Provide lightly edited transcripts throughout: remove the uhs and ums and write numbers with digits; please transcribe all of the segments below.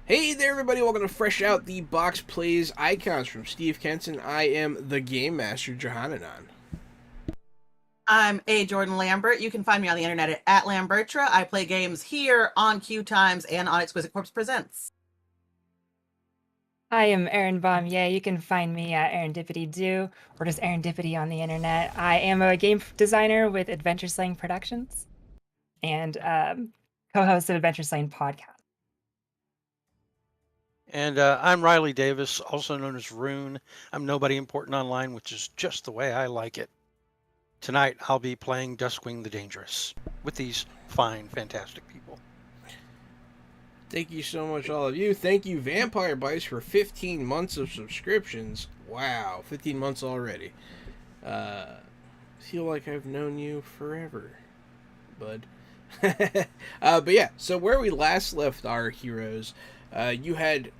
Hey there, everybody! Welcome to Fresh Out the Box Plays Icons from Steve Kenson. I am the Game Master, Johananon. I'm A. Jordan Lambert. You can find me on the internet at Lambertra. I play games here on Q Times and on Exquisite Corpse Presents. I am Erin Baumier. You can find me at Erendippity or just Erendippity on the internet. I am a game designer with Adventure Slaying Productions and co-host of Adventure Slaying Podcast. And I'm Riley Davis, also known as Rune. I'm nobody important online, which is just the way I like it. Tonight, I'll be playing Duskwing the Dangerous with these fine, fantastic people. Thank you so much, all of you. Thank you, Vampire Bites, for 15 months of subscriptions. Wow, 15 months already. Feel like I've known you forever, bud. But yeah, so where we last left our heroes, you had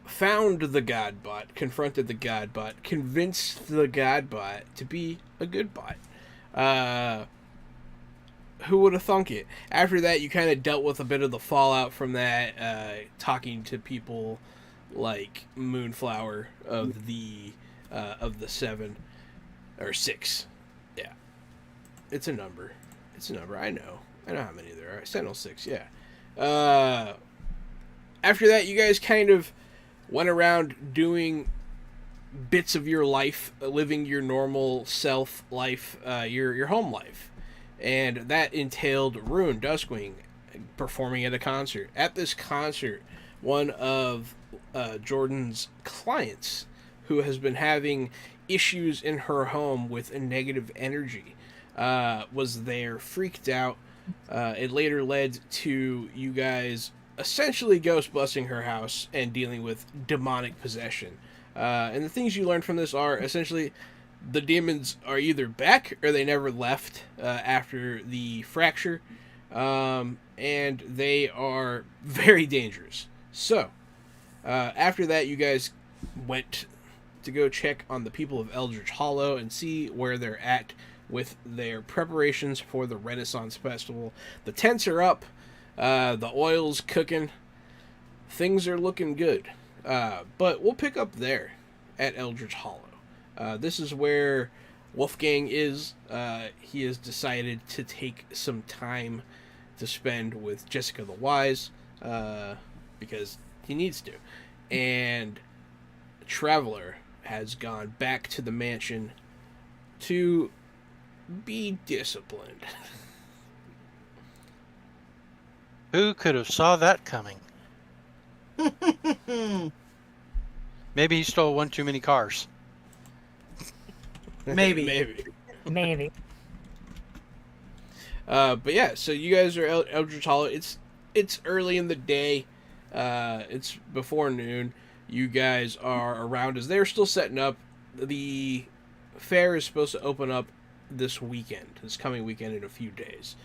found the Godbot, confronted the Godbot, convinced the Godbot to be a good bot. Who would have thunk it? After that, you kind of dealt with a bit of the fallout from that, talking to people like Moonflower of the 7 or 6. Yeah, it's a number. It's a number. I know how many there are. Sentinel 6. Yeah. After that, you guys kind of went around doing bits of your life, living your normal self life, your home life. And that entailed Rune, Duskwing, performing at a concert. At this concert, one of Jordan's clients, who has been having issues in her home with a negative energy, was there, freaked out. It later led to you guys essentially ghost busting her house and dealing with demonic possession. And the things you learned from this are essentially the demons are either back or they never left after the fracture, and they are very dangerous. So after that, you guys went to go check on the people of Eldridge Hollow and see where they're at with their preparations for the Renaissance Festival. The tents are up. The oil's cooking. Things are looking good. But we'll pick up there at Eldridge Hollow. This is where Wolfgang is. He has decided to take some time to spend with Jessica the Wise, because he needs to. And Traveler has gone back to the mansion to be disciplined. Who could have saw that coming? Maybe he stole one too many cars. Maybe. Maybe. But yeah, so you guys are Eldridge Hollow. It's early in the day. It's before noon. You guys are around as they're still setting up. The fair is supposed to open up this coming weekend in a few days.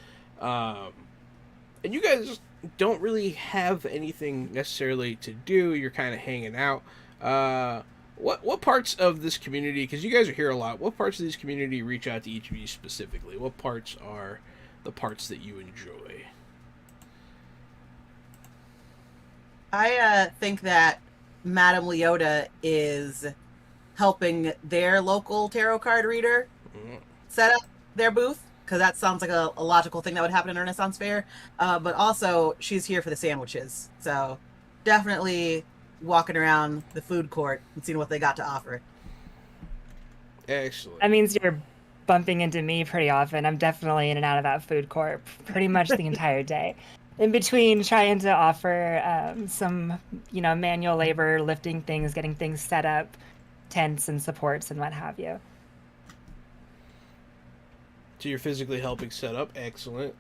And you guys don't really have anything necessarily to do. You're kind of hanging out. What parts of this community, because you guys are here a lot, what parts of this community reach out to each of you specifically? What parts are the parts that you enjoy? I think that Madame Leota is helping their local tarot card reader set up. their booth, because that sounds like a logical thing that would happen in a Renaissance fair. But also, she's here for the sandwiches. So definitely walking around the food court and seeing what they got to offer. Excellent. That means you're bumping into me pretty often. I'm definitely in and out of that food court pretty much the entire day. In between trying to offer some, manual labor, lifting things, getting things set up, tents and supports and what have you. So you're physically helping set up. Excellent.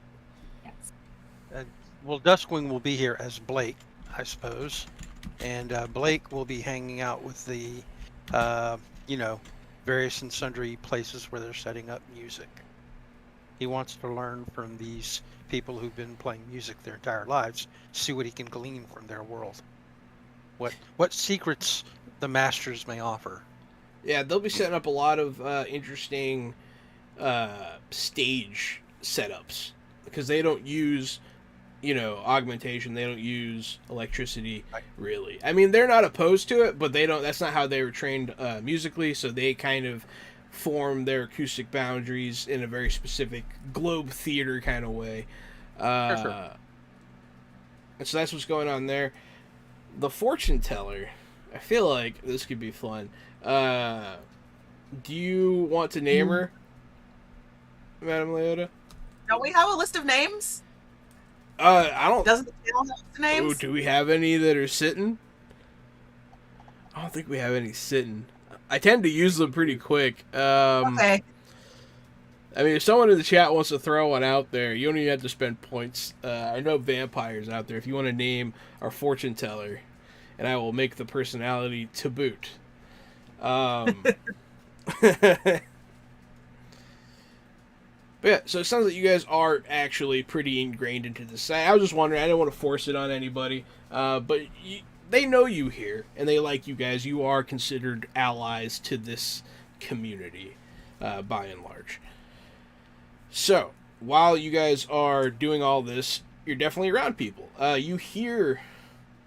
Yes. Well, Duskwing will be here as Blake, I suppose. And Blake will be hanging out with the, various and sundry places where they're setting up music. He wants to learn from these people who've been playing music their entire lives, see what he can glean from their world. What secrets the masters may offer. Yeah, they'll be setting up a lot of interesting stage setups because they don't use, augmentation. They don't use electricity, really. I mean, they're not opposed to it, but they don't. That's not how they were trained musically. So they kind of form their acoustic boundaries in a very specific Globe Theater kind of way. Sure. And so that's what's going on there. The fortune teller. I feel like this could be fun. Do you want to name her, Madame Leota? Don't we have a list of names? I don't. Doesn't the channel have the names? Ooh, do we have any that are sitting? I don't think we have any sitting. I tend to use them pretty quick. Okay. I mean, if someone in the chat wants to throw one out there, you don't even have to spend points. I know vampires out there. If you want to name our fortune teller, and I will make the personality to boot. But yeah, so it sounds like you guys are actually pretty ingrained into this. I was just wondering. I didn't want to force it on anybody. But they know you here, and they like you guys. You are considered allies to this community, by and large. So, while you guys are doing all this, you're definitely around people. You hear,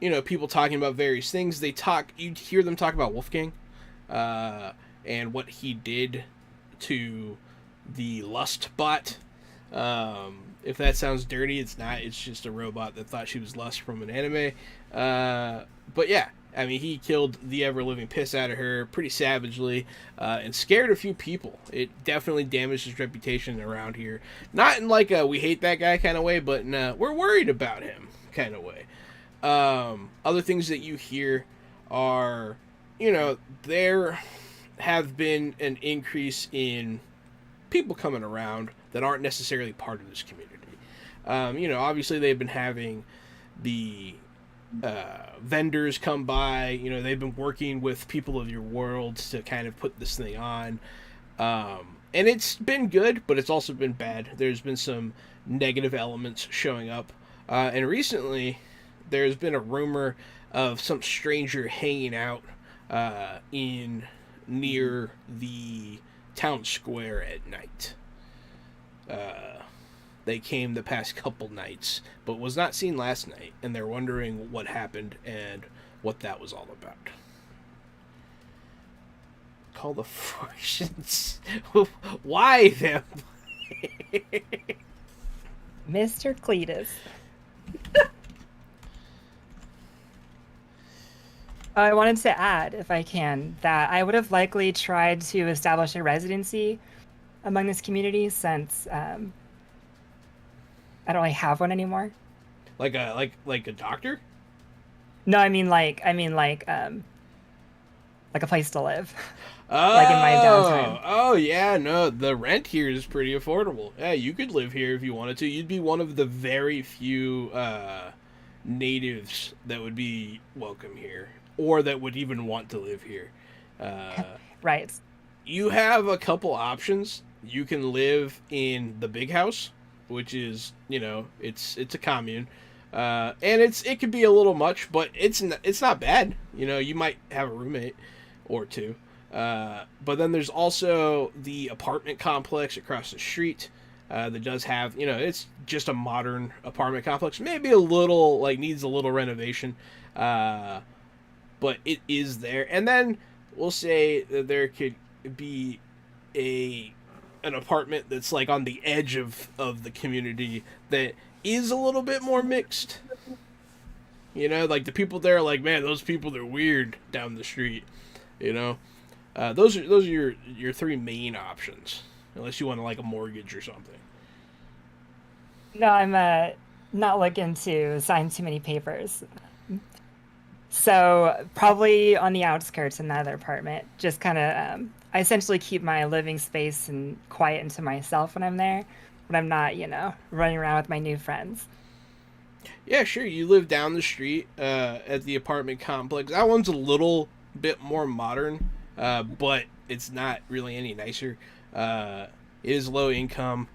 people talking about various things. You hear them talk about Wolfgang, and what he did to the Lust bot. If that sounds dirty, it's not. It's just a robot that thought she was Lust from an anime. But yeah, I mean, he killed the ever-living piss out of her pretty savagely, and scared a few people. It definitely damaged his reputation around here. Not in like a we hate that guy kind of way, but in a we're worried about him kind of way. Other things that you hear are, there have been an increase in people coming around that aren't necessarily part of this community. Obviously they've been having the vendors come by. They've been working with people of your world to kind of put this thing on. And it's been good, but it's also been bad. There's been some negative elements showing up. And recently, there's been a rumor of some stranger hanging out near the town square at night. They came the past couple nights, but was not seen last night, and they're wondering what happened and what that was all about. Call the fortunes. Why them? Mr. Cletus. I wanted to add, if I can, that I would have likely tried to establish a residency among this community since I don't really have one anymore. Like a doctor? No, I mean like a place to live. Oh, like in my downtime. Oh yeah, no, the rent here is pretty affordable. Yeah, you could live here if you wanted to. You'd be one of the very few natives that would be welcome here, or that would even want to live here. Right. You have a couple options. You can live in the big house, which is, it's a commune, and it could be a little much, but it's not bad. You might have a roommate or two. But then there's also the apartment complex across the street that does have, it's just a modern apartment complex. Maybe a little, needs a little renovation, but it is there. And then we'll say that there could be a an apartment that's like on the edge of the community that is a little bit more mixed. You know, like the people there are like, man, those people are weird down the street. You know, those are your three main options, unless you want like a mortgage or something. No, I'm not looking to sign too many papers. So probably on the outskirts in that other apartment. Just kind of, I essentially keep my living space and quiet into myself when I'm there, when I'm not, running around with my new friends. Yeah, sure. You live down the street at the apartment complex. That one's a little bit more modern, but it's not really any nicer. It is low income.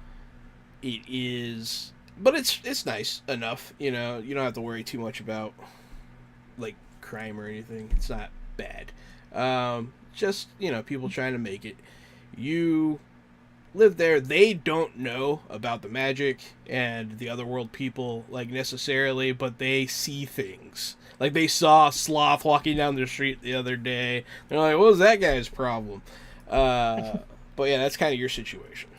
It is, but it's nice enough. You know, you don't have to worry too much about like crime or anything. It's not bad. Just people trying to make it. You live there. They don't know about the magic and the otherworld people like necessarily, but they see things. Like they saw a sloth walking down the street the other day. They're like, "What was that guy's problem?" But yeah, that's kind of your situation.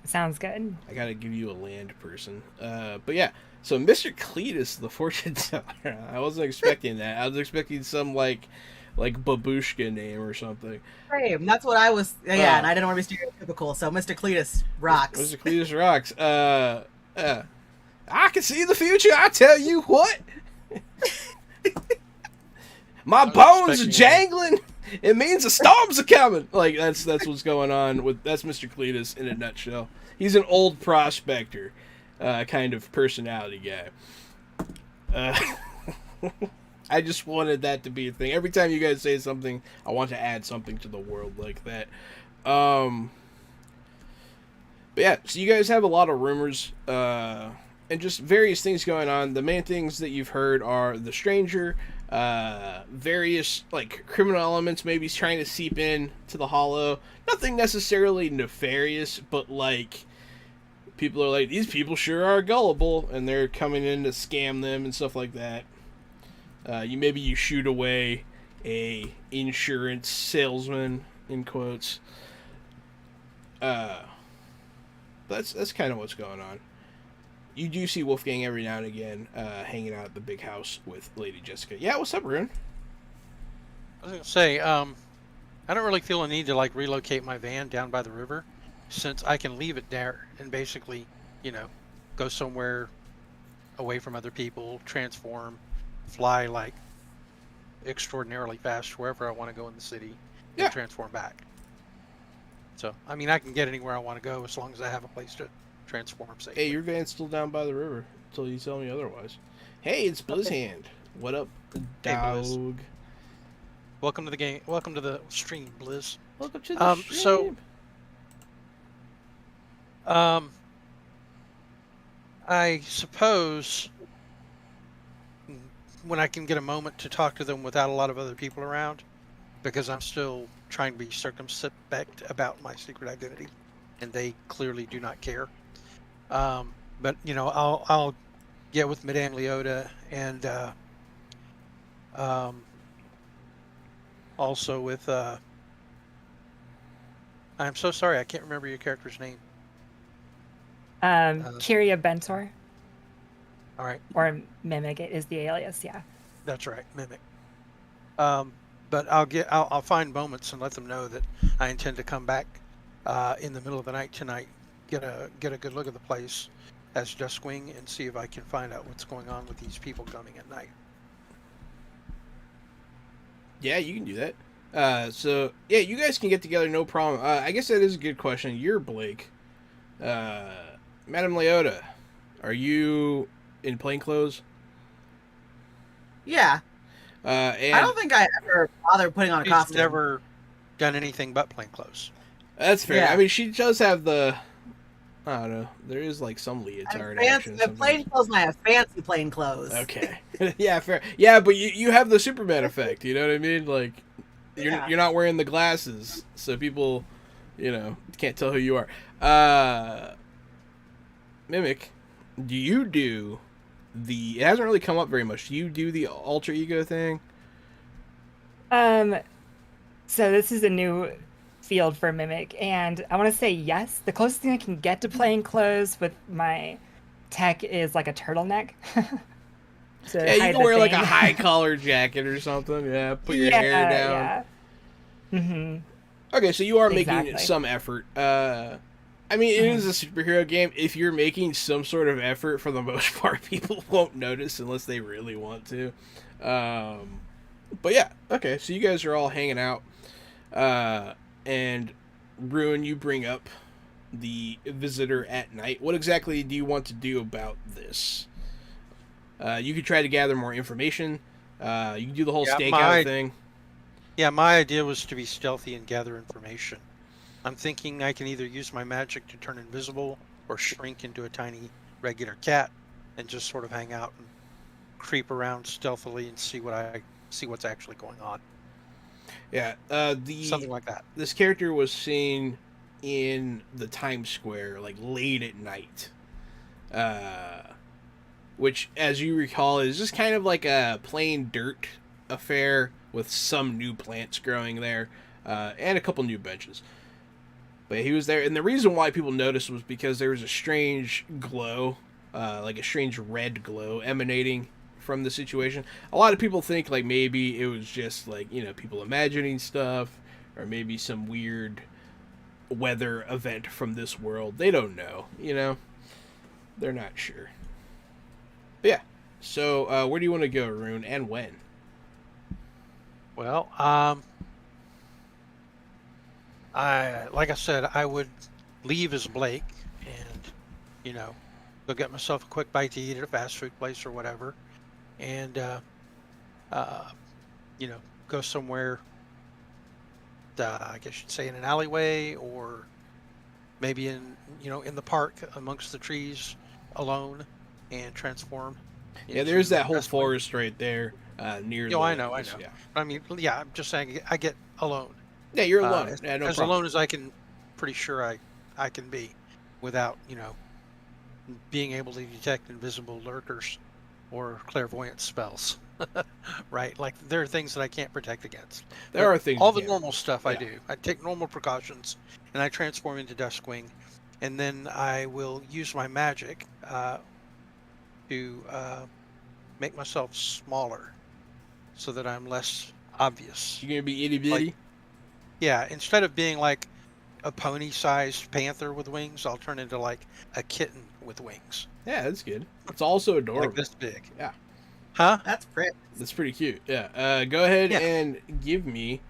Sounds good. I gotta give you a land person. But yeah, so Mr. Cletus, the fortune teller. I wasn't expecting that. I was expecting some like babushka name or something. Same. That's what I was. Yeah, and I didn't want to be stereotypical. So Mr. Cletus rocks. Mr. Cletus rocks. I can see the future. I tell you what. My bones are jangling. It means the storms are coming. Like that's what's going on with that's Mr. Cletus in a nutshell. He's an old prospector, kind of personality guy. I just wanted that to be a thing. Every time you guys say something, I want to add something to the world like that. But yeah, so you guys have a lot of rumors, and just various things going on. The main things that you've heard are the stranger, various like criminal elements maybe trying to seep in to the Hollow. Nothing necessarily nefarious, but like people are like, these people sure are gullible, and they're coming in to scam them and stuff like that. You shoot away a insurance salesman in quotes. That's kind of what's going on. You do see Wolfgang every now and again hanging out at the big house with Lady Jessica. Yeah, what's up, Rune? I was gonna say, I don't really feel a need to like relocate my van down by the river, since I can leave it there and basically, go somewhere away from other people, transform, fly like extraordinarily fast wherever I want to go in the city, and transform back. So, I mean, I can get anywhere I want to go as long as I have a place to transform safely. Hey, your van's still down by the river until you tell me otherwise. Hey, it's Blizzhand. What up, dog? Hey, welcome to the game. Welcome to the stream, Blizz. Welcome to the stream. I suppose when I can get a moment to talk to them without a lot of other people around, because I'm still trying to be circumspect about my secret identity, and they clearly do not care. But I'll get with Madame Leota and also with I'm so sorry, I can't remember your character's name. Kyria Bentor. All right. Or Mimic is the alias, yeah. That's right, Mimic. But I'll find moments and let them know that I intend to come back in the middle of the night tonight, get a good look at the place as Duskwing, and see if I can find out what's going on with these people coming at night. Yeah, you can do that. So yeah, you guys can get together, no problem. I guess that is a good question. You're Blake. Madame Leota, are you in plain clothes? Yeah. And I don't think I ever bothered putting on a She's costume. never done anything but plain clothes. That's fair. Yeah. I mean, she does have the. I don't know. There is like some leotard action. The plain clothes, and I have fancy plain clothes. Okay. Yeah, fair. Yeah, but you have the Superman effect. You know what I mean? Like, you're not wearing the glasses, so people, can't tell who you are. Mimic, do you do the? It hasn't really come up very much. Do you do the alter ego thing? So this is a new field for Mimic, and I want to say yes. The closest thing I can get to plain clothes with my tech is like a turtleneck. To Yeah, you hide can the wear like a thing. high collar jacket or something. Yeah, put your hair down. Yeah. Mm-hmm. Okay, so you are making Exactly. some effort. I mean, it is a superhero game. If you're making some sort of effort, for the most part, people won't notice unless they really want to. But yeah, okay, so you guys are all hanging out. And Ruin, you bring up the visitor at night. What exactly do you want to do about this? You could try to gather more information. You can do the whole Yeah, stakeout thing. Yeah, my idea was to be stealthy and gather information. I'm thinking I can either use my magic to turn invisible or shrink into a tiny regular cat and just sort of hang out and creep around stealthily and see what's actually going on. Yeah, Something like that. This character was seen in the Times Square like late at night, which, as you recall, is just kind of like a plain dirt affair with some new plants growing there, and a couple new benches. But he was there, and the reason why people noticed was because there was a strange glow, like a strange red glow emanating from the situation. A lot of people think like maybe it was just like, people imagining stuff, or maybe some weird weather event from this world. They don't know, They're not sure. But yeah. So where do you want to go, Rune, and when? Well, like I said, I would leave as Blake and, go get myself a quick bite to eat at a fast food place or whatever, and go somewhere. I guess you'd say in an alleyway, or maybe in the park amongst the trees, alone, and transform. Yeah, there's that whole Duskwing. forest right there near. I know. Yeah. I mean, yeah, I'm just saying I get alone. Yeah, you're alone. As, yeah, no as problem. alone as I can, pretty sure I can be, without being able to detect invisible lurkers or clairvoyant spells. Right? Like, there are things that I can't protect against. There are things. All the normal stuff I Yeah. do. I take normal precautions, and I transform into Duskwing, and then I will use my magic to make myself smaller, so that I'm less obvious. You're gonna be itty bitty. Like, yeah, instead of being like a pony-sized panther with wings, I'll turn into like a kitten with wings. Yeah, that's good. It's also adorable. Like this big. Yeah. Huh? That's pretty. That's pretty cute. Yeah. Go ahead Yeah. and give me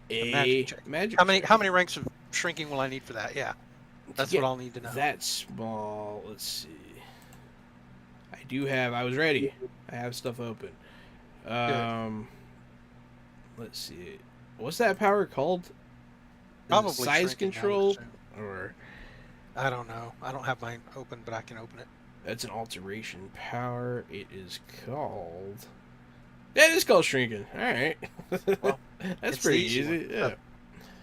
a magic check. magic. How many ranks of shrinking will I need for that? Yeah. That's what I'll need to know. That small. Let's see. I was ready. I have stuff open. Let's see. What's that power called? Is it Probably size shrinking, I would control, assume. or I don't know. I don't have mine open, but I can open it. that's an alteration power. It is called. Yeah, it is called shrinking. All right. Well, That's it's pretty the easy easy. one. Yeah.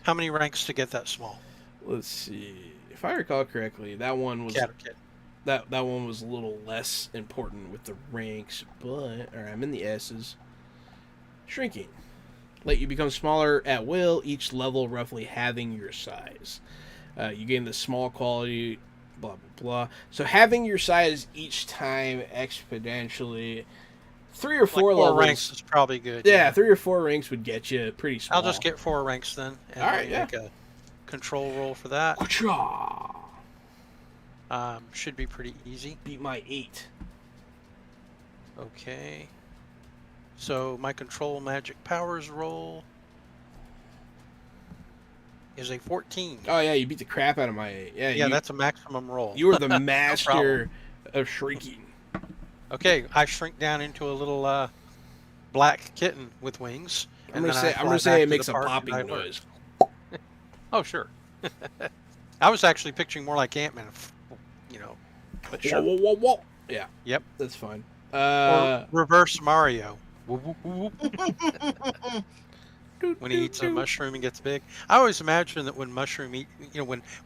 How many ranks to get that small? Let's see. If I recall correctly, that one was Cat or kitten? that one was a little less important with the ranks, but I'm in the S's. Shrinking. Let you become smaller at will, each level roughly halving your size. You gain the small quality, blah, blah, blah. So having your size each time exponentially, 3 or 4 Like 4 levels. ranks is probably good. Yeah, 3 or 4 ranks would get you pretty small. I'll just get 4 ranks then. And All right, make a control roll for that. Ka-cha! Should be pretty easy. Beat my 8. Okay. So my control magic powers roll is a 14. Oh yeah, you beat the crap out of my 8. Yeah, that's a maximum roll. You are the master of shrinking. Okay, I shrink down into a little black kitten with wings. I'm and gonna then I say fly back it to makes the a park and popping I noise. lurk. Oh, sure. I was actually picturing more like Ant-Man, but sure. Whoa, whoa, whoa, whoa. Yeah. Yep. That's fine. Or reverse Mario. Whoop, whoop, whoop. When he eats a mushroom and gets big. I always imagine that when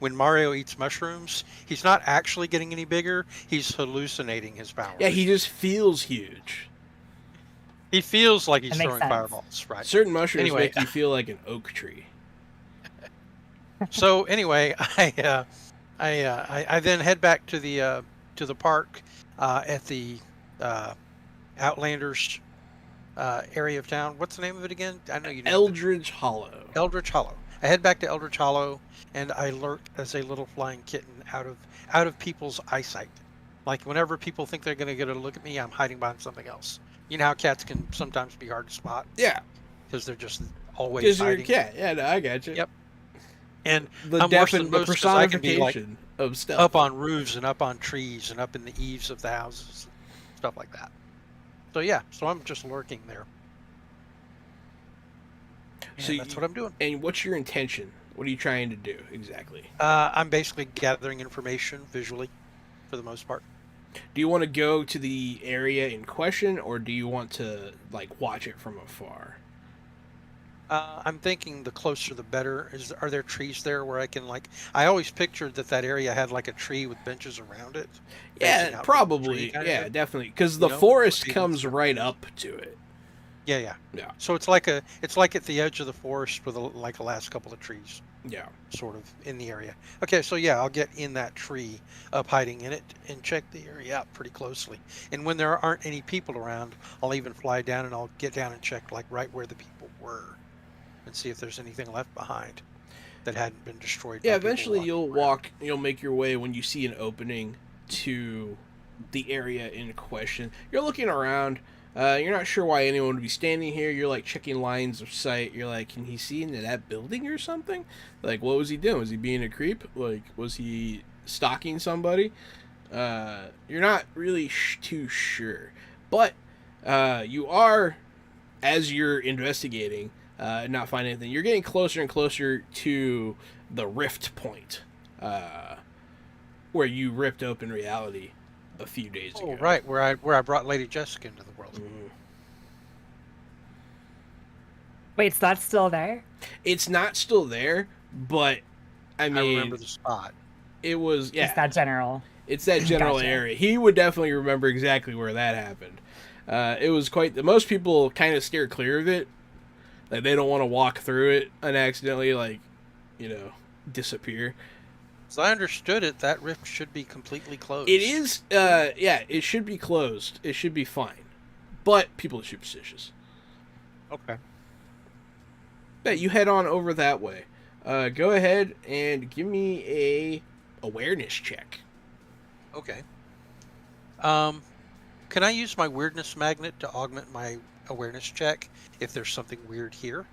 when Mario eats mushrooms, he's not actually getting any bigger. He's hallucinating his powers. Yeah, he just feels huge. He feels like he's That makes throwing sense. fireballs, right? Certain mushrooms Anyway. make you feel like an oak tree. So anyway, I then head back to the park at the uh, Outlanders area of town. What's the name of it again? I know you named it. Eldridge Hollow. Eldridge Hollow. I head back to Eldridge Hollow, and I lurk as a little flying kitten out of people's eyesight. Like whenever people think they're going to get a look at me, I'm hiding behind something else. You know how cats can sometimes be hard to spot Yeah, because they're just always because you're a hiding. cat. Yeah, no, I got you. Yep. And The I'm worse than the most 'cause I can be like personification of stuff. up on roofs and up on trees and up in the eaves of the houses, stuff like that. So yeah, so I'm just lurking there. And So that's what I'm doing. And what's your intention? What are you trying to do exactly? I'm basically gathering information visually, for the most part. Do you want to go to the area in question, or do you want to like watch it from afar? I'm thinking the closer the better. Are there trees there where I can like? I always pictured that area had like a tree with benches around it. facing Yeah, out to the probably. tree kind Yeah, of. definitely. Because You the know, forest maybe comes it's- right up to it. Yeah. Yeah, So it's like at the edge of the forest with like the last couple of trees, yeah. sort of in the area. Okay, so yeah, I'll get in that tree, up hiding in it, and check the area out pretty closely. And when there aren't any people around, I'll even fly down and I'll get down and check like right where the people were, and see if there's anything left behind that hadn't been destroyed. Yeah, by people eventually walking around. you'll make your way when you see an opening to the area in question. You're looking around. You're not sure why anyone would be standing here. You're like checking lines of sight. You're like, can he see into that building or something? Like, what was he doing? Was he being a creep? Like, was he stalking somebody? You're not really too sure. But you are, as you're investigating, not finding anything, you're getting closer and closer to the rift point, where you ripped open reality a few days ago. Oh, right, where I brought Lady Jessica into the world. Mhm. Wait, so that's still there? It's not still there, but I I mean, remember the spot. it was It's yeah. that general. It's that general Gotcha. area. He would definitely remember exactly where that happened. It was quite. Most people kind of steer clear of it. Like they don't want to walk through it and accidentally, like, disappear. As I understood it, that rift should be completely closed. It is. Yeah, it should be closed. It should be fine, but people are superstitious. Okay. Yeah, you head on over that way. Go ahead and give me a awareness check. Okay. Can I use my weirdness magnet to augment my awareness check if there's something weird here?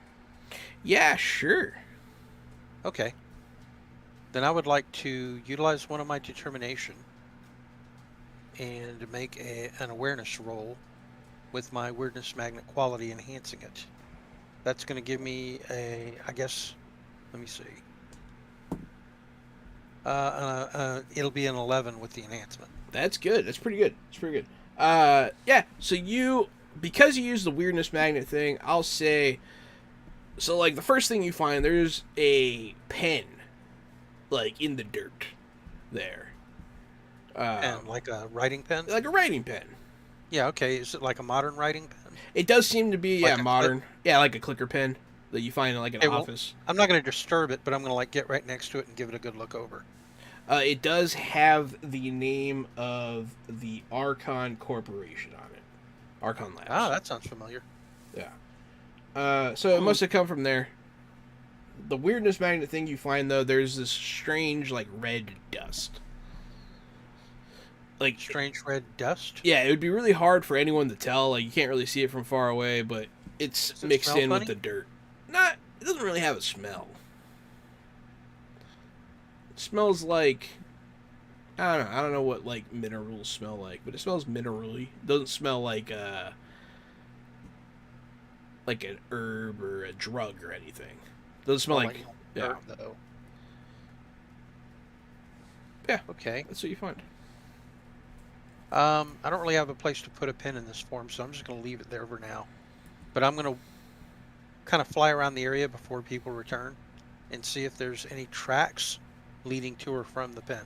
Yeah, sure. Okay. Then I would like to utilize one of my determination and make an awareness roll with my weirdness magnet quality enhancing it. That's going to give me I guess, let me see. It'll be an 11 with the enhancement. That's good. That's pretty good. It's pretty good. Yeah. So because you use the weirdness magnet thing, I'll say. So like the first thing you find, there's a pen, like in the dirt, there. And like a writing pen? Like a writing pen. Yeah, okay. Is it like a modern writing pen? It does seem to be Like a modern. Yeah, like a clicker pen that you find in like an Okay, well, office. I'm not going to disturb it, but I'm going to like get right next to it and give it a good look over. It does have the name of the Archon Corporation on it. Archon Labs. Ah, that sounds familiar. Yeah. So it must have come from there. The weirdness magnet thing you find, though, there's this strange, like, red dust. Like, Strange red dust. yeah, it would be really hard for anyone to tell. Like, you can't really see it from far away, but it's Does it mixed smell in funny? with the dirt. It doesn't really have a smell. It smells like, I don't know what, like, minerals smell like, but it smells minerally. It doesn't smell like an herb or a drug or anything. It doesn't smell like, yeah. dirt, though. Yeah. Okay. That's what you find. I don't really have a place to put a pin in this form, so I'm just going to leave it there for now. But I'm going to kind of fly around the area before people return and see if there's any tracks leading to or from the pen.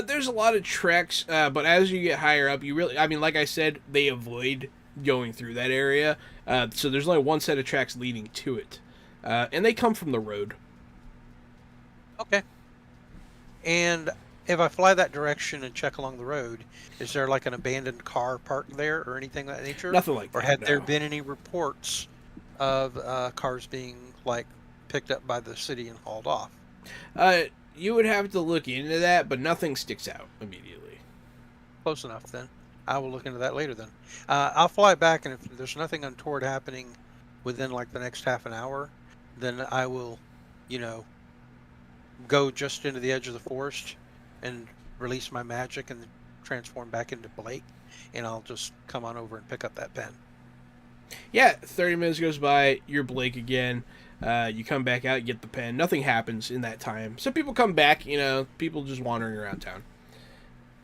There's a lot of treks, but as you get higher up, like I said, they avoid going through that area. So there's only one set of tracks leading to it. and they come from the road. Okay. And if I fly that direction and check along the road, is there like an abandoned car parked there or anything of that nature? Nothing like Or that. had there No. been any reports of cars being like picked up by the city and hauled off? You would have to look into that, but nothing sticks out immediately. Close enough then. I will look into that later then. I'll fly back, and if there's nothing untoward happening within like the next half an hour, then I will, go just into the edge of the forest and release my magic and transform back into Blake, and I'll just come on over and pick up that pen. Yeah, 30 minutes goes by, you're Blake again. You come back out, you get the pen. Nothing happens in that time. Some people come back, people just wandering around town.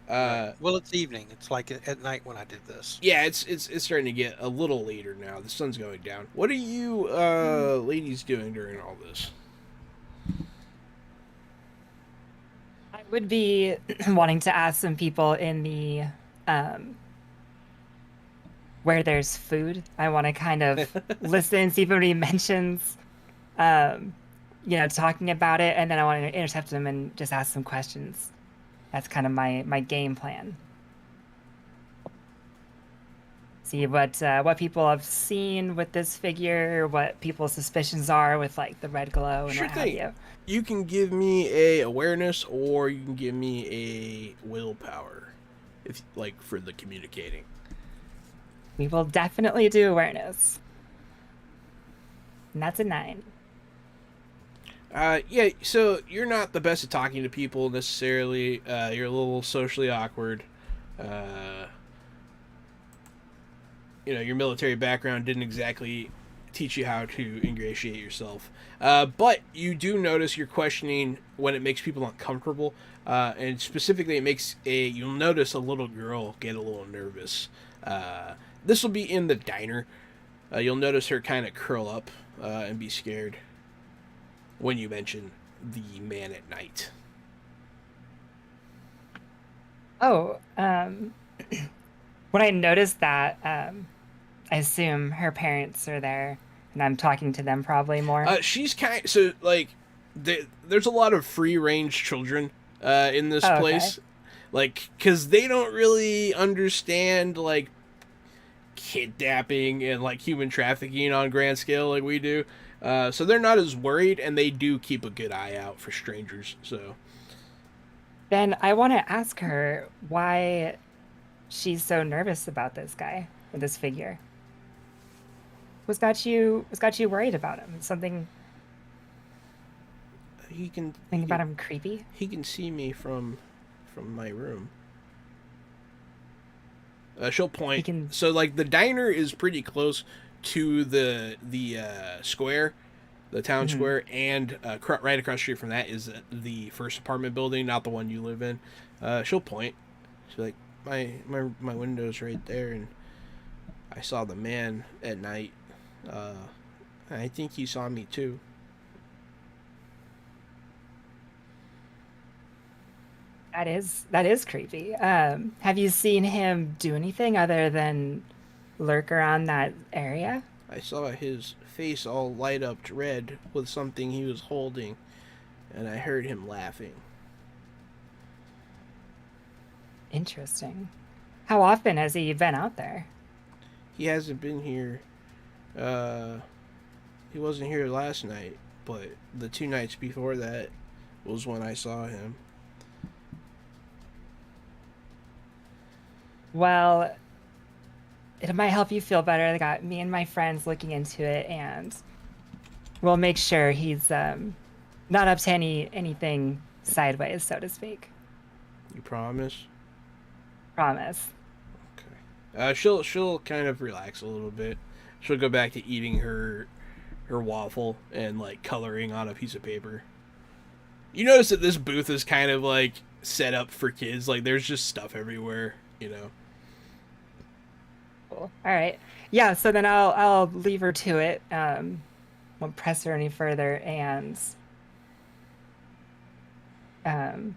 Right. Well, it's evening. It's like at night when I did this. Yeah, it's starting to get a little later now. The sun's going down. What are you ladies doing during all this? I would be wanting to ask some people in the where there's food. I want to kind of listen, see if anybody mentions, talking about it, and then I want to intercept them and just ask some questions. That's kind of my game plan. See what people have seen with this figure, what people's suspicions are with like the red glow and Sure what have thing. you. You can give me a awareness, or you can give me a willpower, if for the communicating. We will definitely do awareness. And that's a 9. Yeah, so you're not the best at talking to people necessarily. You're a little socially awkward. Your military background didn't exactly teach you how to ingratiate yourself. But you do notice you're questioning when it makes people uncomfortable. And specifically, you'll notice a little girl get a little nervous. This will be in the diner. You'll notice her kind of curl up and be scared when you mention the man at night. Oh, when I noticed that, I assume her parents are there, and I'm talking to them probably more. She's there's a lot of free range children in this place, because they don't really understand kidnapping and human trafficking on grand scale like we do. So they're not as worried, and they do keep a good eye out for strangers. So then I want to ask her why she's so nervous about this guy, or this figure. What's got you worried about him? Something about him creepy? He can see me from my room. She'll point. So the diner is pretty close to the square, the town square, and right across the street from that is the first apartment building, not the one you live in. She'll point. She's like, my window's right there, and I saw the man at night. I think he saw me too. That is creepy. Have you seen him do anything other than lurk around that area? I saw his face all light up red with something he was holding, and I heard him laughing. Interesting. How often has he been out there? He hasn't been here. He wasn't here last night, but the 2 nights before that was when I saw him. Well, it might help you feel better. I got me and my friends looking into it, and we'll make sure he's not up to anything sideways, so to speak. You promise? Promise. Okay. She'll kind of relax a little bit. She'll go back to eating her waffle and coloring on a piece of paper. You notice that this booth is kind of set up for kids. There's just stuff everywhere, Cool. All right. Yeah, so then I'll leave her to it. Won't press her any further, and I'll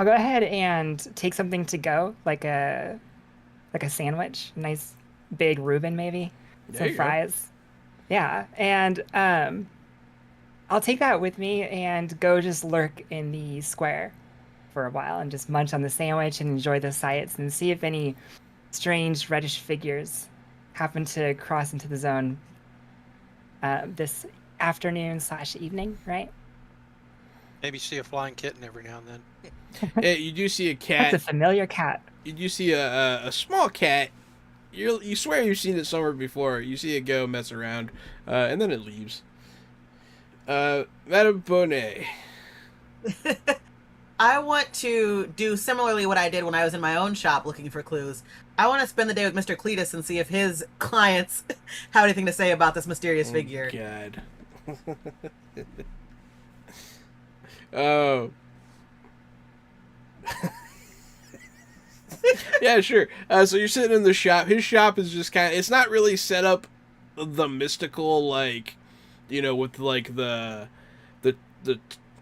go ahead and take something to go, like a sandwich, nice big Reuben maybe, some fries. Yeah, and I'll take that with me and go just lurk in the square for a while and just munch on the sandwich and enjoy the sights and see if any strange reddish figures happen to cross into the zone this afternoon / evening, right? Maybe see a flying kitten every now and then. Yeah, you do see a That's cat. a familiar cat. You do see a small cat. You swear you've seen it somewhere before. You see it go mess around, and then it leaves. Madame Bonnet. I want to do similarly what I did when I was in my own shop looking for clues. I want to spend the day with Mr. Cletus and see if his clients have anything to say about this mysterious figure. God. Oh. Yeah, sure. So you're sitting in the shop. His shop is just kind of, it's not really set up the mystical, like, with like the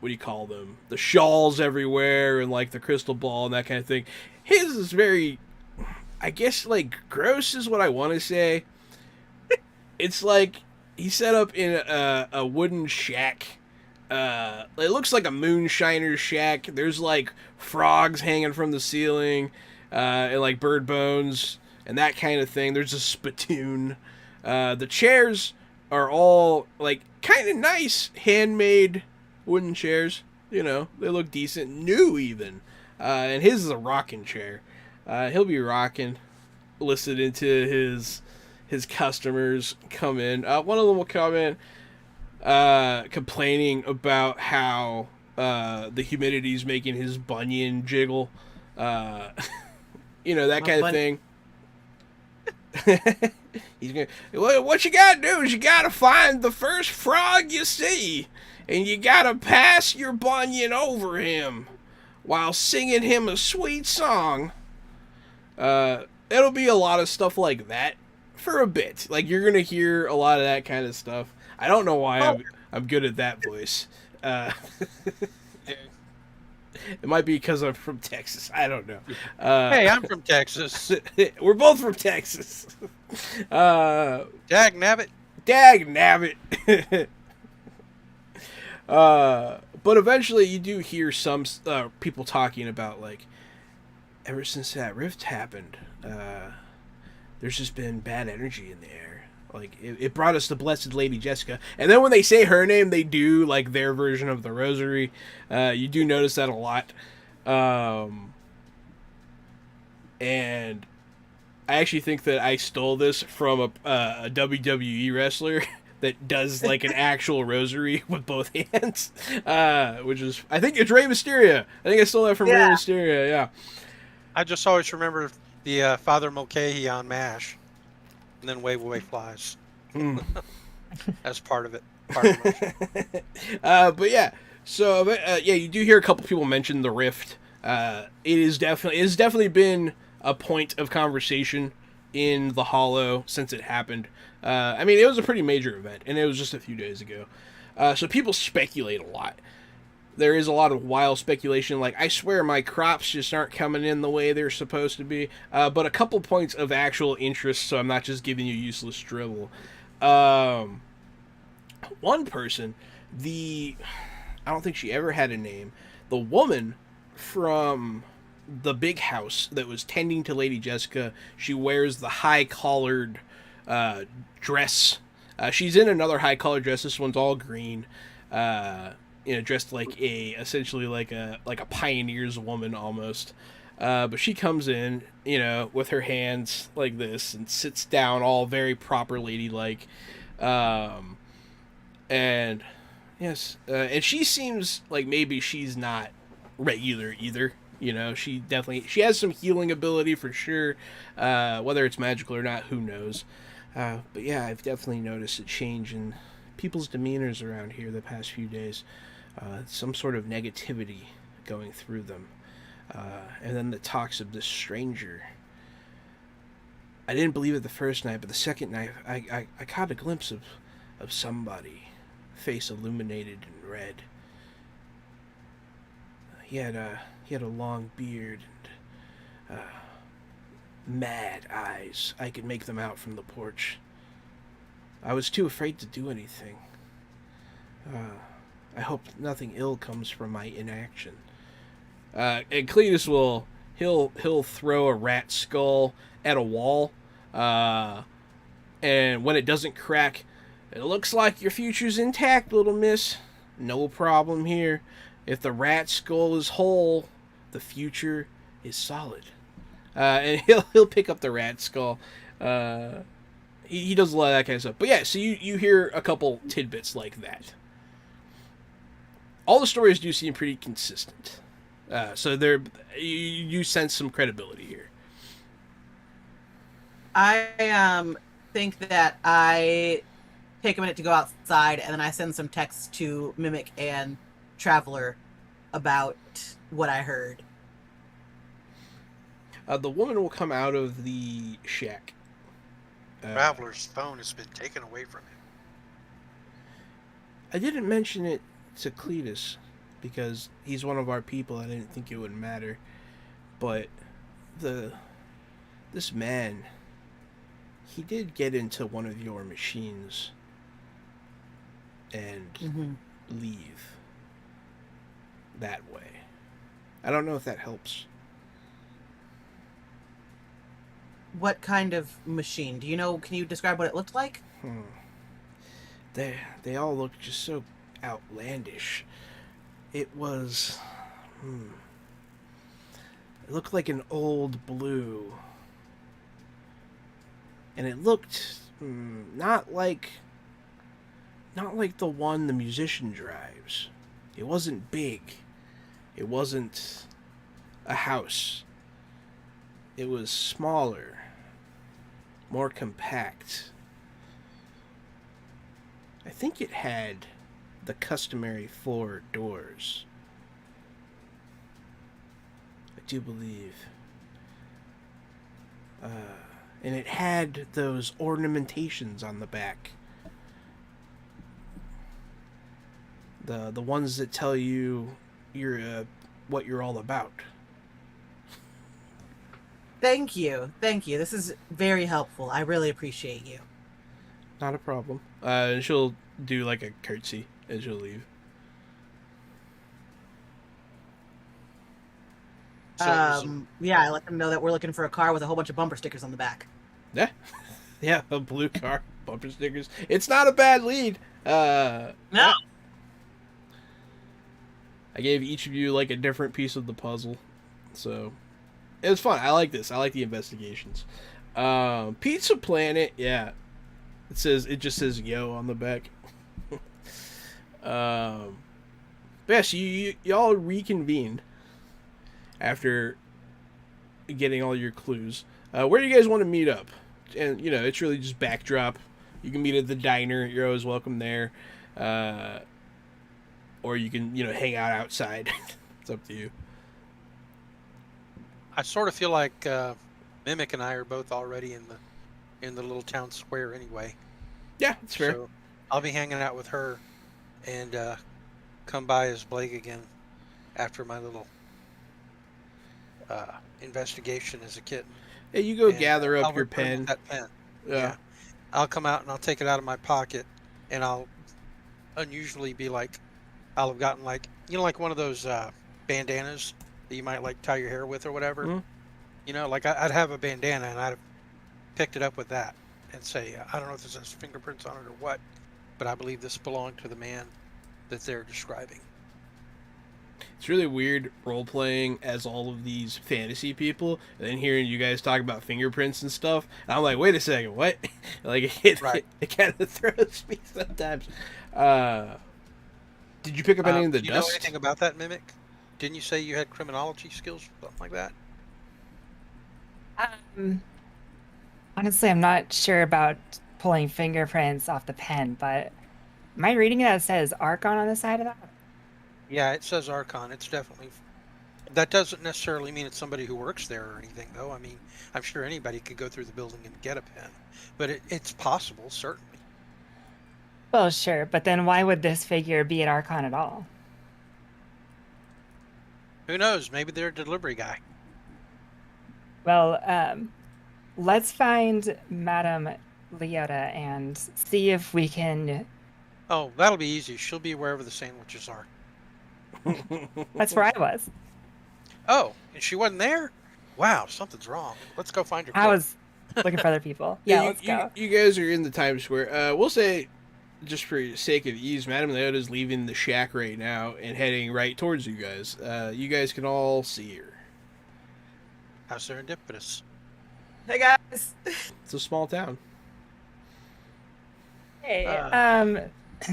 what do you call them? The shawls everywhere and like the crystal ball and that kind of thing. His is very, I guess, like, gross is what I want to say. It's like he set up in a wooden shack. It looks like a moonshiner's shack. There's like frogs hanging from the ceiling, and like bird bones and that kind of thing. There's a spittoon. The chairs are all like kind of nice, handmade wooden chairs. They look decent, new even. And his is a rocking chair. He'll be rocking, listening to his customers come in. One of them will come in, complaining about how the humidity's making his bunion jiggle. That kind of thing. He's gonna. What you gotta do is you gotta find the first frog you see, and you gotta pass your bunion over him while singing him a sweet song. It'll be a lot of stuff like that for a bit. Like, you're gonna hear a lot of that kind of stuff. I don't know why I'm good at that voice. It might be because I'm from Texas. I don't know. Hey, I'm from Texas. We're both from Texas. Dag nabbit. Dag nabbit. But eventually you do hear some people talking about, like, ever since that rift happened, there's just been bad energy in the air. Like, it brought us the Blessed Lady Jessica. And then when they say her name, they do, like, their version of the rosary. You do notice that a lot. And I actually think that I stole this from a WWE wrestler that does, like, an actual rosary with both hands. Which is, I think it's Rey Mysterio. I think I stole that from Rey Mysterio, yeah. I just always remember the Father Mulcahy on MASH. And then Wave Away Flies. That's part of it. But yeah, so you do hear a couple people mention the rift. It has definitely been a point of conversation in the Hollow since it happened. I mean, it was a pretty major event, and it was just a few days ago. So people speculate a lot. There is a lot of wild speculation, like, I swear my crops just aren't coming in the way they're supposed to be. But a couple points of actual interest, so I'm not just giving you useless drivel. One person, I don't think she ever had a name. The woman from the big house that was tending to Lady Jessica, she wears the high-collared dress. She's in another high-collared dress. This one's all green. Dressed like essentially like a pioneer's woman almost. But she comes in, with her hands like this and sits down all very proper ladylike. And yes, and she seems like maybe she's not regular either. She has some healing ability for sure. Whether it's magical or not, who knows. But yeah, I've definitely noticed a change in people's demeanors around here the past few days. Some sort of negativity going through them. And then the talks of this stranger. I didn't believe it the first night, but the second night I caught a glimpse of somebody, face illuminated in red. He had a long beard and mad eyes. I could make them out from the porch. I was too afraid to do anything. I hope nothing ill comes from my inaction. And Cletus he'll throw a rat skull at a wall, and when it doesn't crack, it looks like your future's intact, little miss. No problem here. If the rat skull is whole, the future is solid. And he'll pick up the rat skull. He does a lot of that kind of stuff. But yeah, so you hear a couple tidbits like that. All the stories do seem pretty consistent. So you sense some credibility here. I think that I take a minute to go outside, and then I send some texts to Mimic and Traveler about what I heard. The woman will come out of the shack. Traveler's phone has been taken away from him. I didn't mention it to Cletus because he's one of our people. I didn't think it would matter, but this man, he did get into one of your machines and leave that way. I don't know if that helps. What kind of machine? Do you know? Can you describe what it looked like? They all look just so outlandish. It was... It looked like an old blue. And it looked not like the one the musician drives. It wasn't big. It wasn't a house. It was smaller, more compact. I think it had the customary 4 doors. I do believe. And it had those ornamentations on the back. The ones that tell you what you're all about. Thank you. This is very helpful. I really appreciate you. Not a problem. And she'll do like a curtsy as she'll leave. Yeah, I let them know that we're looking for a car with a whole bunch of bumper stickers on the back. Yeah. Yeah, a blue car, bumper stickers. It's not a bad lead. No. Yeah. I gave each of you like a different piece of the puzzle. So it was fun. I like this. I like the investigations. Pizza Planet, yeah. It just says yo on the back. Bess, y'all reconvened after getting all your clues. Where do you guys want to meet up? And it's really just backdrop. You can meet at the diner. You're always welcome there. Or you can, hang out outside. It's up to you. I sort of feel like Mimic and I are both already in the little town square anyway. Yeah, that's fair. So I'll be hanging out with her and come by as Blake again after my little investigation as a kitten. Hey, you go And, gather up I'll your return pen. with that pen. Yeah. I'll come out and I'll take it out of my pocket, and I'll unusually be like, I'll have gotten like one of those bandanas that you might like tie your hair with or whatever. Mm-hmm. Like I'd have a bandana and I'd have picked it up with that and say, I don't know if this has fingerprints on it or what, but I believe this belonged to the man that they're describing. It's really weird role-playing as all of these fantasy people, and then hearing you guys talk about fingerprints and stuff. And I'm like, wait a second, what? Like, it kind of throws me sometimes. Did you pick up any of the do you dust? know anything about that, Mimic? Didn't you say you had criminology skills or something like that? Honestly, I'm not sure about pulling fingerprints off the pen, but am I reading that it says Archon on the side of that? Yeah, it says Archon. It's definitely... That doesn't necessarily mean it's somebody who works there or anything, though. I mean, I'm sure anybody could go through the building and get a pen. But it's possible, certainly. Well, sure, but then why would this figure be at Archon at all? Who knows? Maybe they're a delivery guy. Well, let's find Madame Leota and see if we can. Oh, that'll be easy. She'll be wherever the sandwiches are. That's where I was. Oh, and she wasn't there? Wow, something's wrong. Let's go find her. I quick. was looking for other people. Yeah, let's go. You guys are in the Times Square. We'll say, just for sake of ease, Madame Leota is leaving the shack right now and heading right towards you guys. You guys can all see her. How serendipitous. Hey guys. It's a small town. Hey,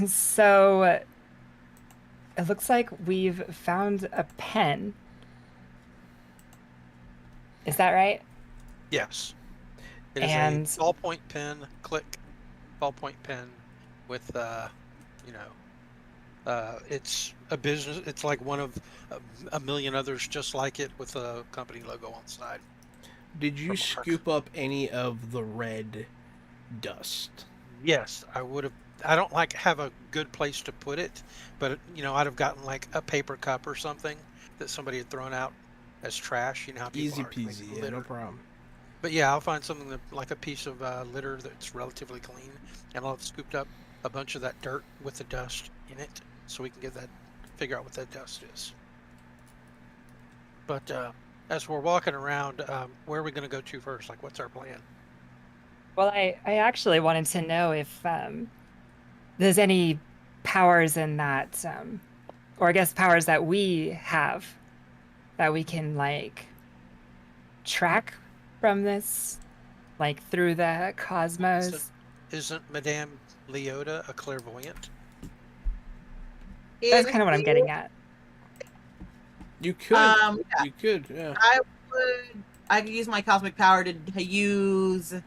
so it looks like we've found a pen. Is that right? Yes. It is And- a ballpoint pen, click, ballpoint pen with, it's a business. It's like one of a million others just like it with a company logo on the side. Did you Purple heart. scoop up any of the red dust? Yes, I would have. I don't have a good place to put it, but I'd have gotten like a paper cup or something that somebody had thrown out as trash. You know how people Easy are, like peasy, yeah, litter. no problem. But yeah, I'll find something like a piece of litter that's relatively clean, and I'll have scooped up a bunch of that dirt with the dust in it, so we can figure out what that dust is. But as we're walking around, where are we going to go to first? Like, what's our plan? Well, I actually wanted to know if there's any powers in that, or I guess powers that we have that we can like track from this, like through the cosmos. Isn't Madame Leota a clairvoyant? That's kind of what I'm getting at. You could. Yeah. You could, yeah. I could use my cosmic power to use You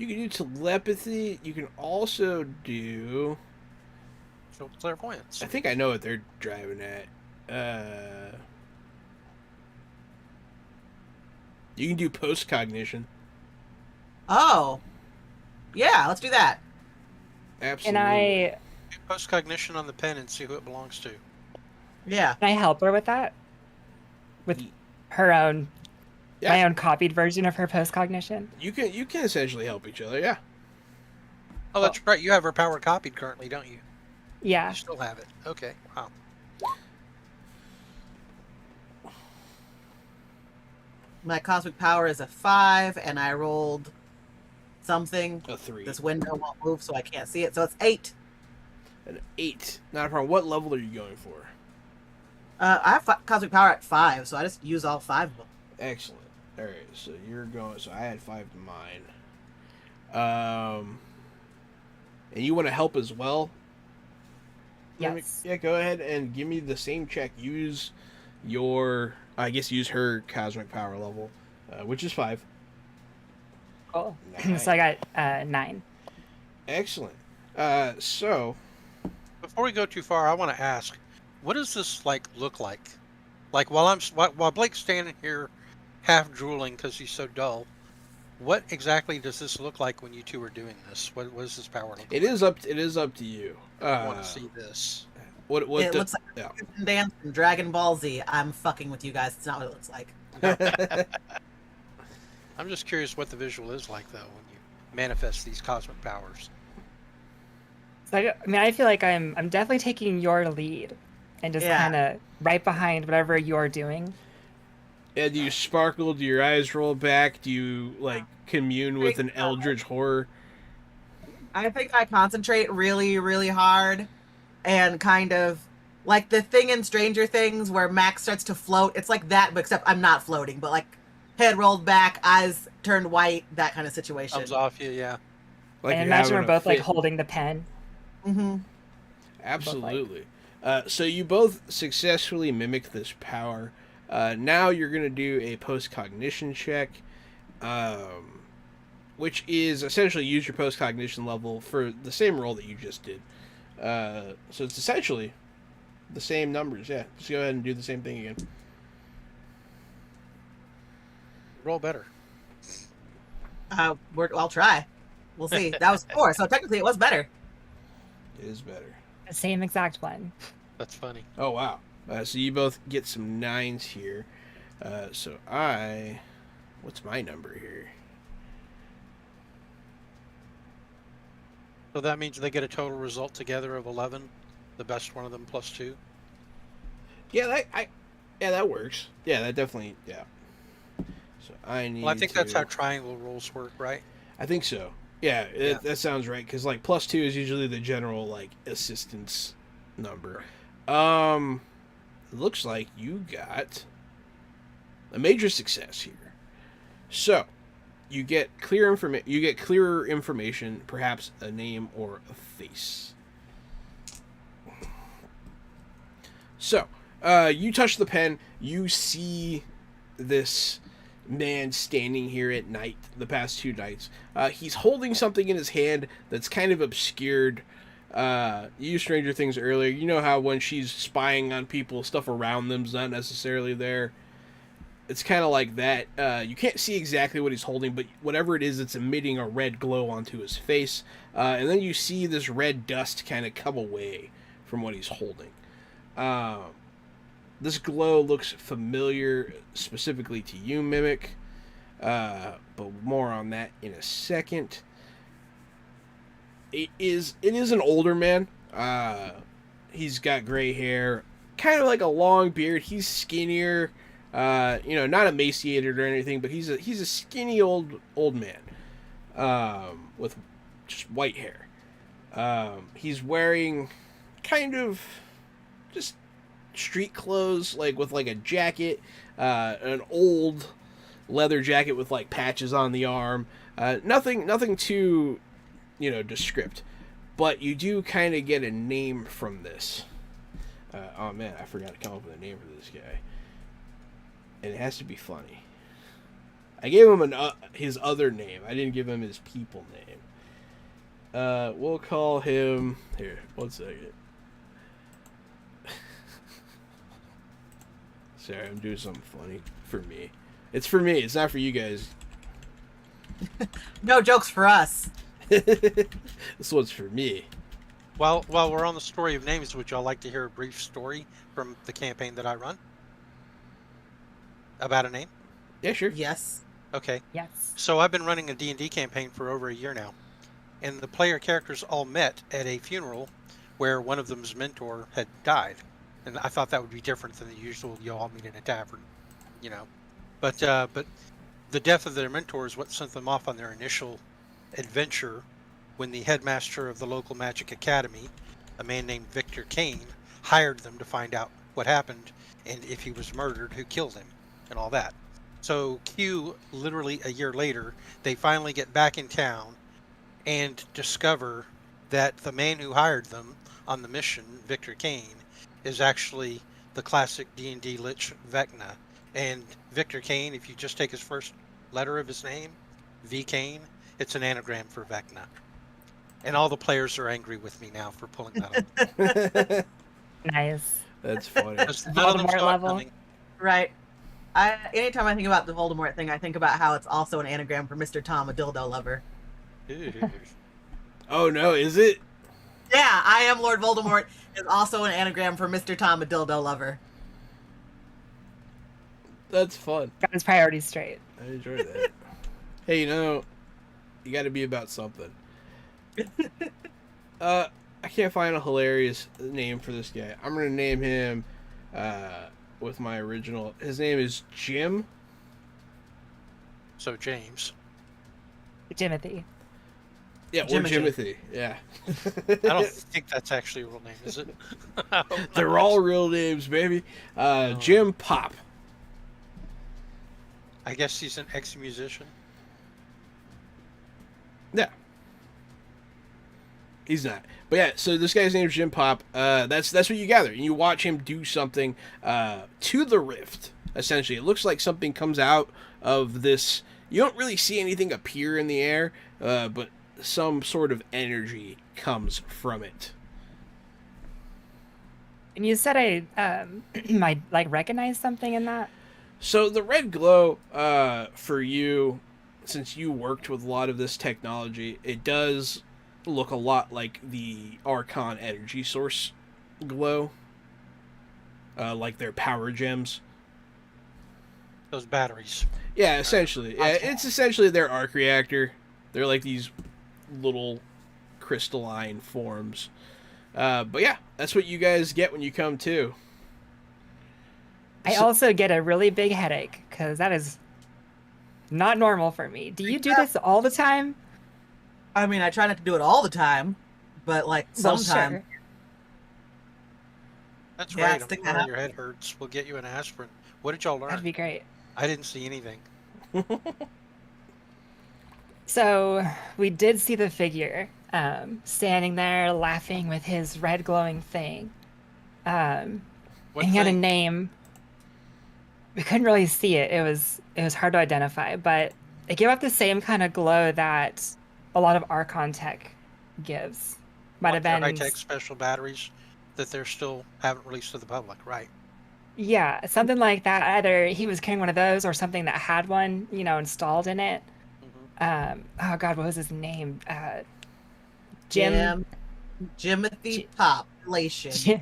can do telepathy. You can also do... So clairvoyance. I think I know what they're driving at. You can do post-cognition. Oh. Yeah, let's do that. Absolutely. Can I Post cognition on the pen and see who it belongs to. Yeah. help her with that? With Ye- her own, Yeah. my own copied version of her post cognition. You can essentially help each other, yeah. Oh, that's right. You have her power copied currently, don't you? Yeah. You still have it. Okay. Wow. My cosmic power is a 5, and I rolled something. A 3. This window won't move, so I can't see it. So it's 8. An 8. Not a problem. What level are you going for? I have cosmic power at 5, so I just use all 5 of them. Excellent. All right, so you're going. So I had 5 to mine. And you want to help as well? Yes. Yeah. Go ahead and give me the same check. Use your. I guess use her cosmic power level, which is 5. Cool. Nice. So I got 9. Excellent. So Before we go too far, I want to ask, what does this look like? Like while Blake's standing here, half drooling because he's so dull. What exactly does this look like when you two are doing this? What does this power look like? it is up to you. I want to see this. What It looks like yeah. a dance from Dragon Ball Z. I'm fucking with you guys. It's not what it looks like. I'm just curious what the visual is like though when you manifest these cosmic powers. So I feel like I'm definitely taking your lead and just Yeah. kind of right behind whatever you're doing. And do you sparkle? Do your eyes roll back? Do you commune with an eldritch horror? I think I concentrate really, really hard and kind of like the thing in Stranger Things where Max starts to float. It's like that, but except I'm not floating, but like head rolled back, eyes turned white, that kind of situation. Thumbs off you, yeah. Like And you're imagine we're having a both like fit. holding the pen. Mm-hmm. Absolutely. So you both successfully mimic this power. Now you're going to do a post-cognition check, which is essentially use your post-cognition level for the same roll that you just did. So it's essentially the same numbers, yeah. Just go ahead and do the same thing again. Roll better. I'll try. We'll see. That was 4, so technically it was better. It is better. The same exact one. That's funny. Oh, wow. So you both get some 9s here. What's my number here? So that means they get a total result together of 11, the best one of them plus 2. Yeah, that works. Yeah, that definitely, yeah. So I need Well, I think to... that's how triangle rules work, right? I think so. Yeah, Yeah. that sounds right, because, like, plus 2 is usually the general, like, assistance number. Looks like you got a major success here. So, you get clearer information, perhaps a name or a face. So, you touch the pen, you see this man standing here at night, the past 2 nights. He's holding something in his hand that's kind of obscured. You used Stranger Things earlier. You know how when she's spying on people, stuff around them's not necessarily there. It's kind of like that. You can't see exactly what he's holding, but whatever it is, it's emitting a red glow onto his face. And then you see this red dust kind of come away from what he's holding. This glow looks familiar, specifically to you, Mimic. But more on that in a second. It is an older man. He's got gray hair, kind of like a long beard. He's skinnier. Not emaciated or anything, but he's a skinny old man, with just white hair. He's wearing kind of just street clothes, like with like a jacket, an old leather jacket with like patches on the arm. Nothing too, descript, but you do kind of get a name from this. Oh man, I forgot to come up with a name for this guy. And it has to be funny. I gave him his other name. I didn't give him his people name. We'll call him... Here, 1 second. Sorry, I'm doing something funny for me. It's for me. It's not for you guys. No jokes for us. This one's for me. While we're on the story of names, would y'all like to hear a brief story from the campaign that I run? About a name? Yeah, sure. Yes. Okay. Yes. So I've been running a D&D campaign for over a year now. And the player characters all met at a funeral where one of them's mentor had died. And I thought that would be different than the usual, you all meet in a tavern, But the death of their mentor is what sent them off on their initial adventure when the headmaster of the local magic academy, a man named Victor Kane, hired them to find out what happened and if he was murdered, who killed him, and all that. So literally a year later, they finally get back in town and discover that the man who hired them on the mission, Victor Kane, is actually the classic D&D lich Vecna. And Victor Kane, if you just take his first letter of his name, V. Kane, it's an anagram for Vecna. And all the players are angry with me now for pulling that up. Nice. That's funny. None of them Voldemort saw it level. coming. Right. Anytime I think about the Voldemort thing, I think about how it's also an anagram for Mr. Tom, a dildo lover. Ooh. Oh no, is it? Yeah, I am Lord Voldemort is also an anagram for Mr. Tom, a dildo lover. That's fun. Got his priorities straight. I enjoy that. Hey, you got to be about something. I can't find a hilarious name for this guy. I'm gonna name him with my original. His name is Jim. So James. Jimothy. Yeah, or Jimothy. Jimothy. Yeah. I don't think that's actually a real name, is it? They're all real names, baby. Jim Pop. I guess he's an ex-musician. Yeah. He's not. But yeah, so this guy's name is Jim Pop. That's what you gather. And you watch him do something to the rift, essentially. It looks like something comes out of this. You don't really see anything appear in the air, but some sort of energy comes from it. And you said I might recognize something in that. So the red glow, for you, since you worked with a lot of this technology, it does look a lot like the Archon energy source glow, like their power gems. Those batteries. Yeah, essentially. Yeah, it's essentially their arc reactor. They're like these little crystalline forms. But yeah, that's what you guys get when you come too. I also get a really big headache because that is not normal for me. Do you do this all the time? I mean, I try not to do it all the time, but like Well, sometimes. sure. That's Yeah, right. stick I'm that sorry out. your head hurts. We'll get you an aspirin. What did y'all learn? That'd be great. I didn't see anything. So we did see the figure standing there laughing with his red glowing thing. What And he had a thing? name. We couldn't really see it. It was hard to identify, but it gave off the same kind of glow that a lot of Archon tech gives. Might have Like their been high-tech special batteries that they're still haven't released to the public, right? yeah, something like that. Either he was carrying one of those or something that had one, installed in it. Mm-hmm. Oh God, what was his name? Jim. Jimothy Population. Jim.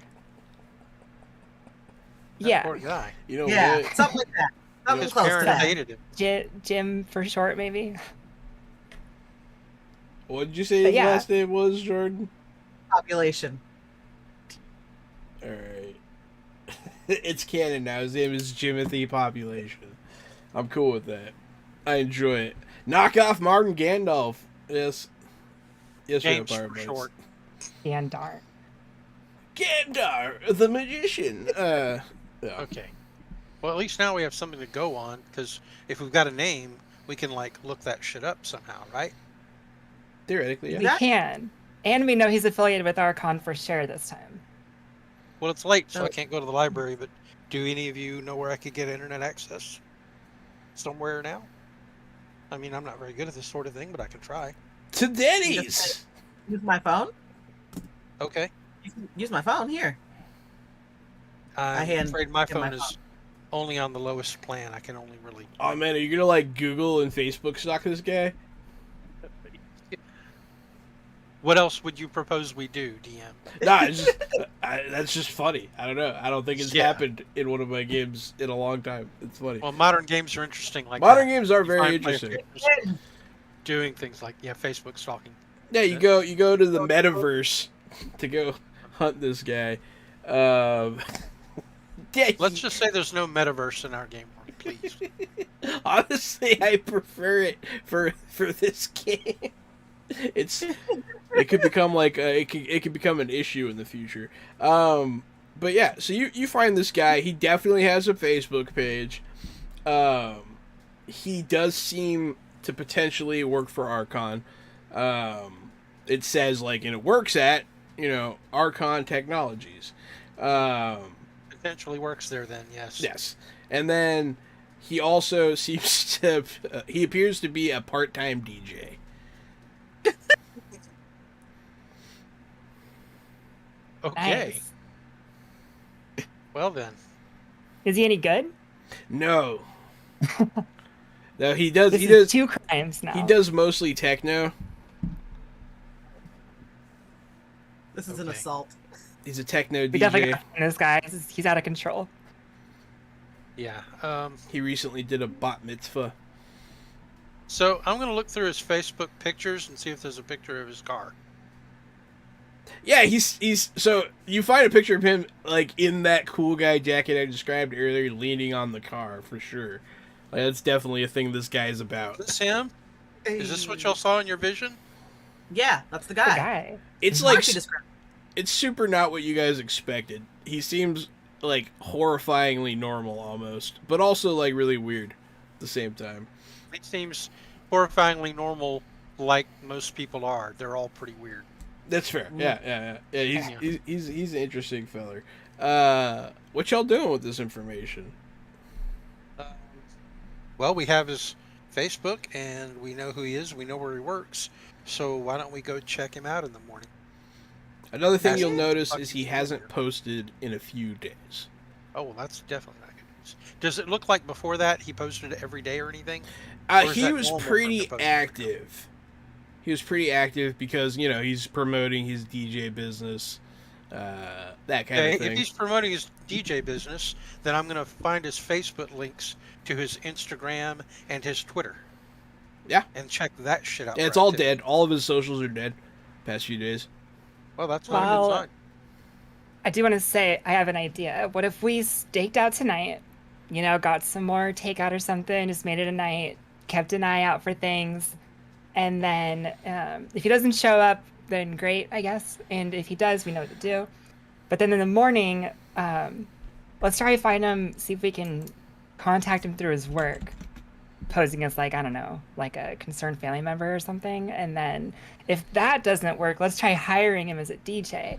That Yeah, poor guy. You know Yeah, what? something like that. Something His close to parents that. hated him. Jim for short, maybe. What did you say But his yeah. last name was, Jordan? Population. All right. It's canon now. His name is Jimothy Population. I'm cool with that. I enjoy it. Knock off Martin Gandalf. Yes. Yes, James Vampire for Bites. short. And darn. Gandalf, the magician. Yeah. Okay. Well, at least now we have something to go on, because if we've got a name, we can like look that shit up somehow, right? Theoretically, yeah. We can. And we know he's affiliated with Archon for sure this time. Well, it's late, so Oh. I can't go to the library. But do any of you know where I could get internet access? Somewhere now? I mean, I'm not very good at this sort of thing, but I can try. To Denny's. Use my phone. Okay. Use my phone here. I'm hand afraid my in my phone is only on the lowest plan. I can only really. Oh man, are you gonna like Google and Facebook stalk this guy? What else would you propose we do, DM? Nah, it's just, that's just funny. I don't know. I don't think it's Yeah. happened in one of my games in a long time. It's funny. Well, modern games are interesting like Modern that. games are You very find players interesting. doing things like Facebook stalking. Yeah, you go to the metaverse to go hunt this guy. Yeah, Let's just say there's no metaverse in our game, please. honestly, I prefer it for this game. It could become like it could become an issue in the future. But yeah, so you find this guy. He definitely has a Facebook page. He does seem to potentially work for Archon. It says like, and it works at Archon Technologies. Potentially works there then, yes. Yes, and then he also seems to he appears to be a part-time DJ. Okay. Nice. Well then. Is he any good? No. No, he does. This He is does. 2 crimes now. He does mostly techno. This is an Okay. assault. He's a techno We definitely DJ. got to find this guy. He's out of control. Yeah. He recently did a bat mitzvah. So I'm gonna look through his Facebook pictures and see if there's a picture of his car. Yeah, he's so you find a picture of him like in that cool guy jacket I described earlier, leaning on the car for sure. Like, that's definitely a thing this guy is about. Is this him? Is this what y'all saw in your vision? Yeah, that's the The guy. guy. It's like Marcy described. it's super not what you guys expected. He seems like horrifyingly normal almost, but also like really weird at the same time. He seems horrifyingly normal, like most people are. They're all pretty weird. That's fair. Yeah. Yeah. He's an interesting feller. What y'all doing with this information? Well, we have his Facebook, and we know who he is. We know where he works. So why don't we go check him out in the morning? Another thing you'll Actually, notice fuck is he you, hasn't here. posted in a few days. Oh, well, that's definitely not good news. Does it look like before that he posted every day or anything? Or is He that was normal for him pretty to post every day? active. He was pretty active because he's promoting his DJ business, that kind Okay, of thing. if he's promoting his DJ business, then I'm going to find his Facebook links to his Instagram and his Twitter. Yeah. And check that shit out. Yeah, it's right, all too. dead. All of his socials are dead. past few days. Well, that's not a Well, good sign. I do want to say I have an idea. What if we staked out tonight? You know, got some more takeout or something, just made it a night, kept an eye out for things, and then if he doesn't show up, then great, I guess. And if he does, we know what to do. But then in the morning, let's try to find him, see if we can contact him through his work, posing as like, I don't know, like a concerned family member or something. And then if that doesn't work, let's try hiring him as a DJ.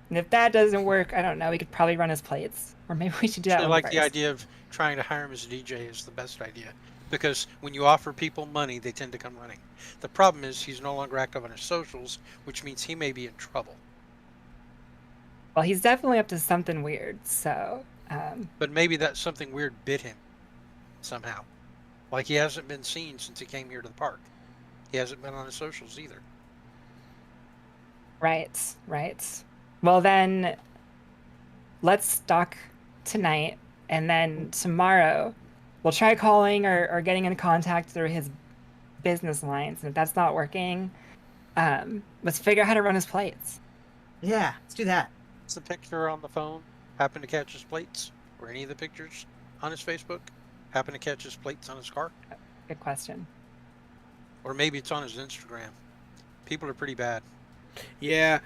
And if that doesn't work, I don't know, we could probably run his plates. Or maybe we should do that I one like first. the idea of trying to hire him as a DJ is the best idea. Because when you offer people money, they tend to come running. The problem is he's no longer active on his socials, which means he may be in trouble. Well, he's definitely up to something weird, so... But maybe that something weird bit him somehow. Like he hasn't been seen since he came here to the park. He hasn't been on his socials either. Right. Well, then, let's stalk tonight, and then tomorrow, we'll try calling or getting in contact through his business lines. And if that's not working, let's figure out how to run his plates. Yeah, let's do that. Is the picture on the phone happen to catch his plates? Or any of the pictures on his Facebook happen to catch his plates on his car? Good question. Or maybe it's on his Instagram. People are pretty bad. Yeah.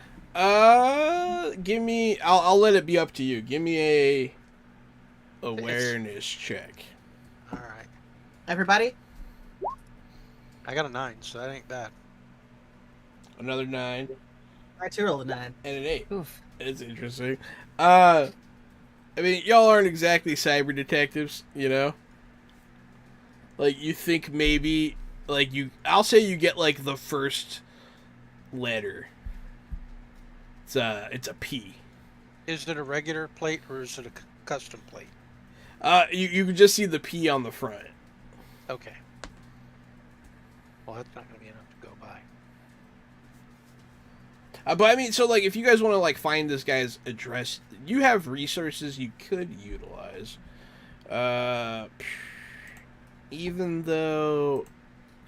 Give me. I'll let it be up to you. Give me a awareness check. All right. Everybody? I got a 9, so that ain't bad. Another 9 I too rolled a 9. and an 8. Oof. It's interesting. I mean, y'all aren't exactly cyber detectives, you know? Like, you think maybe, like, I'll say you get, like, the first letter. It's a P. Is it a regular plate or is it a custom plate? You can just see the P on the front. Okay. Well, that's not going to be enough to go by. But I mean, so like, if you guys want to like find this guy's address, you have resources you could utilize. Even though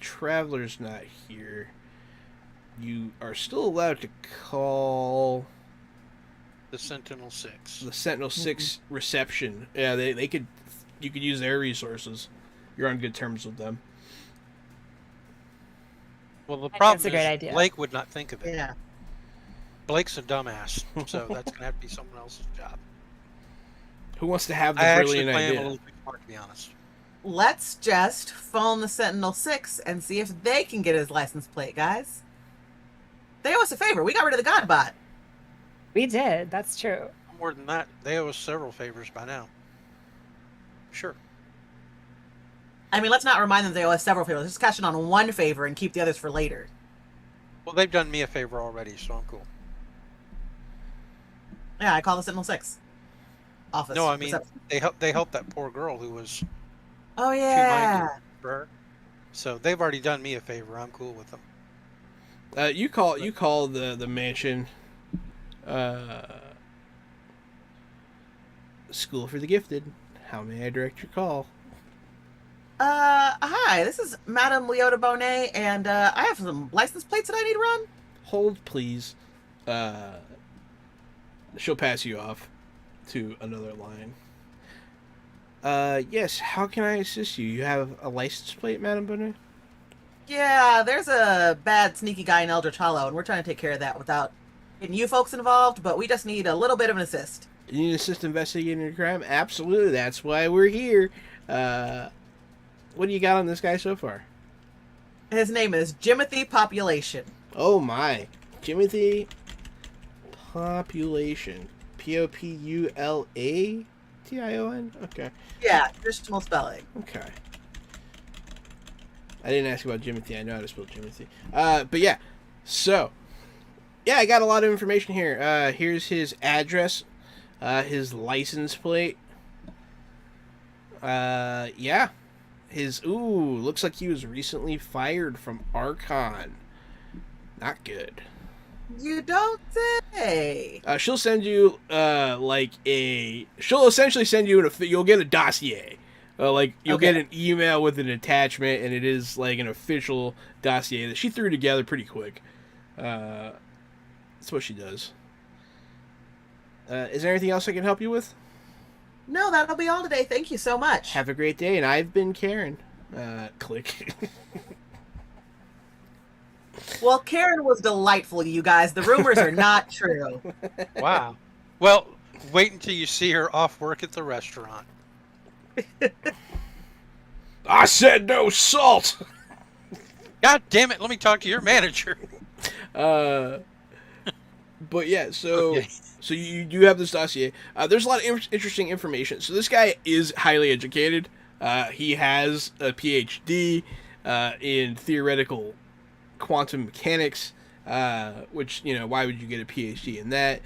Traveler's not here, you are still allowed to call The Sentinel 6. the Sentinel 6 reception. Yeah, they could. You could use their resources. You're on good terms with them. Well, the think problem that's a great is idea. Blake would not think of it. Yeah. Blake's a dumbass, so that's going to have to be someone else's job. Who wants to have the I actually brilliant play him a idea? little too smart, to be honest. Let's just phone the Sentinel 6 and see if they can get his license plate, guys. They owe us a favor. We got rid of the Godbot. We did, that's true. More than that, they owe us several favors by now. Sure. I mean, let's not remind them they owe us several favors. Let's just cash in on one favor and keep the others for later. Well, they've done me a favor already, so I'm cool. Yeah, I call the Sentinel 6 office. No, I mean, reception. they helped that poor girl who was Oh, too yeah. minded for her. So they've already done me a favor. I'm cool with them. You call the mansion. School for the Gifted. How may I direct your call? Hi, this is Madame Leota Bonet, and I have some license plates that I need to run. Hold, please. She'll pass you off to another line. Yes, how can I assist you? You have a license plate, Madame Bonnet? Yeah, there's a bad, sneaky guy in Eldridge Hollow, and we're trying to take care of that without getting you folks involved, but we just need a little bit of an assist. You need assist investigating your crime? Absolutely, that's why we're here. What do you got on this guy so far? His name is Jimothy Population. Oh my. Jimothy Population. Populatation? Okay. Yeah, traditional spelling. Okay. I didn't ask about Jimothy. I know how to spell Jimothy. But yeah. So, yeah, I got a lot of information here. Here's his address, his license plate. Yeah. Looks like he was recently fired from Archon. Not good. You don't say. She'll send you, she'll essentially send you you'll get a dossier. You'll get an email with an attachment, and it is like an official dossier that she threw together pretty quick. That's what she does. Is there anything else I can help you with? No, that'll be all today. Thank you so much. Have a great day, and I've been Karen. Click. Well, Karen was delightful, you guys. The rumors are not true. Wow. Well, wait until you see her off work at the restaurant. I said no salt. God damn it! Let me talk to your manager. But yeah, so Okay. so you do have this dossier. There's a lot of interesting information. So this guy is highly educated. He has a PhD in theoretical quantum mechanics. Which, you know, why would you get a PhD in that?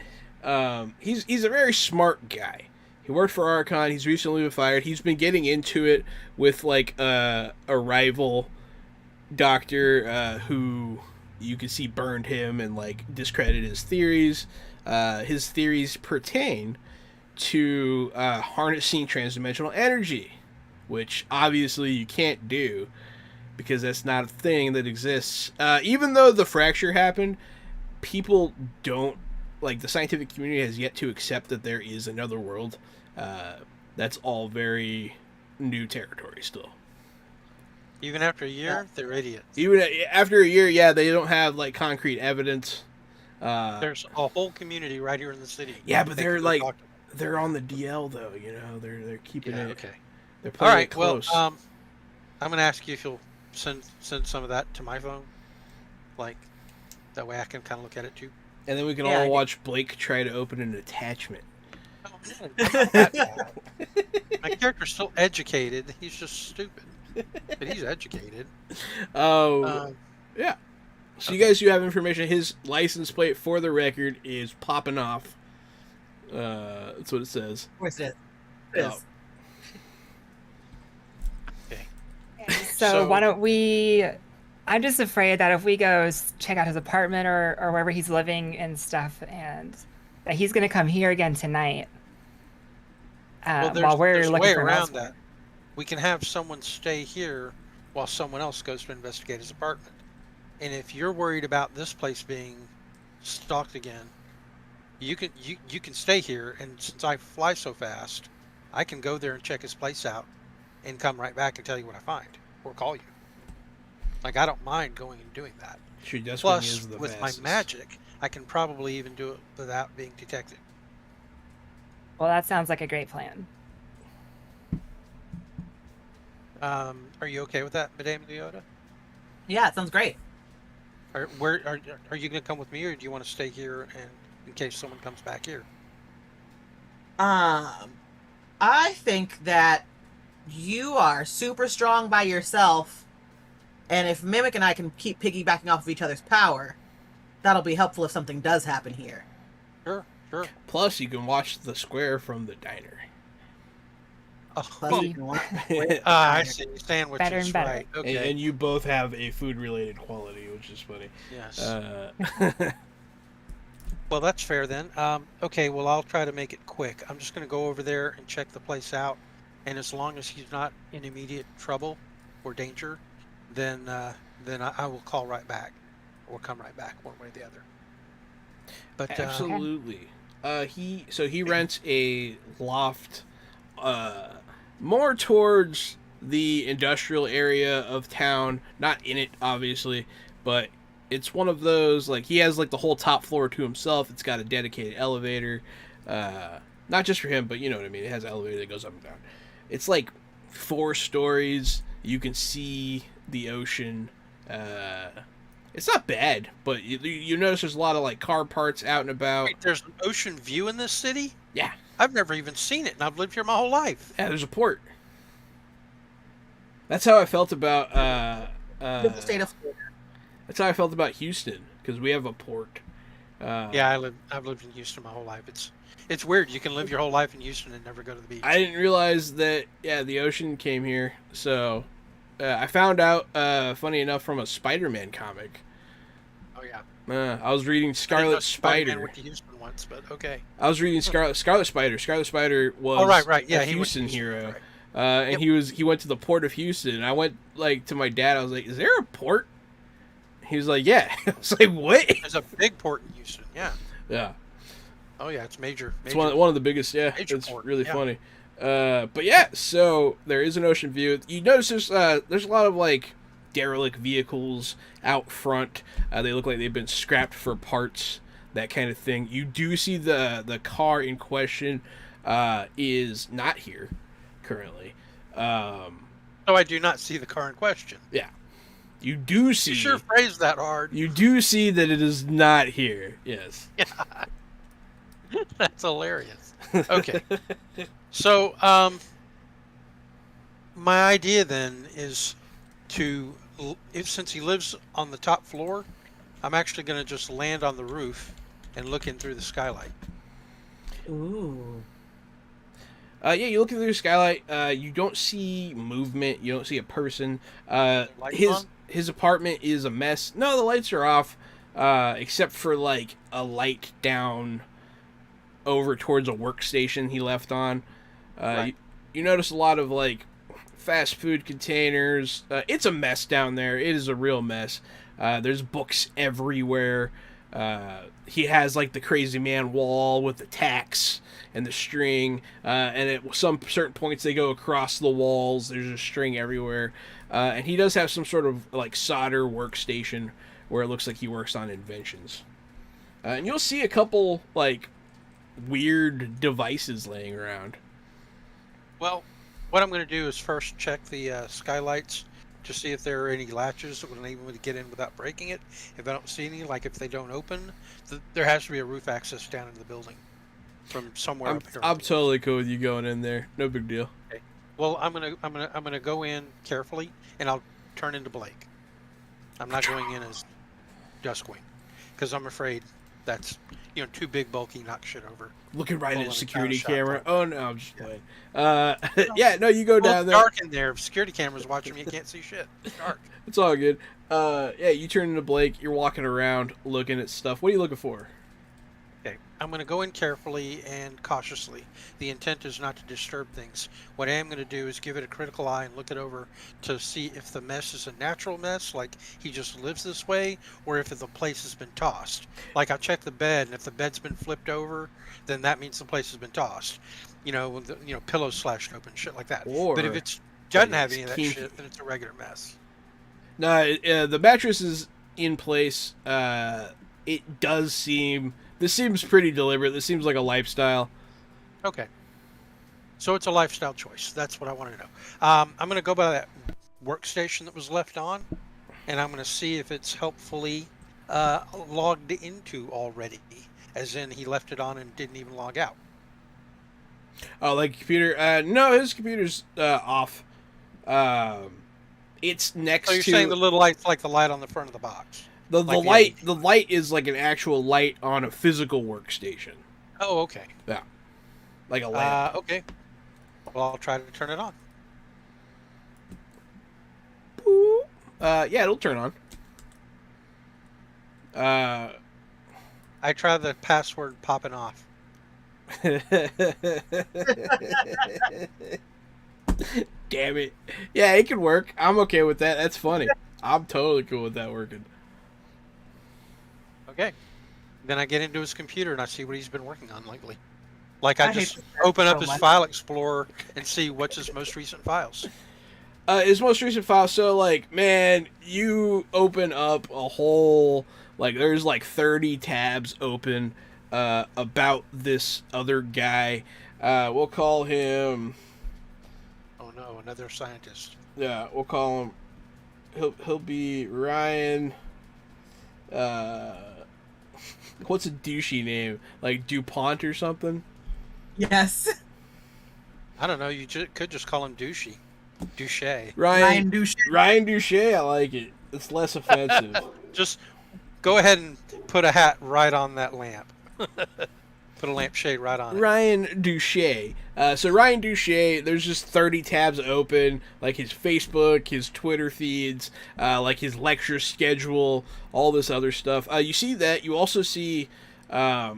He's a very smart guy. He worked for Archon. He's recently been fired. He's been getting into it with like a rival doctor who you can see burned him and like discredited his theories. His theories pertain to harnessing transdimensional energy, which obviously you can't do because that's not a thing that exists. Even though the fracture happened, people don't, like, the scientific community has yet to accept that there is another world. That's all very new territory still. Even after a year, they're idiots. Even after a year, yeah, they don't have like concrete evidence. There's a whole community right here in the city. Yeah, but They they're can like talk to- they're on the DL though, you know. They're keeping Yeah, it. okay. They're All playing it right. close. Well, I'm gonna ask you if you'll send some of that to my phone, like that way I can kind of look at it too. and then we can yeah, I all do. watch Blake try to open an attachment. Oh, man, I'm not that bad. My character's still educated. He's just stupid, but he's educated. Oh, Um, yeah. So okay. you guys do have information. His license plate, for the record, is popping off. That's what it says. Of course it is. Oh. So why don't we? I'm just afraid that if we go check out his apartment or wherever he's living and stuff, and that he's going to come here again tonight. While we're there's a looking way for him around elsewhere. that. We can have someone stay here while someone else goes to investigate his apartment. And if you're worried about this place being stalked again, you can stay here. And since I fly so fast, I can go there and check his place out, and come right back and tell you what I find, or call you. Like, I don't mind going and doing that. Sure, that's what he Plus, is the with fastest. my magic, I can probably even do it without being detected. Well, that sounds like a great plan. Are you okay with that, Madame Leota? Yeah, it sounds great. Are you going to come with me, or do you want to stay here and in case someone comes back here? I think that you are super strong by yourself, and if Mimic and I can keep piggybacking off of each other's power, that'll be helpful if something does happen here. Sure. Plus, you can watch the square from the diner. Plus, Oh, you can watch I see. Sandwiches, Better and better. right? Okay. And you both have a food-related quality, which is funny. Yes. Well, that's fair then. Okay, well, I'll try to make it quick. I'm just going to go over there and check the place out, and as long as he's not in immediate trouble or danger, then I will call right back, or come right back, one way or the other. But Absolutely. He rents a loft, more towards the industrial area of town, not in it obviously, but it's one of those, like, he has like the whole top floor to himself. It's got a dedicated elevator, not just for him, but you know what I mean. It has an elevator that goes up and down. It's like 4 stories. You can see the ocean. It's not bad, but you notice there's a lot of like car parts out and about. wait, there's an ocean view in this city? Yeah. I've never even seen it, and I've lived here my whole life. Yeah, there's a port. That's how I felt about the state of Florida. that's how I felt about Houston, because we have a port. Yeah, I've lived in Houston my whole life. It's weird. You can live your whole life in Houston and never go to the beach. I didn't realize that. Yeah, the ocean came here. So I found out, funny enough, from a Spider-Man comic. Oh yeah. I was reading I didn't know Scarlet Spider-Man Spider. went to Houston once, but okay. I was reading Scarlet Spider. Scarlet Spider was Oh right. Yeah, a he went to Houston Houston, hero. right. And he went to the port of Houston. And I went like to my dad. I was like, "Is there a port He was like, yeah. I was like, what? There's a big port in Houston. Yeah. Yeah. Oh yeah, it's major. It's one of the biggest. Yeah, major it's port, really yeah. funny. But yeah, so there is an ocean view. You notice there's a lot of like derelict vehicles out front. They look like they've been scrapped for parts, that kind of thing. You do see the car in question is not here currently. So I do not see the car in question. Yeah, you do see. You sure phrased that hard. You do see that it is not here. Yes. Yeah. That's hilarious. Okay. So, my idea then is since he lives on the top floor, I'm actually going to just land on the roof and look in through the skylight. Ooh. Yeah, you look through the skylight. You don't see movement. You don't see a person. Lights on? His apartment is a mess. No, the lights are off, except for like a light down over towards a workstation he left on. Right. You notice a lot of like fast food containers. It's a mess down there. It is a real mess. There's books everywhere. He has like the crazy man wall with the tacks and the string, and at some certain points they go across the walls. There's a string everywhere, and he does have some sort of like solder workstation where it looks like he works on inventions. And you'll see a couple like weird devices laying around. Well, what I'm going to do is first check the skylights to see if there are any latches that would enable me to get in without breaking it. If I don't see any, like if they don't open, there has to be a roof access down into the building from somewhere up here. I'm totally cool with you going in there. No big deal. Okay. Well, I'm gonna go in carefully, and I'll turn into Blake. I'm not going in as Duskwing, because I'm afraid that's too big, bulky, knock shit over. Looking right at a Pulling security down a shot camera. type. Oh no, I'm just playing. Yeah, no, you go Well, down it's there. dark in there. If security cameras watching me, you can't see shit. It's dark. It's all good. Yeah, you turn into Blake. You're walking around, looking at stuff. What are you looking for? Okay, I'm going to go in carefully and cautiously. The intent is not to disturb things. What I am going to do is give it a critical eye and look it over to see if the mess is a natural mess, like he just lives this way, or if the place has been tossed. Like I'll check the bed, and if the bed's been flipped over, then that means the place has been tossed. Pillows slashed open, shit like that. Or but if it doesn't have it's any of that kinky. shit, then it's a regular mess. No, the mattress is in place. It does seem... This seems pretty deliberate. This seems like a lifestyle. Okay. So it's a lifestyle choice. That's what I want to know. I'm going to go by that workstation that was left on, and I'm going to see if it's helpfully logged into already, as in he left it on and didn't even log out. Oh, like computer? No, his computer's off. It's next So to... you're saying the little light's like the light on the front of the box? The Like light LED. the light is like an actual light on a physical workstation. Oh, okay. Yeah. Like a lamp. Okay. Well, I'll try to turn it on. Yeah, it'll turn on. I try the password popping off. Damn it. Yeah, it can work. I'm okay with that. That's funny. I'm totally cool with that working. Okay. Then I get into his computer and I see what he's been working on lately. Like I I hate just this open up so his much. file explorer and see what's his most recent files. His most recent file, so like, man, you open up a whole, like, there's like 30 tabs open about this other guy. We'll call him, Oh no, another scientist. yeah, we'll call him, he'll be Ryan, what's a douchey name? Like DuPont or something? Yes. I don't know, you could just call him Douchey. Douche. Ryan Douche. Ryan Douche, I like it. It's less offensive. Just go ahead and put a hat right on that lamp. Put a lampshade right on it. Ryan Douche. So Ryan Douche, there's just 30 tabs open, like his Facebook, his Twitter feeds, like his lecture schedule, all this other stuff. You see that. You also see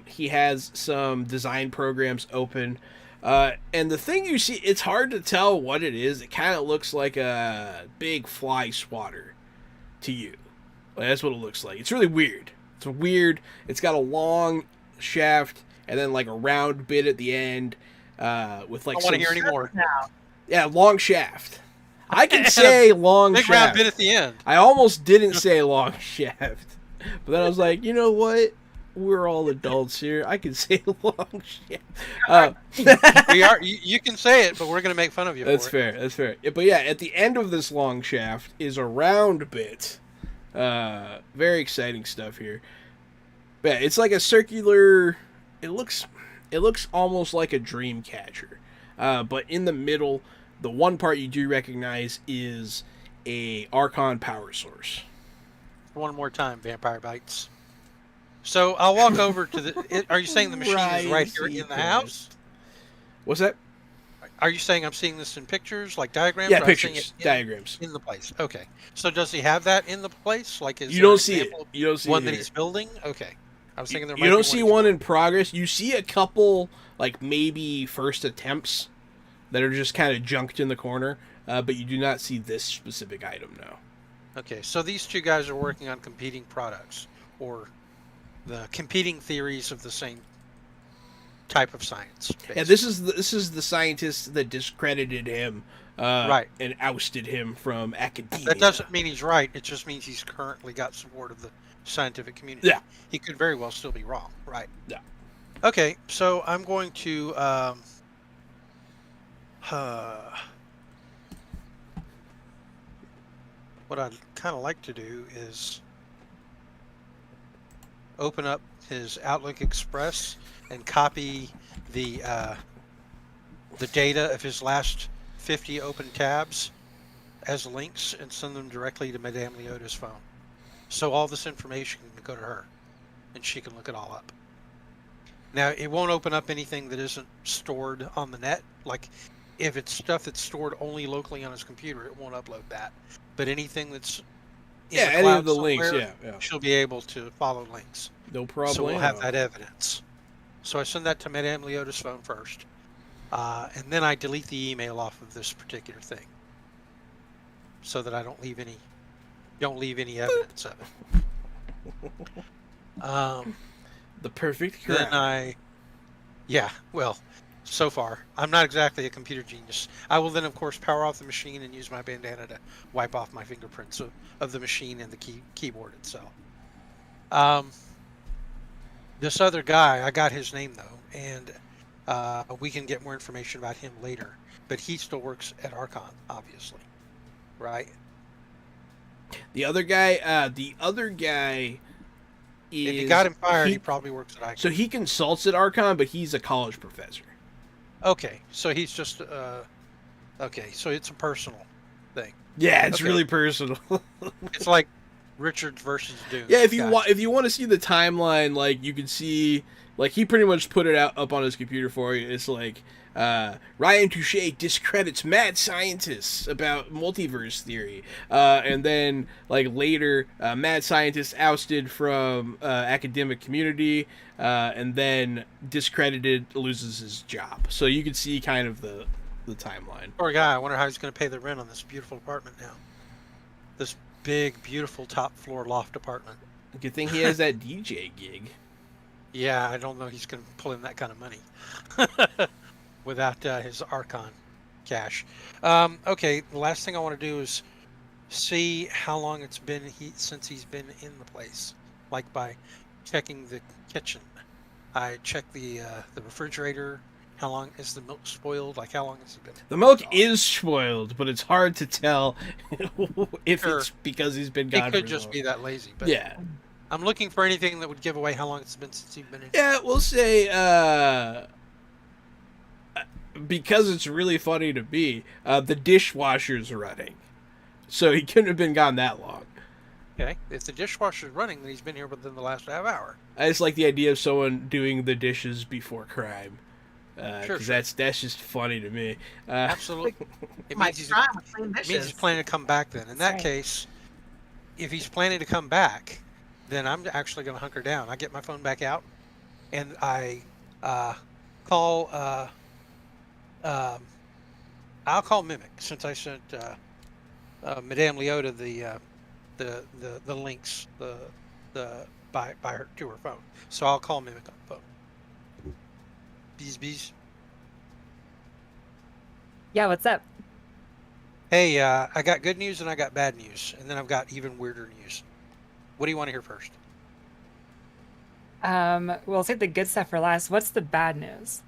he has some design programs open. And the thing you see, it's hard to tell what it is. It kind of looks like a big fly swatter to you. Like, that's what it looks like. It's really weird. It's weird. It's got a long shaft and then like a round bit at the end with like I don't want to hear any more. Yeah, long shaft. I can say long Big shaft. round bit at the end. I almost didn't say long shaft. But then I was like, you know what? We're all adults here. I can say long shaft. We are. You can say it, but we're going to make fun of you. That's for it. fair. That's fair. But yeah, at the end of this long shaft is a round bit. Very exciting stuff here. But yeah, it's like a circular. It looks almost like a dream catcher. But in the middle, the one part you do recognize is a Archon power source. One more time, Vampire Bites. So I'll walk over to the. Are you saying the machine is right here in the house? What's that? Are you saying I'm seeing this in pictures, like diagrams? Yeah, or I'm seeing pictures, it diagrams. in the place. Okay. So does he have that in the place? Like, is You there don't an see it. example You don't see one it that here. he's building? Okay. I was thinking there. You don't see one in progress. You see a couple, like maybe first attempts that are just kind of junked in the corner, but you do not see this specific item now. Okay, so these two guys are working on competing products, or the competing theories of the same type of science. Basically. Yeah, this is the scientist that discredited him, Right, and ousted him from academia. that doesn't mean he's right. It just means he's currently got support of the scientific community. Yeah, He could very well still be wrong. Right. Yeah. Okay, so I'm going to what I'd kind of like to do is open up his Outlook Express and copy the data of his last 50 open tabs as links and send them directly to Madame Leota's phone. So all this information can go to her and she can look it all up. Now, it won't open up anything that isn't stored on the net. Like, if it's stuff that's stored only locally on his computer, it won't upload that. But anything that's in the any cloud of the links, somewhere, yeah. she'll be able to follow links. No problem. So we'll have that evidence. So I send that to Madame Leota's phone first, and then I delete the email off of this particular thing, so that I don't leave any evidence of it. The perfect Then crime. well, so far I'm not exactly a computer genius. I will then, of course, power off the machine and use my bandana to wipe off my fingerprints of the machine and the keyboard itself. This other guy, I got his name though, and we can get more information about him later. But he still works at Archon, obviously, right? The other guy is... If you got him fired, he probably works at Archon. So he consults at Archon, but he's a college professor. Okay, so he's just okay, so it's a personal thing. Yeah, it's Okay. really personal. It's like Richards versus Dune. Yeah, if you Gotcha. want to see the timeline, like you can see, like he pretty much put it out up on his computer for you. It's like Ryan Touche discredits mad scientists about multiverse theory, and then like later, mad scientist ousted from academic community, and then discredited, loses his job. So you can see kind of the timeline. Poor guy. I wonder how he's going to pay the rent on this beautiful apartment now. This big, beautiful top floor loft apartment. Good thing he has that DJ gig. Yeah, I don't know he's going to pull in that kind of money without his Archon cash. Okay, the last thing I want to do is see how long it's been since he's been in the place. Like by checking the kitchen. I check the refrigerator. How long is the milk spoiled? Like, how long has it been? The milk is spoiled, but it's hard to tell if Sure. it's because he's been gone. It could for just long. be that lazy. But Yeah. I'm looking for anything that would give away how long it's been since you've been in. Yeah, we'll say because it's really funny to me, the dishwasher's running. So he couldn't have been gone that long. Okay. If the dishwasher's running, then he's been here within the last half hour. I just like the idea of someone doing the dishes before crime. Sure. That's just funny to me. Absolutely. It My means he's crime with clean It means dishes. he's planning to come back then. In That's that right. case, if he's planning to come back, then I'm actually going to hunker down. I get my phone back out, and I call. I'll call Mimic, since I sent Madame Leota the links by her to her phone. So I'll call Mimic on the phone. Bees. Yeah, what's up? Hey, I got good news and I got bad news, and then I've got even weirder news. What do you want to hear first? We'll save the good stuff for last. What's the bad news?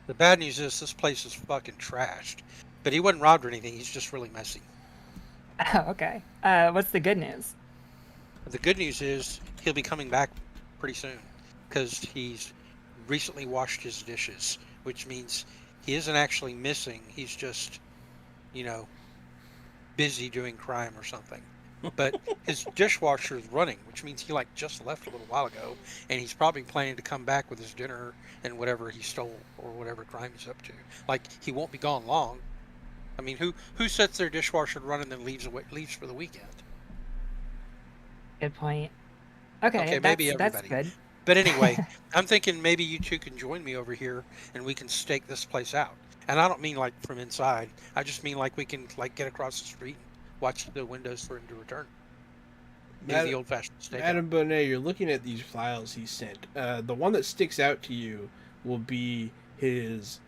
The bad news is this place is fucking trashed. But he wasn't robbed or anything. He's just really messy. Oh, okay. What's the good news? The good news is he'll be coming back pretty soon because he's recently washed his dishes, which means he isn't actually missing. He's just, busy doing crime or something. But his dishwasher is running, which means he just left a little while ago, and he's probably planning to come back with his dinner and whatever he stole or whatever crime he's up to. He won't be gone long. I mean, who sets their dishwasher to run and then leaves for the weekend? Good point. Okay, maybe that's everybody. good. But anyway, I'm thinking maybe you two can join me over here and we can stake this place out. And I don't mean from inside. I just mean we can get across the street and watch the windows for him to return. Maybe the old-fashioned stake. Adam Bonet, you're looking at these files he sent. The one that sticks out to you will be his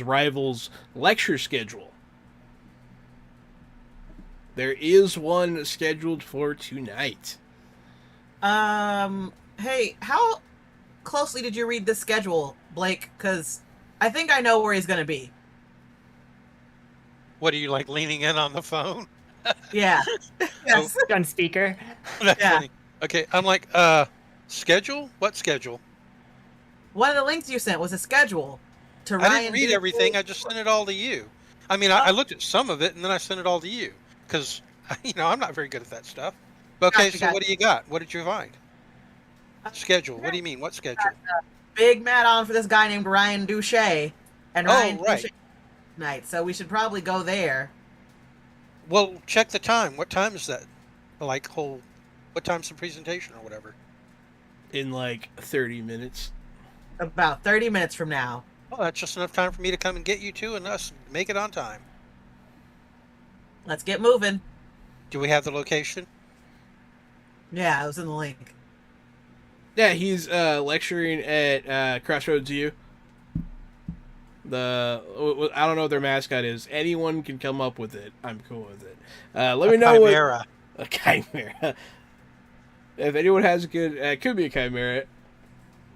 rival's lecture schedule. There is one scheduled for tonight. Hey, how closely did you read the schedule, Blake? Because I think I know where he's going to be. What are you leaning in on the phone? Yeah. Yes. On speaker. That's Yeah. funny. Okay, I'm schedule? What schedule? One of the links you sent was a schedule to I Ryan. didn't read everything. I just sent it all to you. I mean, I looked at some of it and then I sent it all to you because, I'm not very good at that stuff. Okay, Gotcha. What do you got? What did you find? Schedule. What do you mean? What schedule? Big mat on for this guy named Ryan Duche. And Ryan right. Duche tonight, so we should probably go there. Well, check the time. What time is that? What time's the presentation or whatever? In 30 minutes. About 30 minutes from now. Oh, that's just enough time for me to come and get you two and us make it on time. Let's get moving. Do we have the location? Yeah, it was in the link. Yeah, he's lecturing at Crossroads U. I don't know what their mascot is. Anyone can come up with it. I'm cool with it. Let me know Chimera. A chimera. If anyone has a good, it could be a chimera,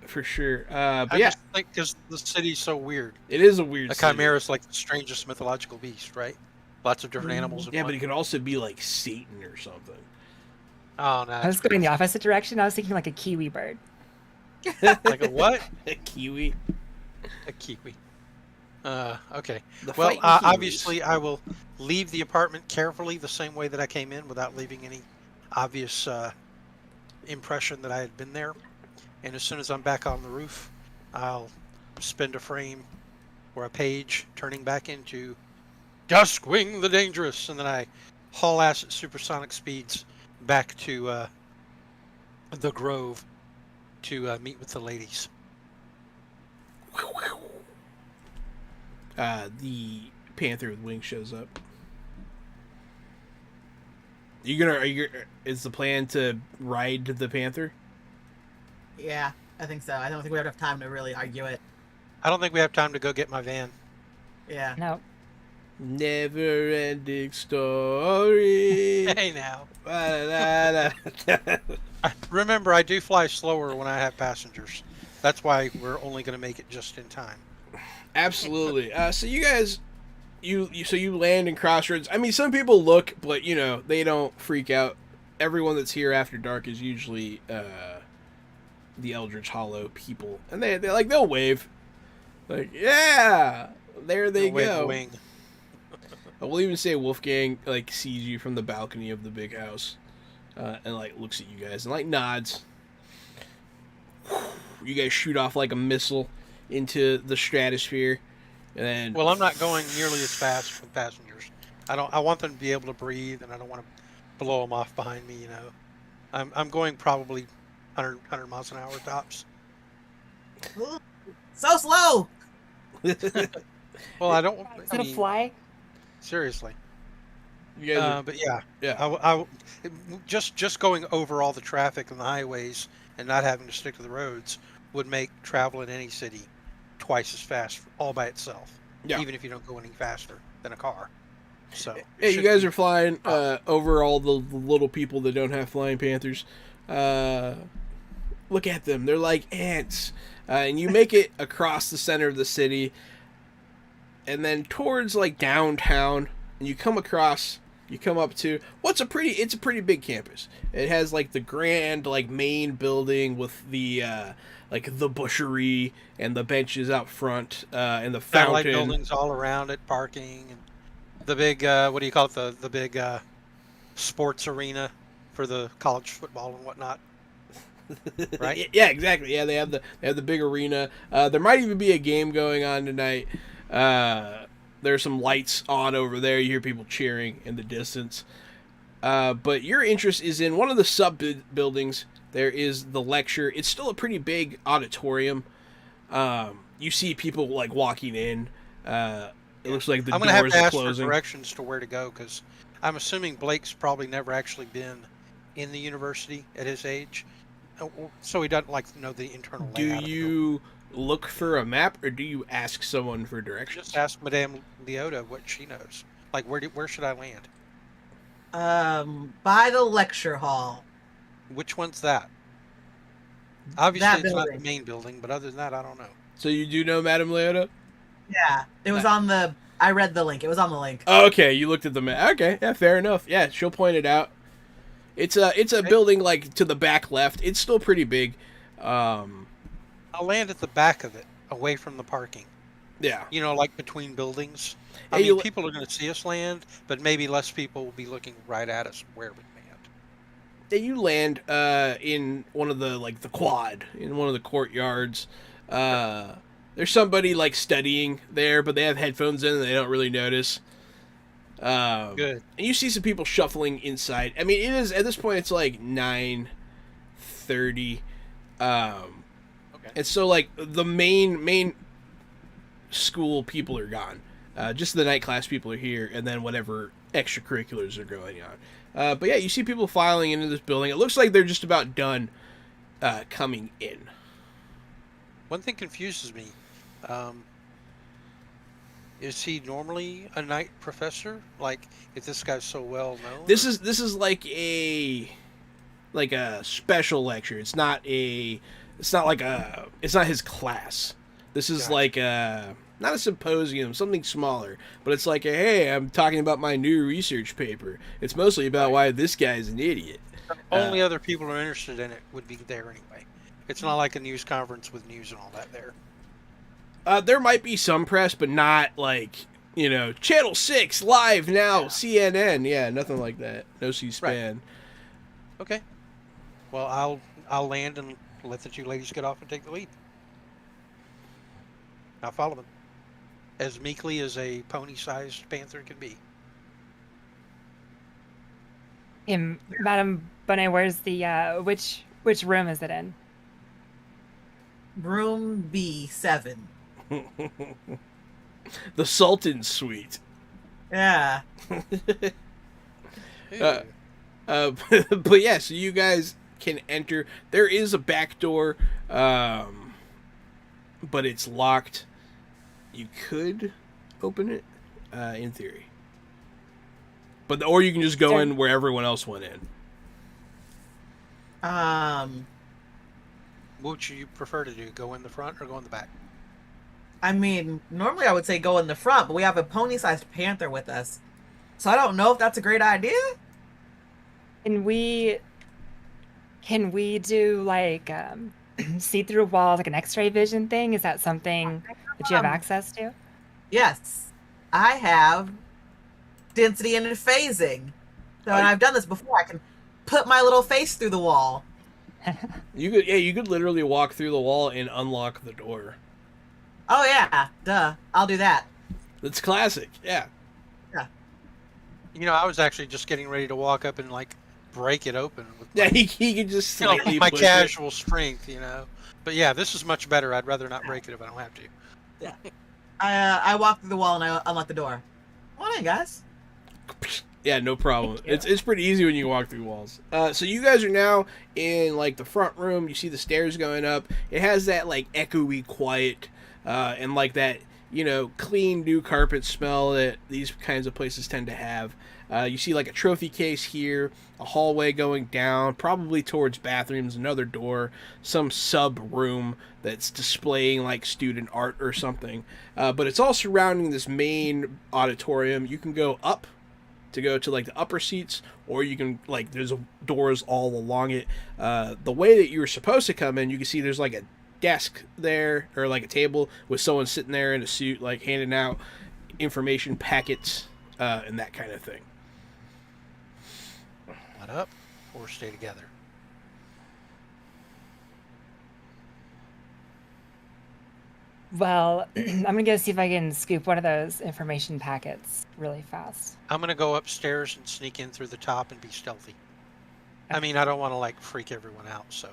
for sure. But I yeah, just think because the city's so weird. it is a weird. A city. chimera is the strangest mythological beast, right? Lots of different animals. Yeah, but it could also be Satan or something. Oh no! I was going the opposite direction. I was thinking a kiwi bird. Like a what? A kiwi. A kiwi. Okay. The Well, fighting kiwis. obviously, I will leave the apartment carefully, the same way that I came in, without leaving any obvious impression that I had been there. And as soon as I'm back on the roof, I'll spend a frame or a page turning back into Duskwing the Dangerous, and then I haul ass at supersonic speeds back to the Grove to meet with the ladies. The Panther with wings shows up. Is the plan to ride the Panther? Yeah, I think so. I don't think we have enough time to really argue it. I don't think we have time to go get my van. Yeah. No. Never ending story. Hey now. Ba-da-da-da. Remember, I do fly slower when I have passengers. That's why we're only going to make it just in time. Absolutely. So you guys, you land in Crossroads. I mean, some people look, but they don't freak out. Everyone that's here after dark is usually the Eldridge Hollow people, and they'll wave, yeah, there they Wave go. a wing. I will even say Wolfgang sees you from the balcony of the big house, and looks at you guys and nods. You guys shoot off like a missile into the stratosphere, and then Well, I'm not going nearly as fast with passengers. I want them to be able to breathe, and I don't want to blow them off behind me. I'm going probably 100 miles an hour tops. So slow! Well, I don't. Is it a fly? Seriously. You guys are, But yeah, yeah. just going over all the traffic and the highways and not having to stick to the roads would make travel in any city twice as fast all by itself. Yeah. Even if you don't go any faster than a car. So Hey, you guys are flying over all the little people that don't have flying panthers. Look at them; they're like ants. And you make it across the center of the city, and then towards like downtown, and you come up to it's a pretty big campus. It has like the grand like main building with the like the butchery and the benches out front and the satellite fountain. buildings all around it, parking, and the big what do you call it? The big sports arena for the college football and whatnot. Right? Yeah, exactly. Yeah, they have the big arena. There might even be a game going on tonight. There's some lights on over there. You hear people cheering in the distance. But your interest is in one of the sub buildings. There is the lecture. It's still a pretty big auditorium. You see people like walking in. It looks like the I'm gonna have doors to are ask for closing. directions to where to go because I'm assuming Blake's probably never actually been in the university at his age, so he doesn't like know the internal layout. Do of the you look for a map or do you ask someone for directions? Just ask Madame Leota what she knows. Like, where should I land? By the lecture hall. Which one's that? Obviously, it's not the building. main building, but other than that, I don't know. So you do know Madame Leota? Yeah, it was on the. I read the link. It was on the link. Oh, okay, you looked at the map. Okay, yeah, fair enough. Yeah, she'll point it out. It's a building like to the back left. It's still pretty big. I'll land at the back of it, away from the parking. Yeah. You know, like between buildings. Hey, I mean, people are going to see us land, but maybe less people will be looking right at us where we land. Then you land in one of the like the quad in one of the courtyards. There's somebody like studying there, but they have headphones in and they don't really notice. Good. And you see some people shuffling inside. I mean, it is at this point it's like 9:30. Okay. And so like the main school people are gone. Just the night class people are here, and then whatever extracurriculars are going on. But yeah, you see people filing into this building. It looks like they're just about done coming in. One thing confuses me. Is he normally a night professor? Like, if this guy's so well known? This is like a special lecture. It's not his class. This is Gotcha. like not a symposium, something smaller, but it's like hey, I'm talking about my new research paper. It's mostly about why this guy's an idiot. Only other people who are interested in it would be there anyway. It's not like a news conference with news and all that there. There might be some press, but not like, Channel 6 live now, CNN. Yeah, nothing like that. No C-SPAN. Right. Okay. Well, I'll land and let the two ladies get off and take the lead. I'll follow them. As meekly as a pony-sized panther can be. Madam Bonet, where's the which room is it in? Room B7. The Sultan Suite. Yeah. But yeah, so you guys can enter. There is a back door, but it's locked. You could open it, in theory. Or you can just go in where everyone else went in. What would you prefer to do? Go in the front or go in the back? I mean, normally I would say go in the front, but we have a pony-sized panther with us. So I don't know if that's a great idea. Can we do like see-through walls, like an X-ray vision thing? Is that something that you have access to? Yes. I have density and phasing. So and I've done this before. I can put my little face through the wall. You could literally walk through the wall and unlock the door. Oh yeah, duh. I'll do that. That's classic. Yeah. I was actually just getting ready to walk up and like break it open with he could just slightly my push casual strength, But yeah, this is much better. I'd rather not break it if I don't have to. Yeah. I walk through the wall and I unlock the door. Come on in, guys. Yeah, no problem. Thank you. It's pretty easy when you walk through walls. So you guys are now in like the front room. You see the stairs going up. It has that like echoey quiet and like that clean new carpet smell that these kinds of places tend to have. You see like a trophy case here, a hallway going down, probably towards bathrooms, another door, some sub room that's displaying like student art or something. But it's all surrounding this main auditorium. You can go up to go to like the upper seats, or you can like there's doors all along it. The way that you were supposed to come in, you can see there's like a desk there or like a table with someone sitting there in a suit like handing out information packets and that kind of thing. Split up or stay together. Well, I'm gonna go see if I can scoop one of those information packets really fast. I'm gonna go upstairs and sneak in through the top and be stealthy. I mean, I don't want to like freak everyone out, so.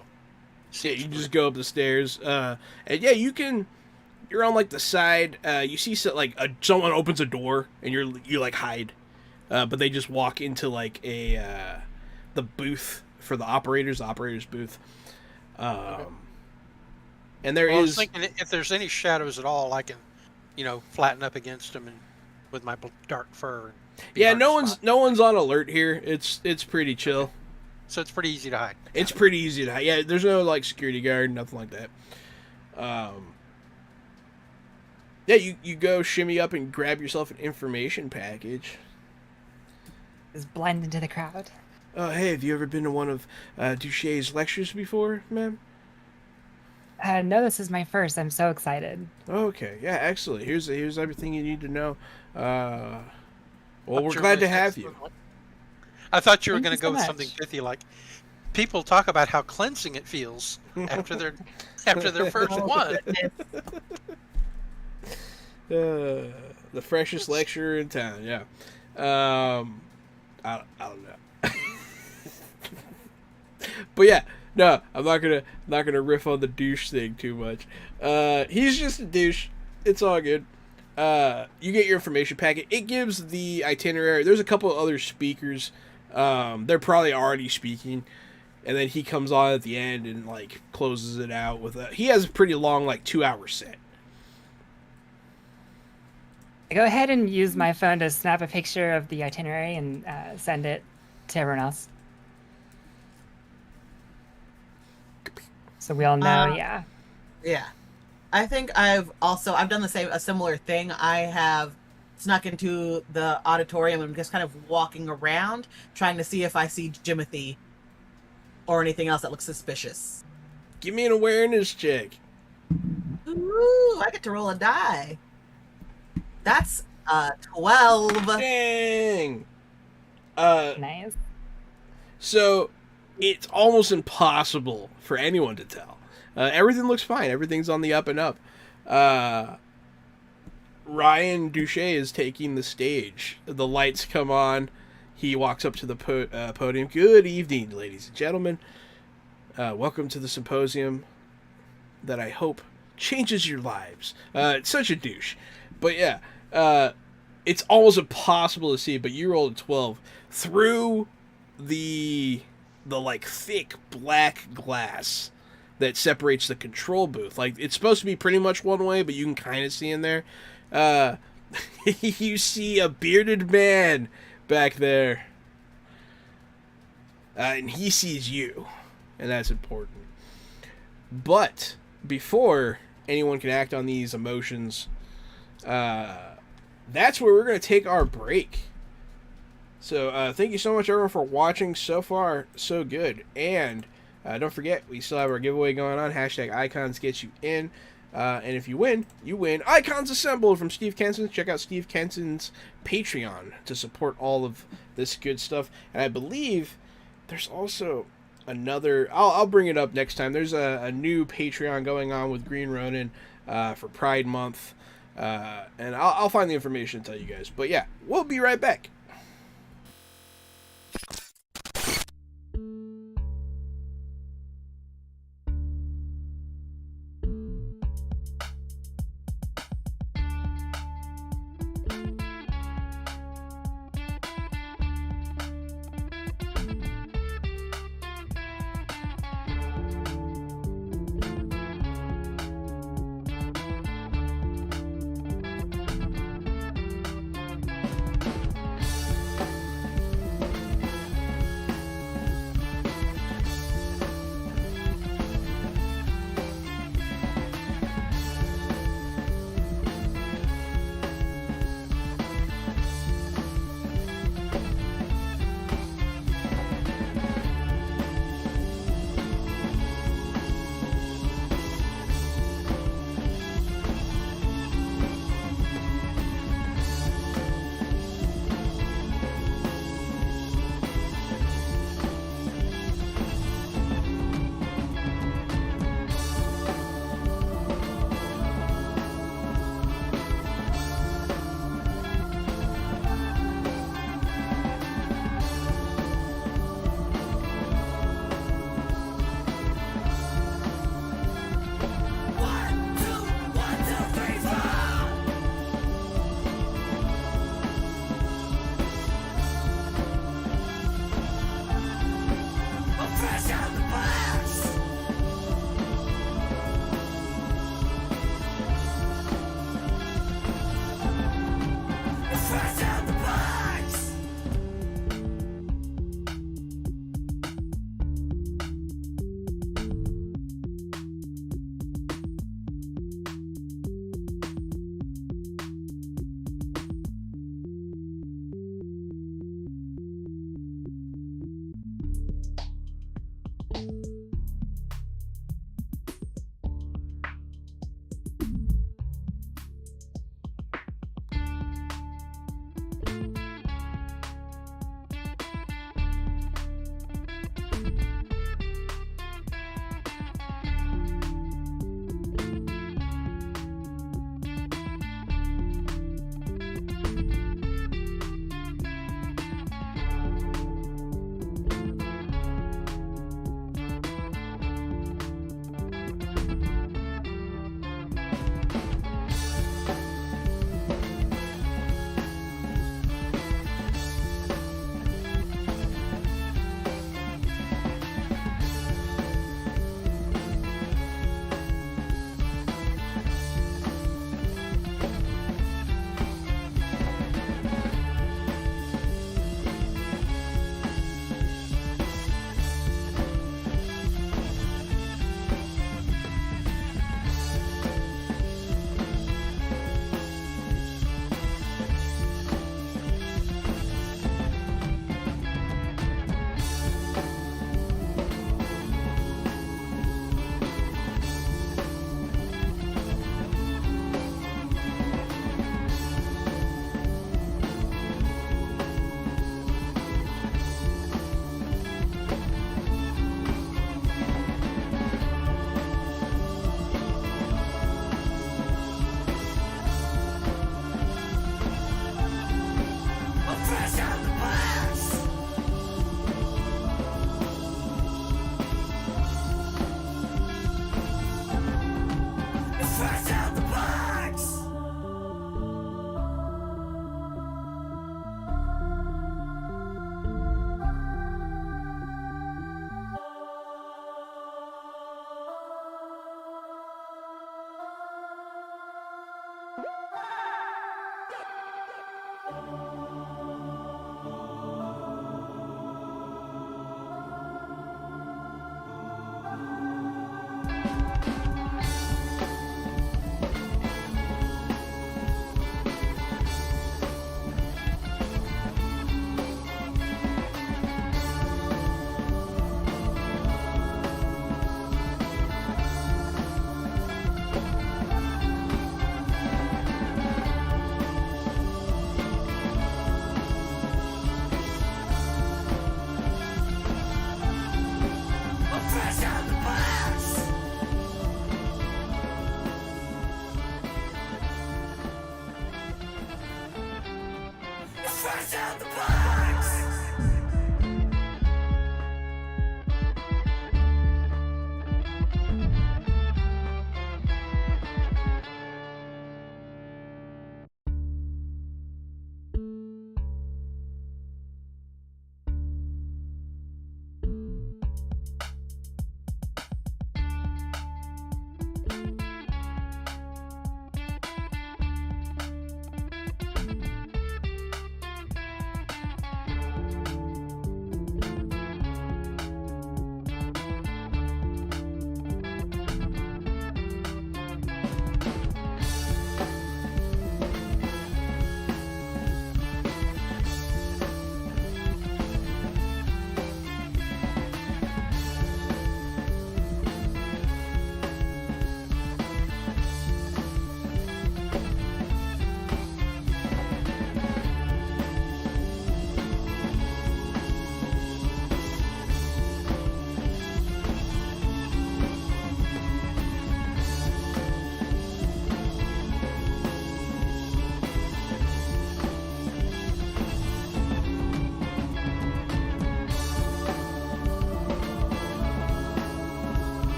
Yeah, you just go up the stairs, and yeah, you're on like the side. You see someone opens a door, and you like hide, but they just walk into like the booth for the operators booth. And there I was is thinking if there's any shadows at all, I can, flatten up against them and with my dark fur. Yeah, no one's on alert here. It's pretty chill. Okay. So it's pretty easy to hide. It's pretty easy to hide. Yeah, there's no like security guard, nothing like that. Yeah, you go shimmy up and grab yourself an information package. Just blend into the crowd. Oh, hey, have you ever been to one of Duche's lectures before, ma'am? No, this is my first. I'm so excited. Okay, yeah, excellent. Here's everything you need to know. Well, we're glad to have you. I thought you were Thank going you to go so with much. something pithy like, people talk about how cleansing it feels after their first Oh, one. goodness. The freshest lecturer in town. Yeah. I don't know. But yeah, no, I'm not gonna riff on the douche thing too much. He's just a douche. It's all good. You get your information packet. It gives the itinerary. There's a couple of other speakers. They're probably already speaking, and then he comes on at the end and like closes it out with a. He has a pretty long, like 2-hour set. I go ahead and use my phone to snap a picture of the itinerary and send it to everyone else. So we all know, yeah. Yeah. I think I've done a similar thing. I have snuck into the auditorium and just kind of walking around trying to see if I see Jimothy or anything else that looks suspicious. Give me an awareness check. Ooh, I get to roll a die. That's 12. Dang. Nice. So it's almost impossible for anyone to tell. Everything looks fine. Everything's on the up and up. Ryan Duche is taking the stage. The lights come on. He walks up to the podium. Good evening, ladies and gentlemen. Welcome to the symposium that I hope changes your lives. It's such a douche. But yeah, it's almost impossible to see, but you rolled a 12. Through the like thick black glass that separates the control booth. Like, it's supposed to be pretty much one way, but you can kind of see in there. You see a bearded man back there. And he sees you. And that's important. But before anyone can act on these emotions, that's where we're going to take our break. So thank you so much, everyone, for watching. So far, so good. And don't forget, we still have our giveaway going on. Hashtag Icons gets you in. And if you win, you win Icons Assembled from Steve Kenson. Check out Steve Kenson's Patreon to support all of this good stuff. And I believe there's also another... I'll bring it up next time. There's a new Patreon going on with Green Ronin for Pride Month. And I'll find the information and tell you guys. But yeah, we'll be right back.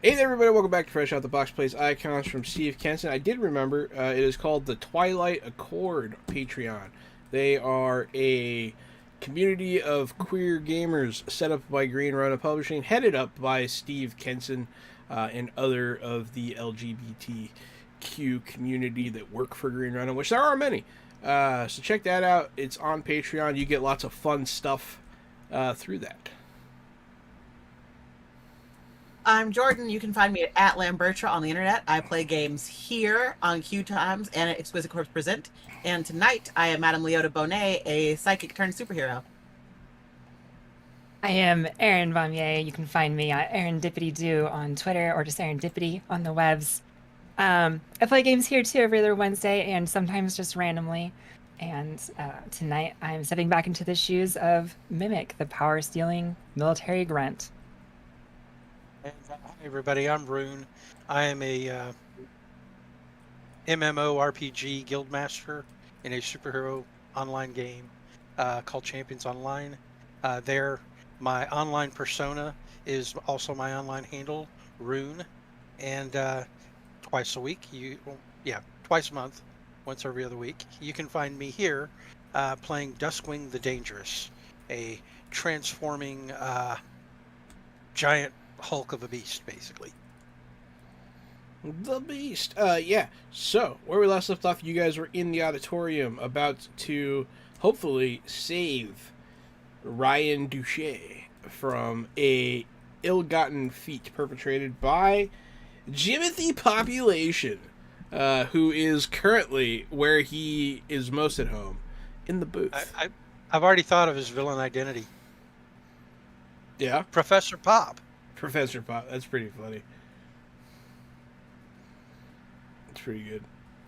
Hey there, everybody, welcome back to Fresh Out the Box Plays Icons from Steve Kenson. I did remember, it is called the Twilight Accord Patreon. They are a community of queer gamers set up by Green Rhino Publishing, headed up by Steve Kenson and other of the LGBTQ community that work for Green Rhino, which there are many. So check that out. It's on Patreon. You get lots of fun stuff through that. I'm Jordan. You can find me at Lambertra on the internet. I play games here on Q Times and at Exquisite Corpse Present. And tonight, I am Madame Leota Bonet, a psychic turned superhero. I am Erin Vamier. You can find me at ErinDippity on Twitter or just ErinDippity on the webs. I play games here too every other Wednesday and sometimes just randomly. And tonight, I'm stepping back into the shoes of Mimic, the power-stealing military grunt. Hi everybody, I'm Rune. I am a MMORPG guildmaster in a superhero online game called Champions Online. There, my online persona is also my online handle, Rune, and twice a week, twice a month, once every other week, you can find me here playing Duskwing the Dangerous, a transforming giant Hulk of a beast, basically. The Beast. Yeah. So, where we last left off, you guys were in the auditorium about to hopefully save Ryan Duché from a ill-gotten feat perpetrated by Jimothy Population, who is currently where he is most at home, in the booth. I've already thought of his villain identity. Yeah? Professor Pop. Professor Pop. That's pretty funny. That's pretty good.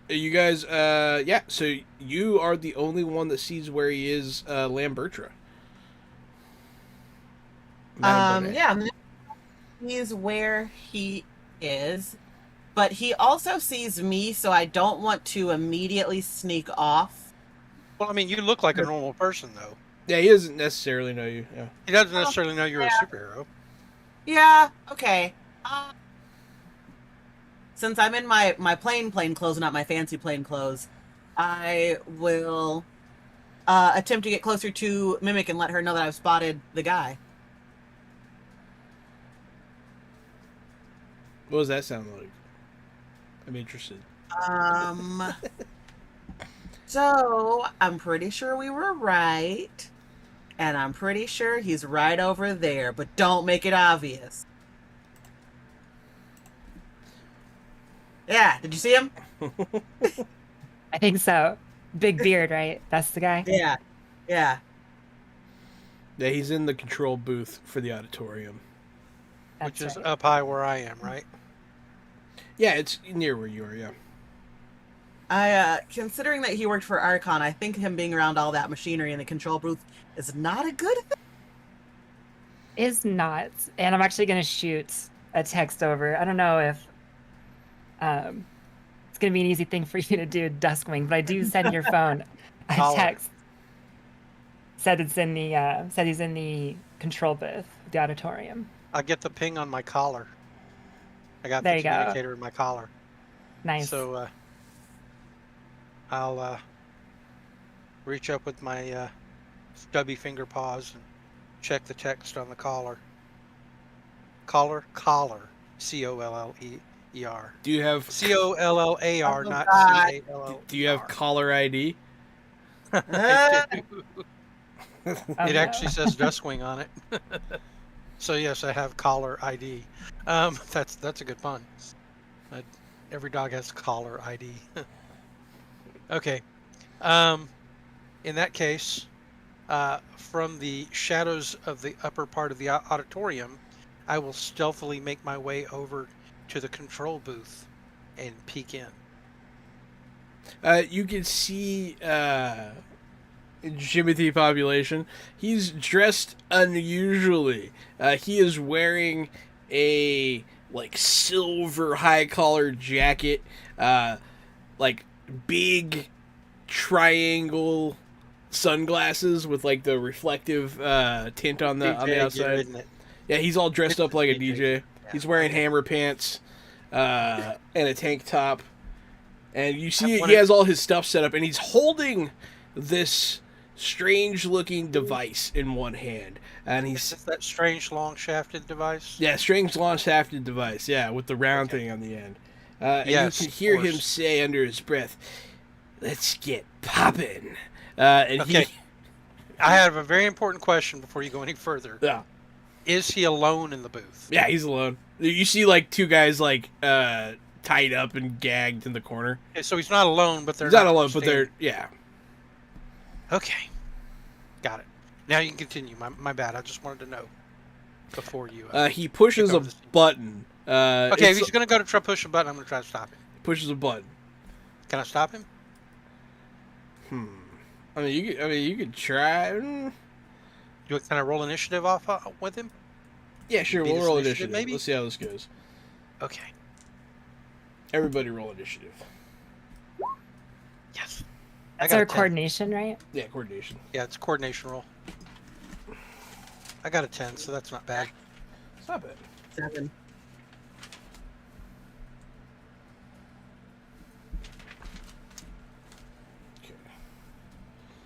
You guys, yeah, so you are the only one that sees where he is, Lambertra. Yeah, he's where he is, but he also sees me, so I don't want to immediately sneak off. Well, I mean, you look like a normal person, though. Yeah, he doesn't necessarily know you. Yeah. He doesn't necessarily know you're a superhero. Yeah, okay. Since I'm in my plain clothes, not my fancy plain clothes, I will attempt to get closer to Mimic and let her know that I've spotted the guy. What does that sound like? I'm interested. So, I'm pretty sure we were right. And I'm pretty sure he's right over there, but don't make it obvious. Yeah, did you see him? I think so. Big beard, right? That's the guy? Yeah. Yeah, he's in the control booth for the auditorium. That's which is right. up high where I am, right? Yeah, it's near where you are, yeah. Considering that he worked for Archon, I think him being around all that machinery in the control booth is not a good thing. Is not. And I'm actually going to shoot a text over. I don't know if it's going to be an easy thing for you to do, Duskwing, but I do send your phone a text. Said he's in the control booth, the auditorium. I get the ping on my collar. I got There the you go. communicator in my collar. Nice. So I'll reach up with my stubby finger paws and check the text on the collar. Collar. C-O-L-L-E-R. Do you have C-O-L-L-A-R, Oh, not God. C-A-L-L-E-R. do you have caller ID? I do. Oh, It no. actually says Duskwing on it. So yes, I have collar ID. That's a good pun. Every dog has collar ID. Okay. In that case, from the shadows of the upper part of the auditorium, I will stealthily make my way over to the control booth and peek in. You can see Jimothy Population. He's dressed unusually. He is wearing a like silver high collar jacket, like big triangle sunglasses with like the reflective tint on the DJ gear, outside. isn't it? Yeah, he's all dressed up like a DJ. Yeah. He's wearing hammer pants and a tank top. And you see he has all his stuff set up, and he's holding this strange-looking device in one hand. And Is this that strange long-shafted device? yeah, strange long-shafted device, yeah, with the round thing on the end. And Yes, you can of hear him course. say under his breath, "Let's get poppin'." And Okay. I have a very important question before you go any further. yeah, Is he alone in the booth? yeah, he's alone. You see, like, two guys, like, tied up and gagged in the corner. Okay, so he's not alone, but they're He's not alone, but standing. they're, yeah. Okay. Got it. Now you can continue. My bad. I just wanted to know before you. He pushes Pick a over the scene. button. Okay, if it's- he's going to go to try push a button, I'm going to try to stop him. pushes a button. Can I stop him? I mean, you could try. Can I roll initiative off with him? Yeah, sure. Beat We'll his roll initiative, initiative. maybe? Let's see how this goes. Okay. Everybody roll initiative. Yes. That's got our a 10. coordination, right? Yeah, coordination. Yeah, it's a coordination roll. I got a 10, so that's not bad. It's not bad. 7. Okay.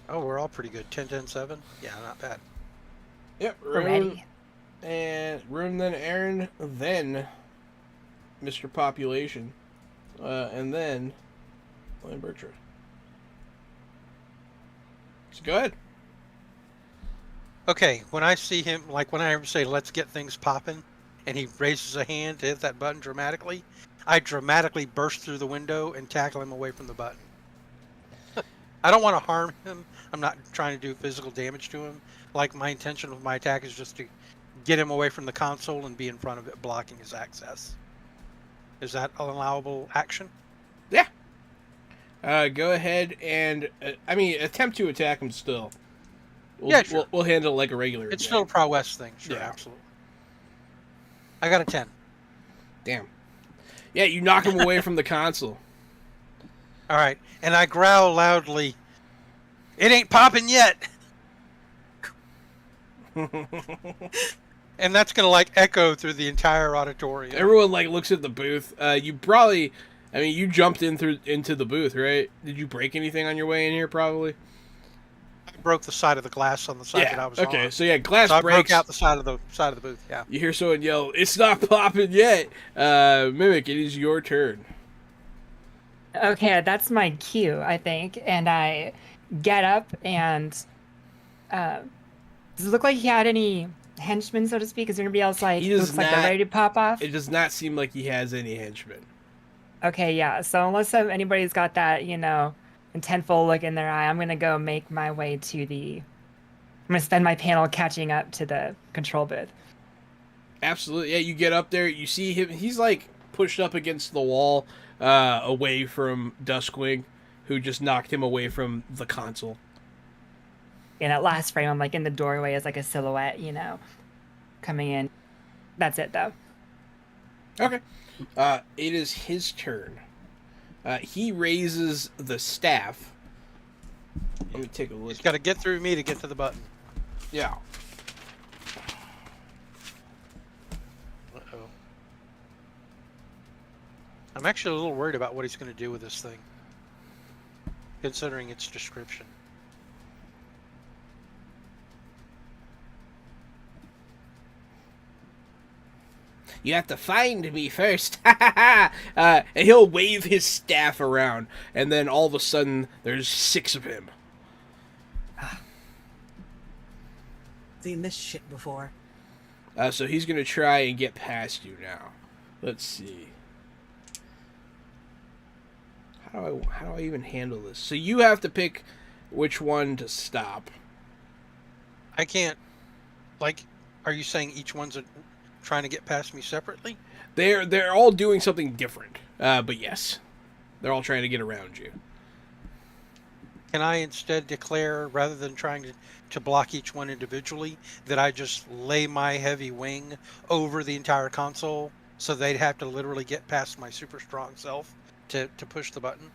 Oh, we're all pretty good. 10, 10, 7? Yeah, not bad. Yep. We're ready. And Rune, then Aaron, then Mr. Population, and then William Bertrand. So go ahead. Okay, when I see him, like when I say, let's get things popping, and he raises a hand to hit that button dramatically, I dramatically burst through the window and tackle him away from the button. I don't want to harm him. I'm not trying to do physical damage to him. Like, my intention with my attack is just to get him away from the console and be in front of it, blocking his access. Is that an allowable action? Yeah. Go ahead and attempt to attack him still. Yeah, sure. We'll handle it like a regular. It's attack. still a prowess thing. Sure, Yeah. absolutely. I got a 10. Damn. Yeah, you knock him away from the console. All right, and I growl loudly, "It ain't popping yet!" And that's gonna like echo through the entire auditorium. Everyone like looks at the booth. You jumped into the booth, right? Did you break anything on your way in here? Probably. I broke the side of the glass on the side that I was on. Okay. So yeah, glass So I breaks. broke out the side of the booth. Yeah. You hear someone yell, "It's not popping yet!" Mimic, it is your turn. Okay, that's my cue, I think. And I get up and does it look like he had any henchmen, so to speak? Is there anybody else like He does looks like they're not- ready to pop off? It does not seem like he has any henchmen. Okay, yeah. So unless anybody's got that, intentful look in their eye, I'm gonna go make my way to I'm gonna spend my panel catching up to the control booth. Absolutely. Yeah, you get up there, you see him. He's like pushed up against the wall, away from Duskwing, who just knocked him away from the console. In that last frame, I'm like in the doorway as like a silhouette, coming in. That's it though. Okay. It is his turn. He raises the staff. Let me take a look. He's got to get through me to get to the button. Yeah. Uh-oh. I'm actually a little worried about what he's going to do with this thing, considering its description. You have to find me first. And he'll wave his staff around, and then all of a sudden, there's 6 of him. Seen this shit before. So he's going to try and get past you now. Let's see. How do I even handle this? So you have to pick which one to stop. I can't. Like, are you saying each one's trying to get past me separately? They're all doing something different. But yes, they're all trying to get around you. Can I instead declare, rather than trying to block each one individually, that I just lay my heavy wing over the entire console so they'd have to literally get past my super strong self to push the button?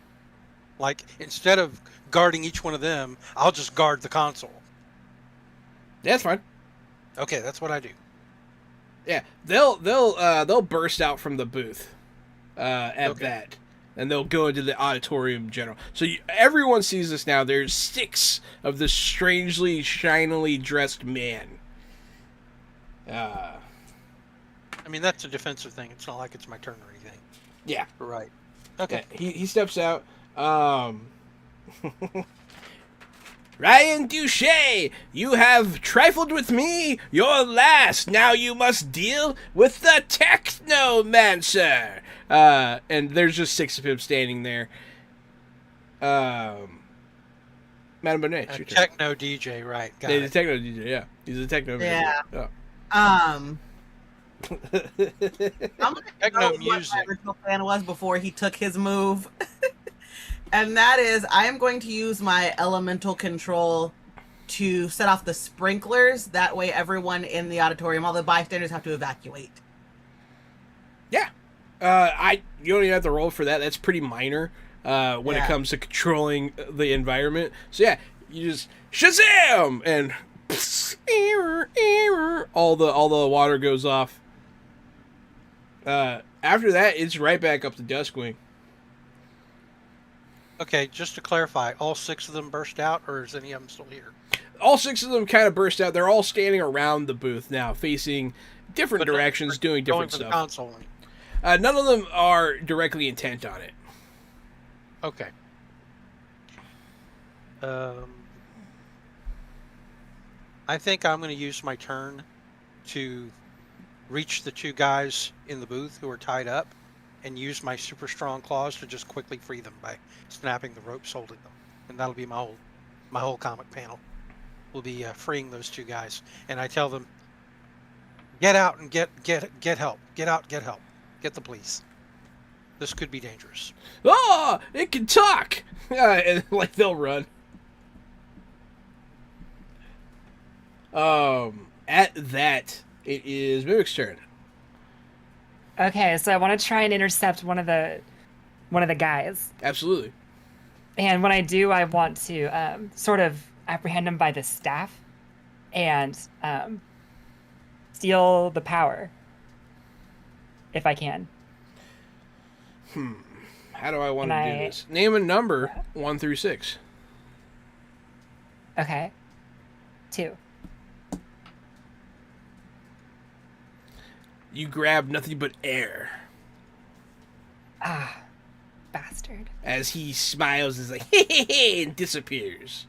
Like, instead of guarding each one of them, I'll just guard the console. That's fine. Okay, that's what I do. Yeah, they'll burst out from the booth at that, and they'll go into the auditorium general. So everyone sees this now. There's 6 of this strangely, shinily dressed man. I mean, that's a defensive thing. It's not like it's my turn or anything. Yeah. Right. Okay. Yeah, he steps out. Ryan Duché, you have trifled with me. You're last. Now you must deal with the Technomancer. And there's just 6 of him standing there. Madame Bonet, it's your turn. Techno DJ, right. Got He's a it. techno DJ, yeah. He's a techno Yeah. DJ. Oh. I'm gonna Techno go with what music. my original plan was before he took his move. And that is, I am going to use my elemental control to set off the sprinklers. That way everyone in the auditorium, all the bystanders, have to evacuate. Yeah. You don't even have to roll for that. That's pretty minor when it comes to controlling the environment. So yeah, you just Shazam! And all the water goes off. After that, it's right back up to Duskwing. Okay, just to clarify, all 6 of them burst out, or is any of them still here? All 6 of them kind of burst out. They're all standing around the booth now, facing different directions, doing different Going for stuff. the console. None of them are directly intent on it. Okay. I think I'm going to use my turn to reach the 2 guys in the booth who are tied up and use my super strong claws to just quickly free them by snapping the ropes holding them. And that'll be my whole comic panel. Will be freeing those 2 guys. And I tell them, get out and get help. Get out, get help. Get the police. This could be dangerous. Oh, it can talk! And like they'll run. At that, it is Mimic's turn. Okay, so I want to try and intercept one of the guys. Absolutely. And when I do, I want to sort of apprehend him by the staff and steal the power, if I can. How do I want Can to do I- this? Name a number 1 through 6. Okay. 2. You grab nothing but air Ah, bastard. as he smiles and is like, hey, and disappears.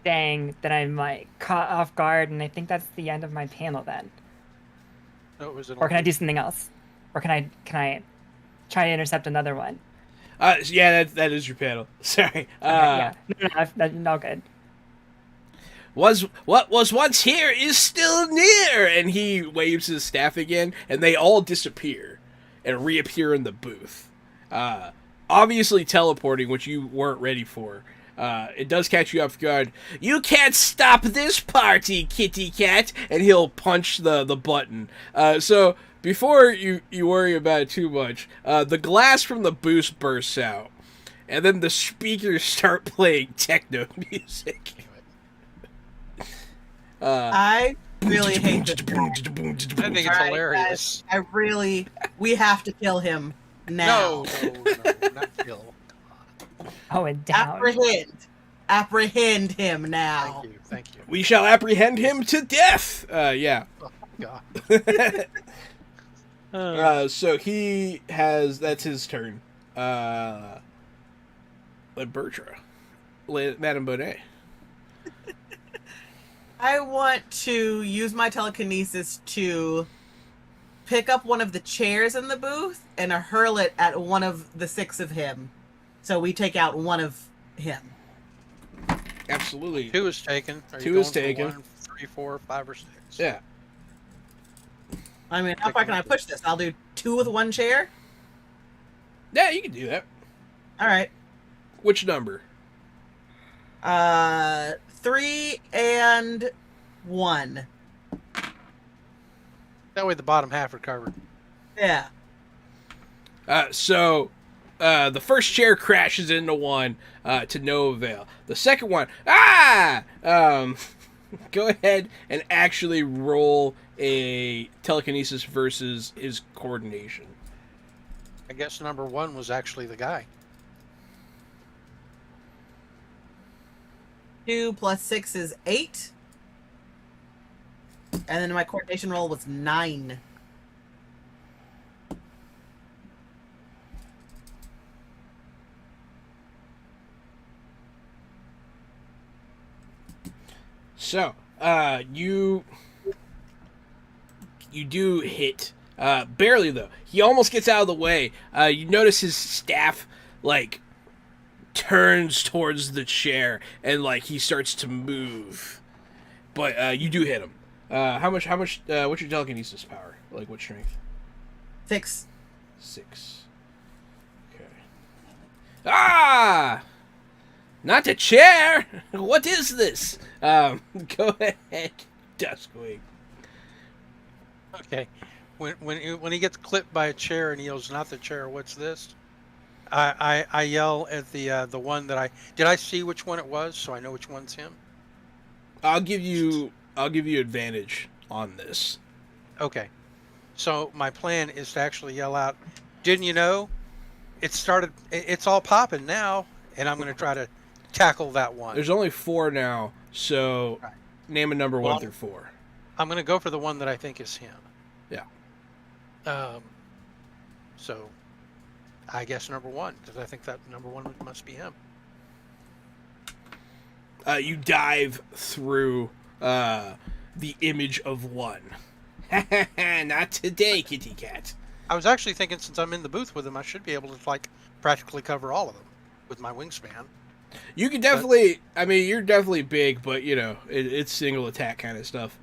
Dang, that I'm like caught off guard, and I think that's the end of my panel then. No, it was an Or can I do something else? Or can I try to intercept another one? Yeah, that is your panel. Sorry. Yeah, no, good. What was once here is still near, and he waves his staff again, and they all disappear and reappear in the booth. Obviously teleporting, which you weren't ready for. It does catch you off guard. You can't stop this party, kitty cat, and he'll punch the button. So before you worry about it too much, the glass from the booth bursts out, and then the speakers start playing techno music. I really hate this guy. I think it's All right, hilarious. guys, we have to kill him now. No, not kill. Oh, and down. Apprehend him now. Thank you. We shall apprehend him to death. Yeah. God. So that's his turn. Bertra. Madame Bonnet. I want to use my telekinesis to pick up one of the chairs in the booth and hurl it at one of the 6 of him. So we take out one of him. Absolutely. 2 is taken. Are 2 you is going for taken. 1, 3, 4, 5, or 6? Yeah. I mean, how far can I push this? I'll do 2 with 1 chair? Yeah, you can do that. All right. Which number? 3 and 1. That way the bottom half are covered. Yeah. So the first chair crashes into one to no avail. The second one, go ahead and actually roll a telekinesis versus his coordination. I guess number 1 was actually the guy. 2 plus 6 is 8. And then my coordination roll was 9. So, you do hit, barely though. He almost gets out of the way. You notice his staff, like, turns towards the chair, and, like, he starts to move. But, you do hit him. What's your telekinesis power? Like, what strength? 6. 6. Okay. Not a chair! What is this? Go ahead, Duskwing. Okay. When he gets clipped by a chair and he yells, "Not the chair, what's this?" I yell at the one that did I see which one it was, so I know which one's him? I'll give you advantage on this. Okay. So my plan is to actually yell out, "Didn't you know? It's all popping now," and I'm going to try to tackle that one. There's only 4 now, so Right. Name a number 1 through 4. I'm going to go for the one that I think is him. Yeah. So I guess number 1, because I think that number 1 must be him. You dive through the image of 1. Not today, kitty cat. I was actually thinking, since I'm in the booth with him, I should be able to practically cover all of them with my wingspan. You can definitely. I mean, you're definitely big, but it's single attack kind of stuff.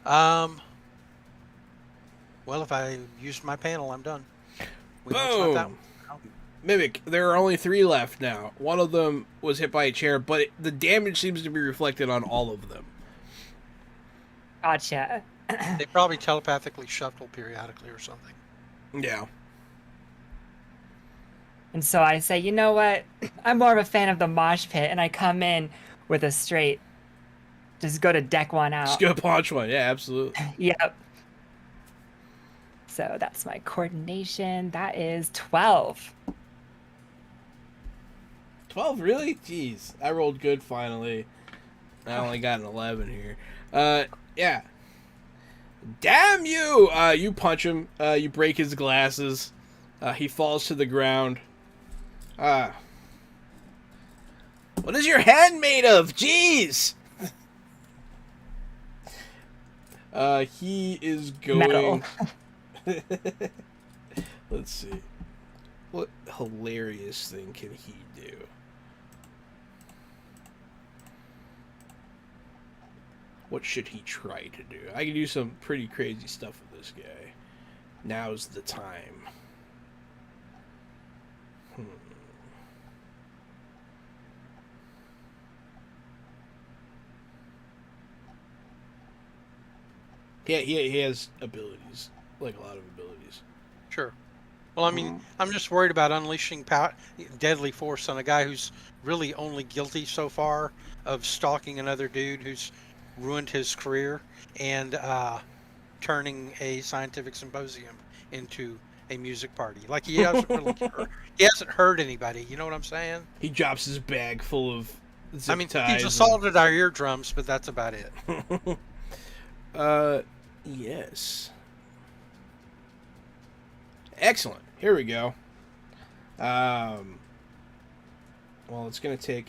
Well, if I use my panel, I'm done. We know it's not that Boom. one. Mimic, there are only 3 left now. One of them was hit by a chair, but the damage seems to be reflected on all of them. Gotcha. They probably telepathically shuffle periodically or something. Yeah. And so I say, you know what? I'm more of a fan of the mosh pit, and I come in with a straight, just go to deck one out. Just go punch one. Yeah, absolutely. Yep. So that's my coordination. That is 12. 12, really? Jeez. I rolled good finally. I only got an 11 here. Yeah. Damn you! You punch him. You break his glasses. He falls to the ground. What is your hand made of? Jeez! He is going... Metal. Let's see. What hilarious thing can he do? What should he try to do? I can do some pretty crazy stuff with this guy. Now's the time. Yeah, he has abilities. Like a lot of abilities. Sure. Well, I mean, I'm just worried about unleashing deadly force on a guy who's really only guilty so far of stalking another dude who's ruined his career and turning a scientific symposium into a music party. Like, he hasn't really he hasn't hurt anybody. You know what I'm saying? He drops his bag full of zip I mean, ties he's assaulted our eardrums, but that's about it. Yes. Excellent. Here we go. Well, it's going to take...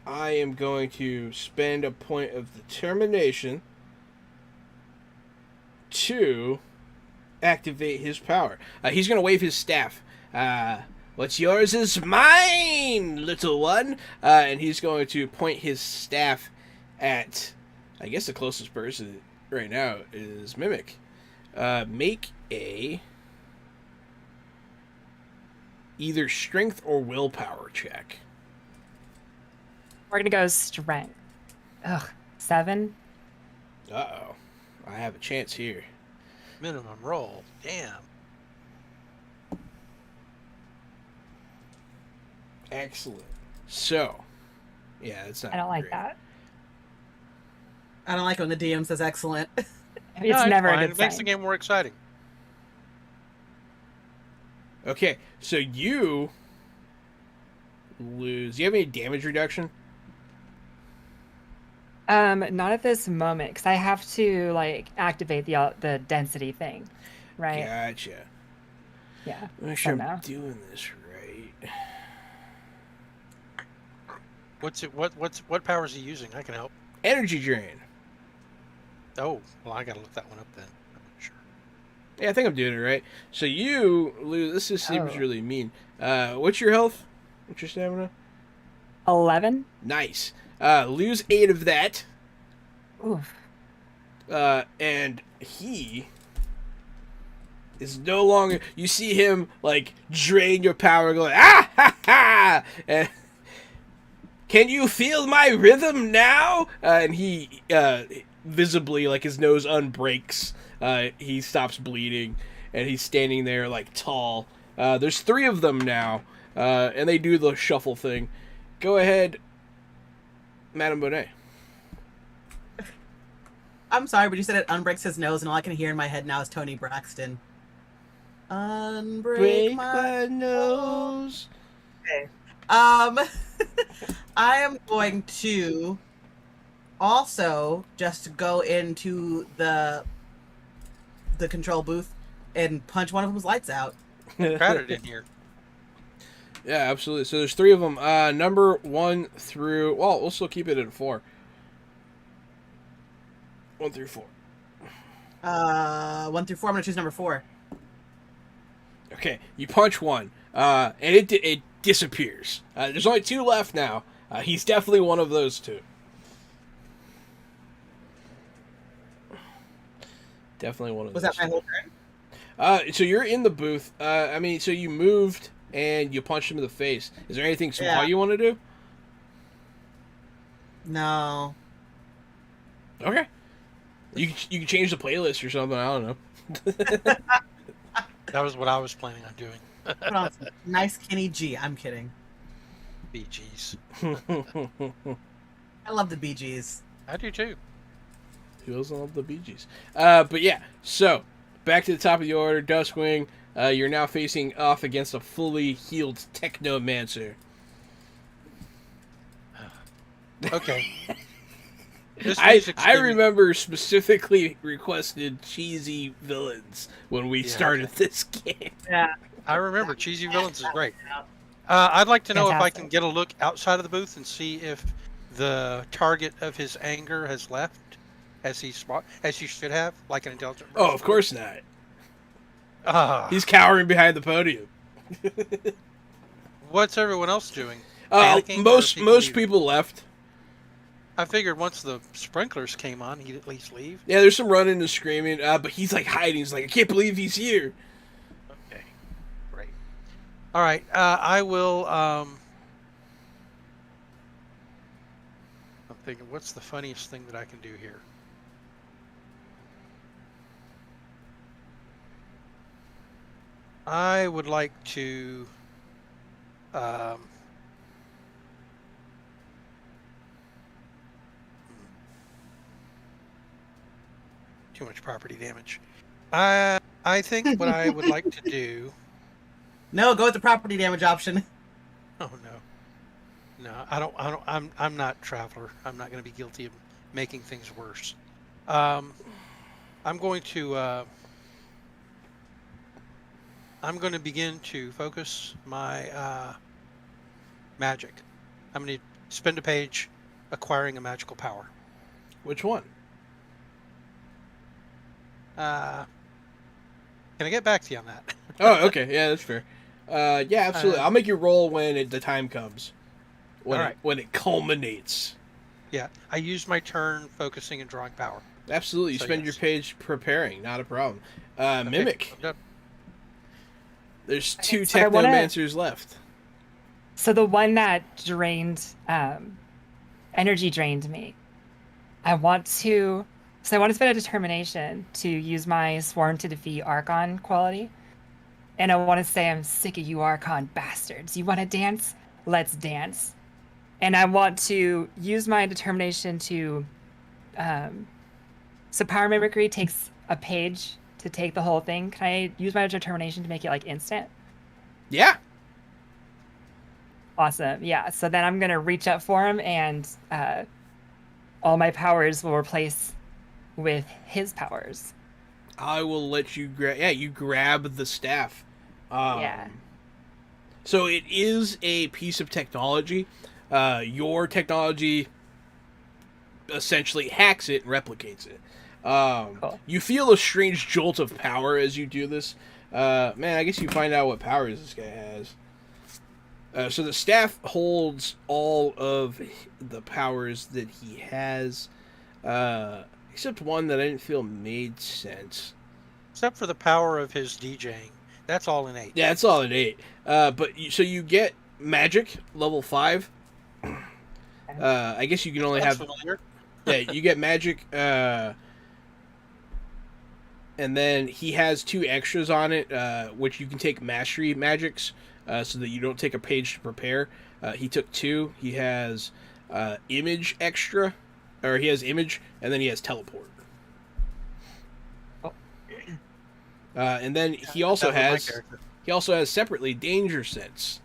I am going to spend a point of determination to activate his power. He's going to wave his staff. What's yours is mine, little one. And he's going to point his staff at, I guess the closest person right now is Mimic. Make a either strength or willpower check. We're gonna go strength. Ugh, 7. Uh-oh. I have a chance here. Minimum roll. Damn. Excellent. So, yeah, it's not I don't like great. that. I don't like when the DM says excellent. It's never fine. a good It makes the sign. game more exciting. Okay, so you lose. Do you have any damage reduction? Not at this moment, because I have to like activate the density thing, right? Gotcha. Yeah. Make so sure no. I'm doing this right. What power is he using? I can help. Energy drain. Oh, well, I gotta look that one up then. I'm not sure. Yeah, I think I'm doing it right. So you lose. This just seems Oh. really mean. What's your health? What's your stamina? 11. Nice. Lose 8 of that. Oof. And he is no longer. You see him like drain your power, going ah ha ha. And can you feel my rhythm now? And he visibly, like his nose unbreaks. He stops bleeding, and he's standing there like tall. There's 3 of them now, and they do the shuffle thing. Go ahead, Madame Bonet. I'm sorry, but you said it unbreaks his nose, and all I can hear in my head now is Tony Braxton. Unbreak Break my my nose. I am going to also just go into the control booth and punch one of them's lights out. Crowded in here. Yeah, absolutely. So there's 3 of them. Number 1 through... Well, we'll still keep it at 4. 1 through 4. 1 through 4. I'm gonna choose number 4. Okay, you punch one, and it disappears. There's only 2 left now. He's definitely one of those 2. Definitely one of Was those. that my whole turn? So you're in the booth. So you moved and you punched him in the face. Is there anything small Yeah. you want to do? No. Okay. You can change the playlist or something. I don't know. That was what I was planning on doing. Put on some nice Kenny G. I'm kidding. Bee Gees. I love the Bee Gees. I do too. Who doesn't love the Bee Gees? But yeah, so back to the top of the order. Duskwing, you're now facing off against a fully healed Technomancer. Okay. This I music's giving- remember specifically requested cheesy villains when we started this game. Yeah. I remember Cheesy Villains is great. I'd like to know if I can Fantastic. get a look outside of the booth and see if the target of his anger has left, as he should have, like an intelligent Oh, person of course not. would. He's cowering behind the podium. What's everyone else doing? Panicking, or Most leaving? people left. I figured once the sprinklers came on, he'd at least leave. Yeah, there's some running and screaming, but he's like hiding. He's like, I can't believe he's here. Okay, great. All right, I will. I'm thinking, what's the funniest thing that I can do here? I would like to. Too much property damage. I think what I would like to do. No, go with the property damage option. Oh no, no, I don't. I'm not Traveler. I'm not going to be guilty of making things worse. I'm going to begin to focus my magic. I'm going to spend a page acquiring a magical power. Which one? Can I get back to you on that? Oh, okay. Yeah, that's fair. Yeah, absolutely. I'll make you roll when the time comes. When it culminates. Yeah, I used my turn focusing and drawing power. Absolutely. You spend your page preparing. Not a problem. Mimic. There's 2 technomancers left. So the one that drained, energy drained me. I want to spend a determination to use my Sworn to Defeat Archon quality. And I want to say, I'm sick of you Archon bastards. You want to dance? Let's dance. And I want to use my determination to... so Power Mimicry takes a page to take the whole thing. Can I use my determination to make it, like, instant? Yeah. Awesome. Yeah. So then I'm going to reach up for him, and all my powers will replace with his powers. I will let you grab... Yeah, you grab the staff. Yeah. So it is a piece of technology. Your technology essentially hacks it and replicates it. Cool. You feel a strange jolt of power as you do this. Man, I guess you find out what powers this guy has. So the staff holds all of the powers that he has, except one that I didn't feel made sense. Except for the power of his DJing. That's all innate. Yeah, it's all innate. So you get magic, level 5. I guess you can only That's have... familiar. Yeah, you get magic, and then he has 2 extras on it, which you can take mastery magics, so that you don't take a page to prepare. He took 2. He has image extra, or he has image, and then he has teleport. Oh. And then he also has separately danger sense.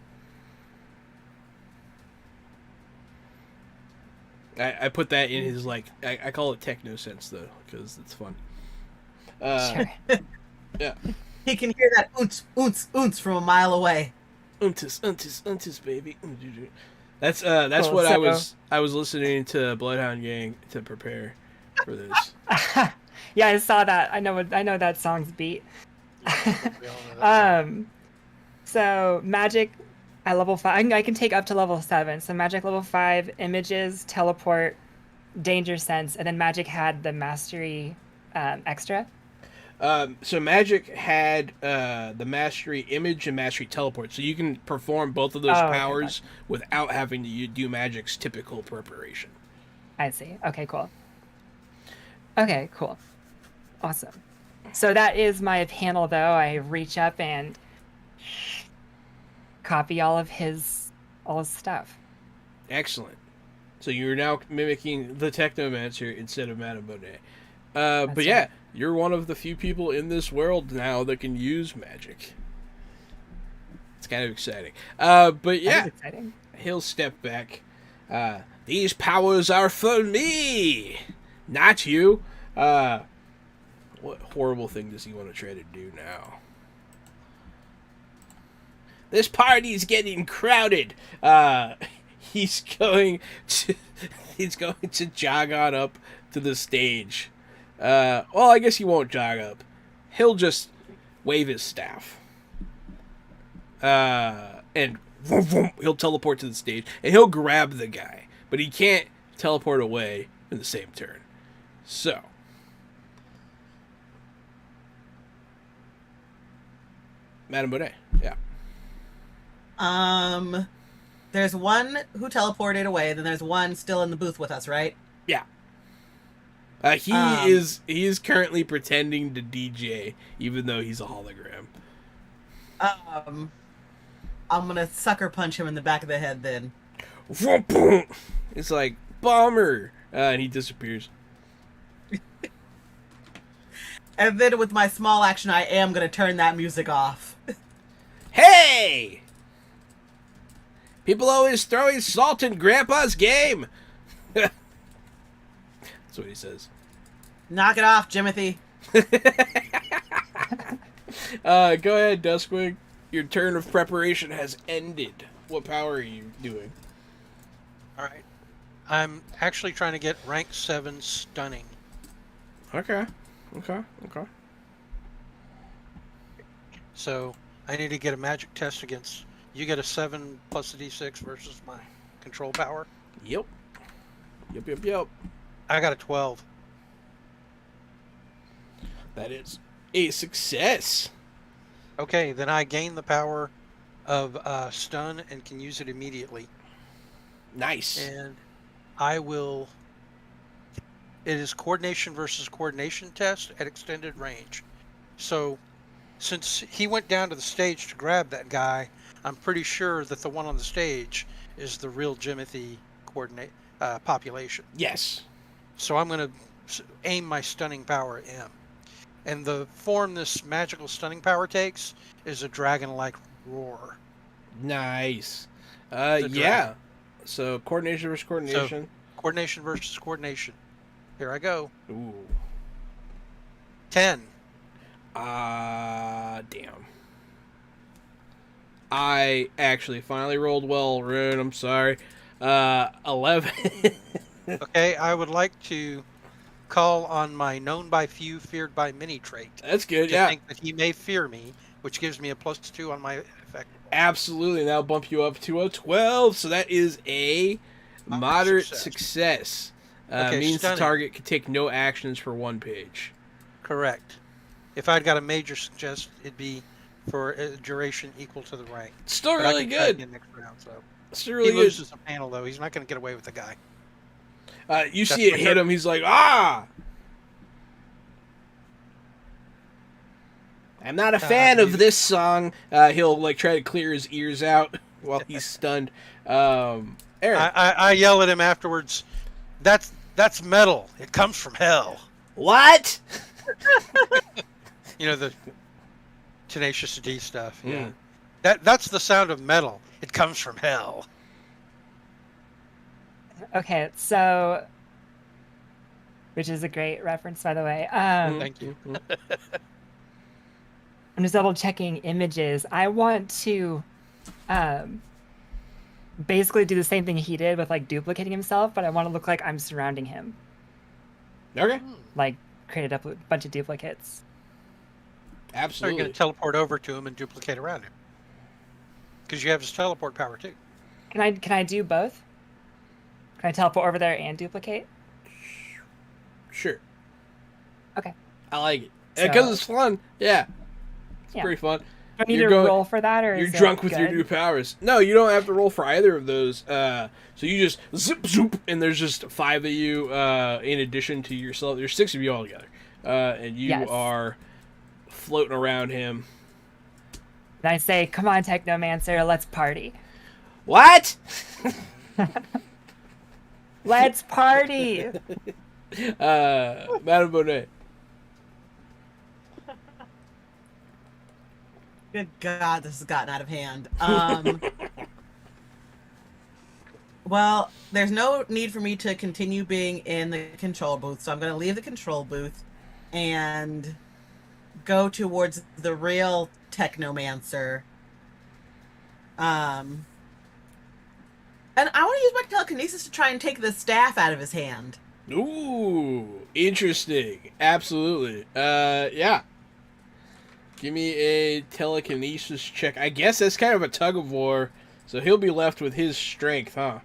I put that in his, like, I call it techno sense, though, because it's fun. Sure. Yeah. He can hear that oonts, oonts, oonts from a mile away. Untis, untis, untis, baby. That's Cool, what so- I was listening to Bloodhound Gang to prepare for this. Yeah, I saw that. I know that song's beat. We all know that. So magic at level 5, I can take up to level 7. So magic level 5, images, teleport, danger sense, and then magic had the mastery extra. So magic had the mastery image and mastery teleport, so you can perform both of those powers without having to do magic's typical preparation. I see. Okay, cool. Awesome. So that is my panel, though. I reach up and copy all his stuff. Excellent. So you're now mimicking the Technomancer instead of Madame Monet. But yeah, right. you're one of the few people in this world now that can use magic. It's kind of exciting. But yeah, That is exciting. he'll step back. These powers are for me, not you. What horrible thing does he want to try to do now? This party's getting crowded. He's going to jog on up to the stage. Well, I guess he won't jog up. He'll just wave his staff. And vroom, vroom, he'll teleport to the stage, and he'll grab the guy. But he can't teleport away in the same turn. So. Madame Baudet, yeah. There's one who teleported away, then there's one still in the booth with us, right? Yeah. He is currently pretending to DJ, even though he's a hologram. I'm gonna sucker punch him in the back of the head then. It's like, bomber! And he disappears. And then with my small action, I am gonna turn that music off. Hey! People always throwing salt in Grandpa's game! That's what he says. Knock it off, Jimothy. Go ahead, Duskwing. Your turn of preparation has ended. What power are you doing? All right. I'm actually trying to get rank 7 stunning. Okay. So I need to get a magic test against. You get a 7 plus a d6 versus my control power. Yep. I got a 12. That is a success. Okay, then I gain the power of stun and can use it immediately. Nice. And I will. It is coordination versus coordination test at extended range. So, since he went down to the stage to grab that guy, I'm pretty sure that the one on the stage is the real Jimothy population. Yes. So I'm going to aim my stunning power at him. And the form this magical stunning power takes is a dragon-like roar. Nice. The Yeah. dragon. So coordination versus coordination. So, coordination versus coordination. Here I go. Ooh. 10. Damn. I actually finally rolled well, Rune. I'm sorry. 11. Okay, I would like to call on my known by few, feared by many trait. That's good, To yeah. think that he may fear me, which gives me a +2 on my effect. Absolutely. And that'll bump you up to a 12. So that is a moderate Success. success. Okay, Means stunning. the target can take no actions for 1 page. Correct. If I'd got a major suggest, it'd be for a duration equal to the rank. Still But I really can try good. again next round, so. Still really He good. loses a panel, though. He's not going to get away with the guy. You That's see it my hit turn. him. He's like, ah! I'm not a fan of dude. this song. He'll like try to clear his ears out while he's stunned. Aaron. I yell at him afterwards. That's metal. It comes from hell. What? You know, the Tenacious D stuff. Yeah. Mm. That's the sound of metal. It comes from hell. Okay, so which is a great reference, by the way. Thank you. I'm just double checking images. I want to basically do the same thing he did with like duplicating himself, but I want to look like I'm surrounding him. Okay. Like create a bunch of duplicates. So you're Absolutely. going to teleport over to him and duplicate around him. Because you have his teleport power too. Can I do both? Can I teleport over there and duplicate? Sure. Okay. I like it. Because it's fun. Yeah. It's Yeah. pretty fun. Do I need You're to going- roll for that, or You're is drunk it with your good? new powers. No, you don't have to roll for either of those. So you just zip, zoop, and there's just 5 of you in addition to yourself. There's 6 of you all together. And you Yes. are floating around him. And I say, "Come on, Technomancer, let's party. What? Let's party." Madame Bonet. Good God, this has gotten out of hand. Well, there's no need for me to continue being in the control booth, so I'm going to leave the control booth and go towards the real Technomancer. And I want to use my telekinesis to try and take the staff out of his hand. Ooh, interesting. Absolutely. Yeah. Give me a telekinesis check. I guess that's kind of a tug of war, so he'll be left with his strength, huh?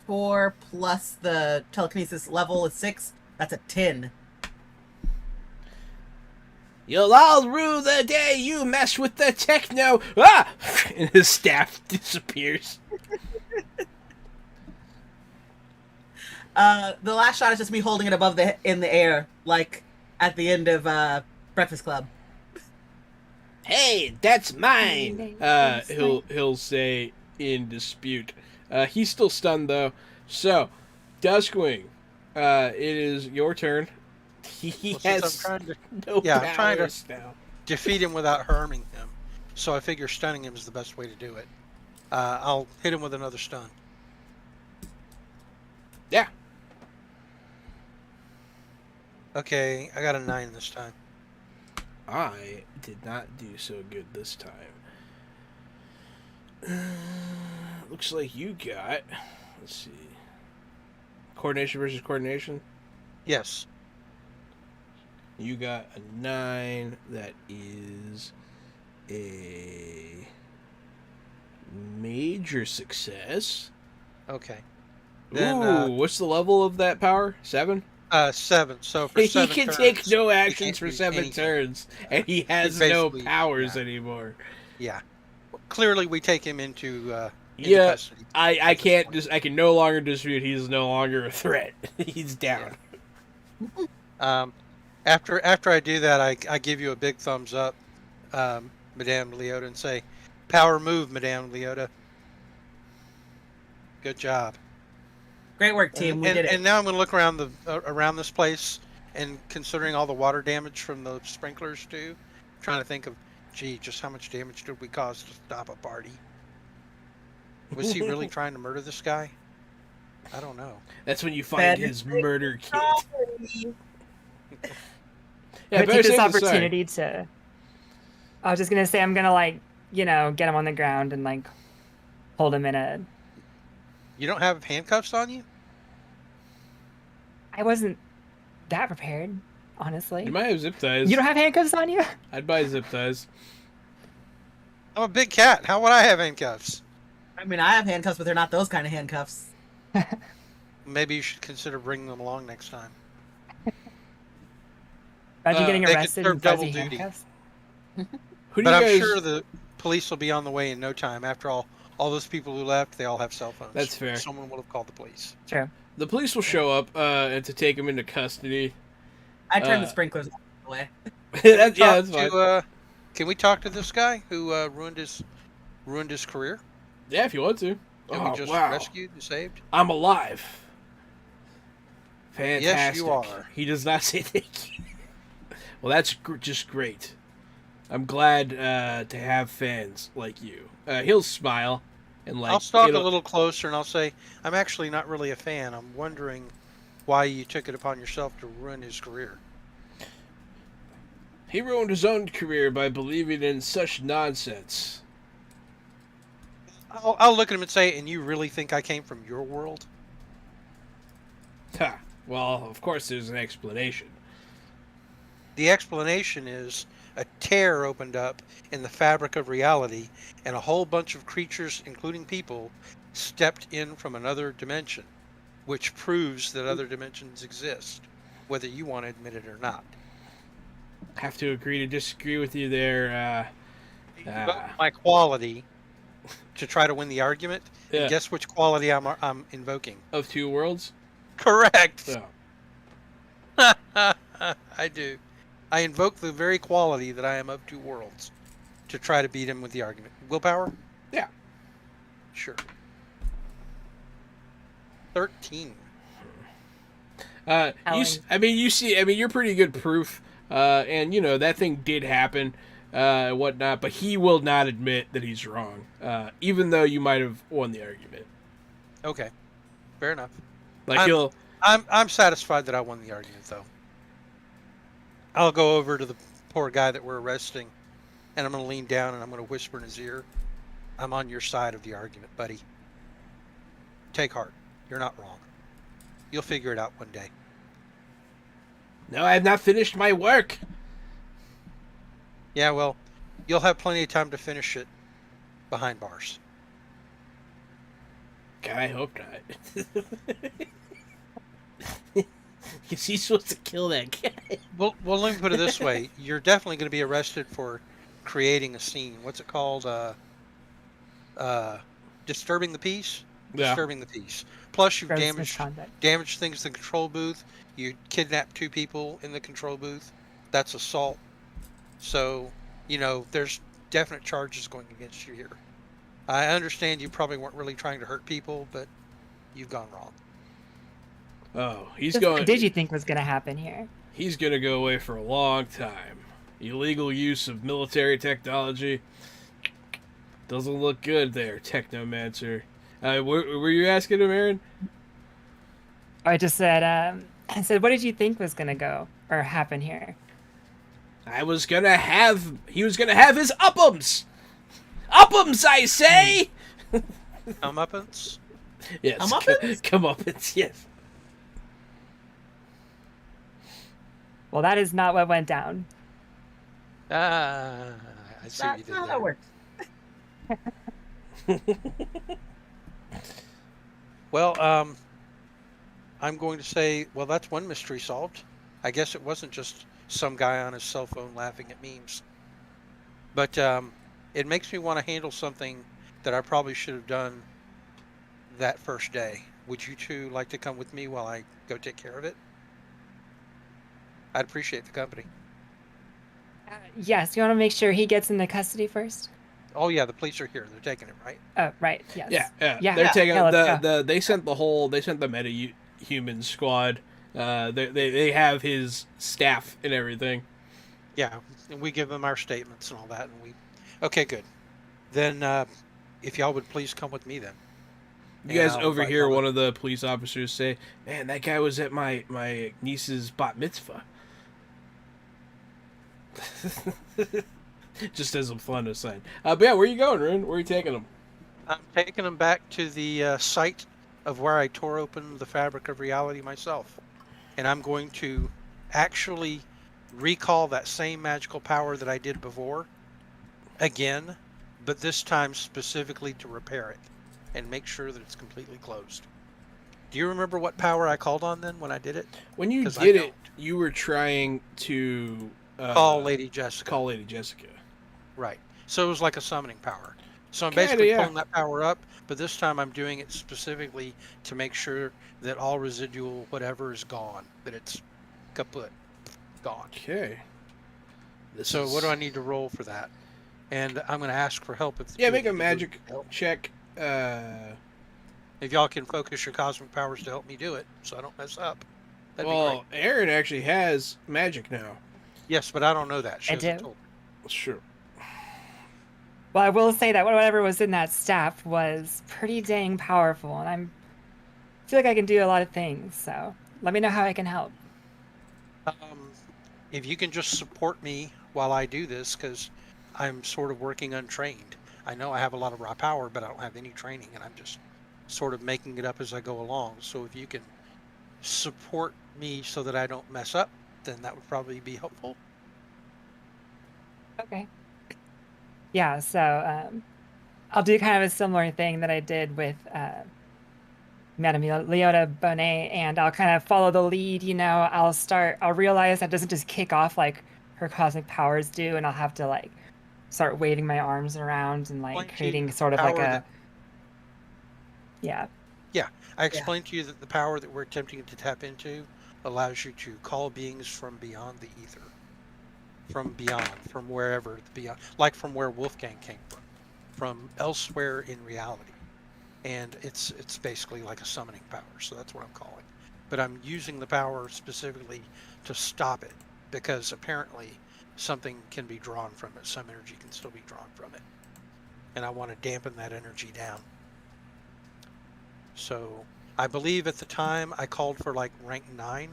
4 plus the telekinesis level is 6. That's a 10. You'll all rue the day you mess with the techno. Ah! And his staff disappears. The last shot is just me holding it above in the air, like at the end of Breakfast Club. Hey, that's mine. He'll say in dispute. He's still stunned though. So, Duskwing, it is your turn. He Well, since has I'm trying to no I'm trying to- powers now. defeat him without harming him. So I figure stunning him is the best way to do it. I'll hit him with another stun. Yeah. Okay, I got a 9 this time. I did not do so good this time. Looks like you got. Let's see. Coordination versus coordination. Yes. You got a 9. That is a major success. Okay. Ooh, Then, what's the level of that power? 7? 7. So for He 7 can turns, take no he actions can't for do 7 anything. turns, and he has He no basically- powers yeah. anymore. Yeah. Clearly, we take him into Yeah, custody. I at this can't point. just I can no longer dispute he's no longer a threat. He's down. After I do that, I give you a big thumbs up, Madame Leota, and say, "Power move, Madame Leota. Good job." Great work, team. We did it. And now I'm going to look around around this place, and considering all the water damage from the sprinklers too, trying to think of, gee, just how much damage did we cause to stop a party? Was he really trying to murder this guy? I don't know. That's when you find Bad his murder kit. I'm gonna better take this safe than sorry. opportunity to. I was just gonna say I'm gonna get him on the ground and hold him in a. You don't have handcuffs on you? I wasn't that prepared, honestly. You might have zip ties. You don't have handcuffs on you? I'd buy zip ties. I'm a big cat. How would I have handcuffs? I mean, I have handcuffs, but they're not those kind of handcuffs. Maybe you should consider bringing them along next time. Imagine getting they could arrested serve in fuzzy double duty. handcuffs. Who do But you I'm guys? sure the police will be on the way in no time. After all those people who left, they all have cell phones. That's fair. Someone will have called the police. True. The police will show up and to take him into custody. I turned Uh, the sprinklers away. That's Talk fine. to, can we talk to this guy who ruined his career? Yeah, if you want to. That we just rescued and saved? I'm alive. Fantastic. Yes, you are. He does not say thank you. Well, that's just great. I'm glad to have fans like you. He'll smile and I'll stalk a little closer and I'll say, I'm actually not really a fan. I'm wondering why you took it upon yourself to ruin his career. He ruined his own career by believing in such nonsense. I'll look at him and say, and you really think I came from your world? Ha. Well, of course there's an explanation. The explanation is a tear opened up in the fabric of reality, and a whole bunch of creatures, including people, stepped in from another dimension, which proves that other dimensions exist, whether you want to admit it or not. Have to agree to disagree with you there. My quality to try to win the argument, Yeah. and guess which quality I'm invoking? Of two worlds? Correct. Oh. I do. I invoke the very quality that I am of two worlds to try to beat him with the argument. Willpower? Yeah. Sure. 13. You see, you're pretty good proof, and that thing did happen, and whatnot. But he will not admit that he's wrong, even though you might have won the argument. Okay. Fair enough. Like I'm satisfied that I won the argument, though. I'll go over to the poor guy that we're arresting, and I'm going to lean down and I'm going to whisper in his ear, I'm on your side of the argument, buddy. Take heart. You're not wrong. You'll figure it out one day. No, I have not finished my work. Yeah, well, you'll have plenty of time to finish it behind bars. God, I hope not. Because he's supposed to kill that guy. Well, let me put it this way. You're definitely going to be arrested for creating a scene. What's it called? Disturbing the peace? Yeah. Disturbing the peace. Plus, you've Gross damaged things in the control booth. You kidnapped 2 people in the control booth. That's assault. So, there's definite charges going against you here. I understand you probably weren't really trying to hurt people, but you've gone wrong. Oh, he's Just going. what did you think was going to happen here? He's going to go away for a long time. Illegal use of military technology. Doesn't look good there, Technomancer. Were you asking him, Aaron? I just said, what did you think was going to go? or happen here? He was gonna have his uppums! Uppums, I say! Comeuppance? Yes. Comeuppance? Comeuppance, yes. Well, that is not what went down. Ah, I see what you That's did not there. how it works. Well, I'm going to say, well, that's one mystery solved. I guess it wasn't just some guy on his cell phone laughing at memes. But it makes me want to handle something that I probably should have done that first day. Would you two like to come with me while I go take care of it? I'd appreciate the company. Yes, you want to make sure he gets into custody first? Oh yeah, the police are here. They're taking him, right? Oh, right. Yes. Yeah. Yeah. They're taking Yeah, let's go. they sent the meta-human squad. They have his staff and everything. Yeah, and we give them our statements and all that, and we. Okay, good. Then, if y'all would please come with me, then. You guys I'll overhear invite one of the police officers say, "Man, that guy was at my niece's bat mitzvah." Just as a fun aside. But yeah, where are you going, Rune? Where are you taking them? I'm taking them back to the site of where I tore open the fabric of reality myself, and I'm going to actually recall that same magical power that I did before again, but this time specifically to repair it and make sure that it's completely closed. Do you remember what power I called on then when I did it? When you 'Cause I did it, don't. you were trying to Call Lady Jessica. Call Lady Jessica. Right. So it was like a summoning power. So I'm Kinda, basically yeah. pulling that power up, but this time I'm doing it specifically to make sure that all residual whatever is gone, that it's kaput, gone. Okay. So what do I need to roll for that? And I'm going to ask for help. If the Yeah, two make of a you can magic help. check. If y'all can focus your cosmic powers to help me do it, so I don't mess up. That'd be Well, great. Aaron actually has magic now. Yes, but I don't know that. She I hasn't do. told me. Sure. Well, I will say that whatever was in that staff was pretty dang powerful, and I feel like I can do a lot of things. So let me know how I can help. If you can just support me while I do this, because I'm sort of working untrained. I know I have a lot of raw power, but I don't have any training, and I'm just sort of making it up as I go along. So if you can support me so that I don't mess up, then that would probably be helpful. Okay. Yeah, so I'll do kind of a similar thing that I did with Madame Leota Bonet, and I'll kind of follow the lead. I'll realize that doesn't just kick off like her cosmic powers do, and I'll have to like start waving my arms around and like Explain to creating you sort of power like a that- yeah. I explained to you that the power that we're attempting to tap into allows you to call beings from beyond the ether, from beyond, from wherever the beyond, like from where Wolfgang came from elsewhere in reality. And it's basically like a summoning power, so that's what I'm calling. But I'm using the power specifically to stop it, because apparently something can be drawn from it, some energy can still be drawn from it. And I want to dampen that energy down. So I believe at the time I called for like rank 9.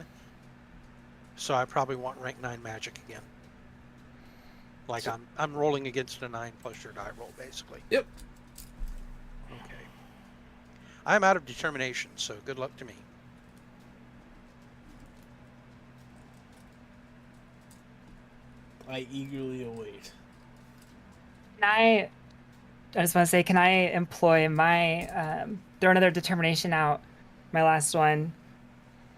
So I probably want rank 9 magic again. Like I'm rolling against a 9 plus your die roll, basically. Yep. Okay. I'm out of determination, so good luck to me. I eagerly await. I just want to say, can I employ my throw another determination out, my last one,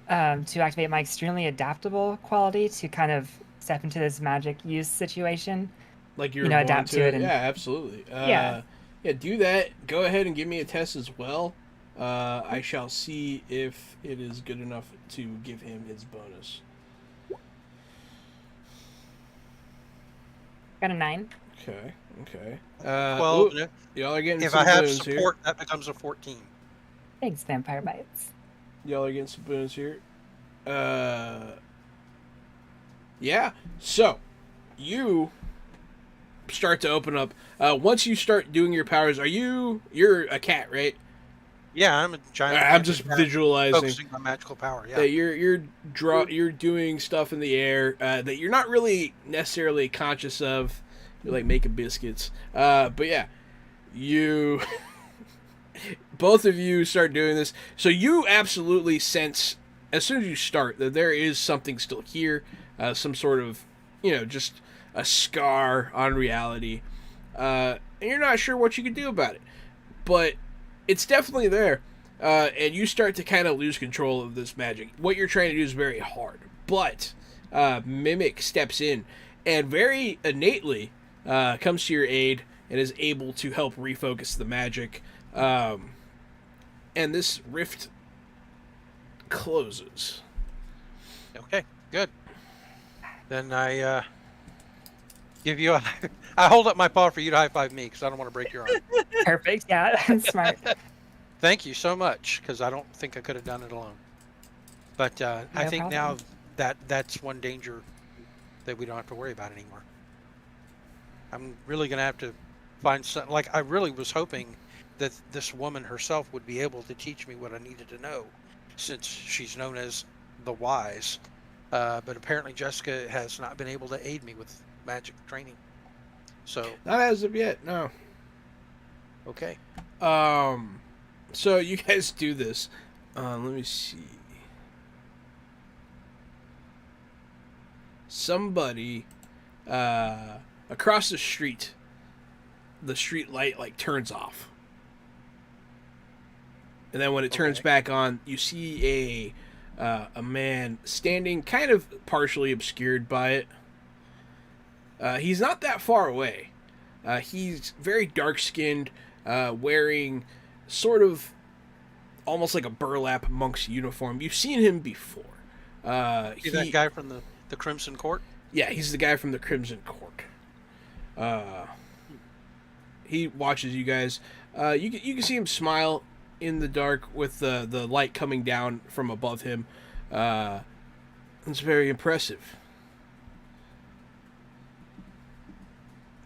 to activate my extremely adaptable quality to kind of step into this magic use situation? Like you're adapt to it and- Yeah, absolutely. Yeah. Yeah, do that. Go ahead and give me a test as well. I shall see if it is good enough to give him his bonus. Got a 9. Okay. 12. Ooh, y'all are getting If some I have boons here. support, that becomes a 14. Thanks, Vampire Bites. Y'all are getting some boons here. Yeah. So, you start to open up. Once you start doing your powers, you're a cat, right? Yeah, I'm a giant. I'm just visualizing focusing my magical power. Yeah. that you're doing stuff in the air that you're not really necessarily conscious of. You're like making biscuits, but yeah, you both of you start doing this. So you absolutely sense as soon as you start that there is something still here, some sort of just a scar on reality, and you're not sure what you can do about it, but it's definitely there. And you start to kind of lose control of this magic. What you're trying to do is very hard, but Mimic steps in and very innately comes to your aid and is able to help refocus the magic. And this rift closes. Okay, good. Then I give you a. I hold up my paw for you to high five me because I don't want to break your arm. Perfect. Yeah, that's smart. Thank you so much, because I don't think I could have done it alone. But I think problem. now that's one danger that we don't have to worry about anymore. I'm really going to have to find something. Like, I really was hoping that this woman herself would be able to teach me what I needed to know, since she's known as the Wise. But apparently Jessica has not been able to aid me with magic training. So, Not as of yet, no. okay. So you guys do this. Let me see. Somebody across the street light like turns off. And then when it turns back on, you see a man standing kind of partially obscured by it. He's not that far away. He's very dark-skinned, wearing sort of almost like a burlap monk's uniform. You've seen him before. He's that guy from the Crimson Court? Yeah, he's the guy from the Crimson Court. He watches you guys. You can see him smile in the dark with the light coming down from above him. It's very impressive.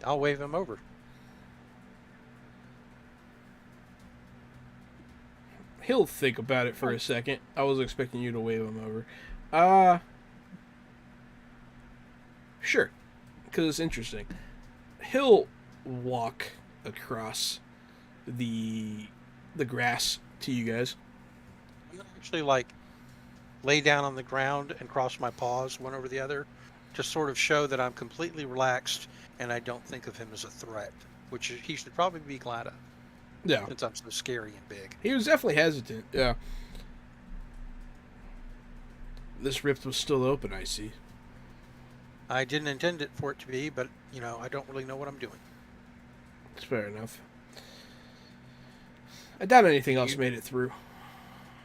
I'll wave him over. He'll think about it for a second. I was expecting you to wave him over. Sure, because it's interesting. He'll walk across the grass to you guys. I'm gonna actually like lay down on the ground and cross my paws one over the other to sort of show that I'm completely relaxed and I don't think of him as a threat, which he should probably be glad of. Yeah. Since I'm so scary and big. He was definitely hesitant, yeah. This rift was still open, I see. I didn't intend it for it to be, but, I don't really know what I'm doing. It's fair enough. I doubt anything else made it through.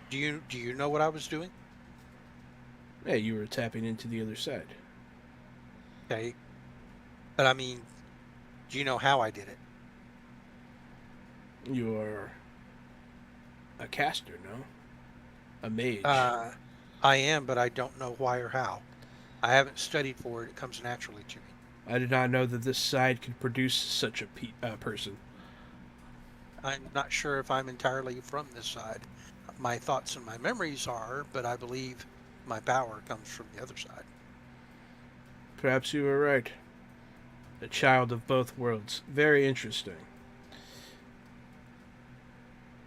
Do you know what I was doing? Yeah, you were tapping into the other side. Okay. But I mean, do you know how I did it? You are a caster, no? A mage. I am, but I don't know why or how. I haven't studied for it. It comes naturally to me. I did not know that this side could produce such a person. I'm not sure if I'm entirely from this side. My thoughts and my memories are, but I believe my power comes from the other side. Perhaps you were right. A child of both worlds. Very interesting.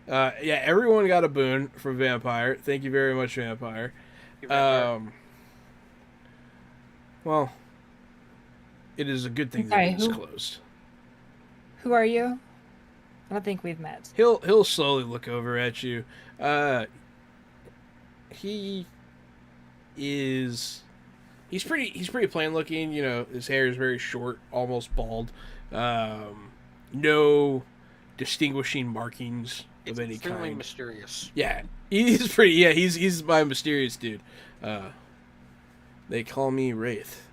Yeah, everyone got a boon from Vampire. Thank you very much, Vampire. Well, it is a good thing that it is closed. Who are you? I don't think we've met. He'll slowly look over at you. He's pretty plain looking. His hair is very short, almost bald. No distinguishing markings of any kind. Extremely mysterious. Yeah, he's pretty. Yeah, he's my mysterious dude. They call me Wraith.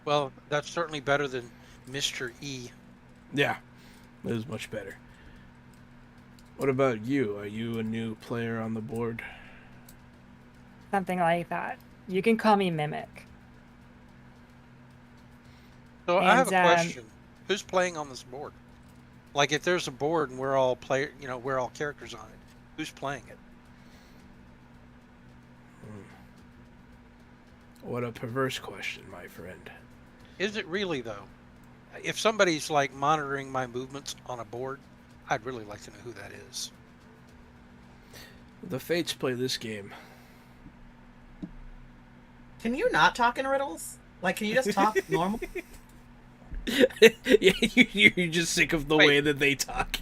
Well, that's certainly better than Mr. E. Yeah, that is much better. What about you? Are you a new player on the board? Something like that. You can call me Mimic. So I have a question. Who's playing on this board? Like if there's a board and we're all we're all characters on it, who's playing it? What a perverse question, my friend. Is it really though? If somebody's like monitoring my movements on a board, I'd really like to know who that is. The Fates play this game. Can you not talk in riddles? Like, can you just talk normal? Yeah, you're just sick of the Wait. way that they talk.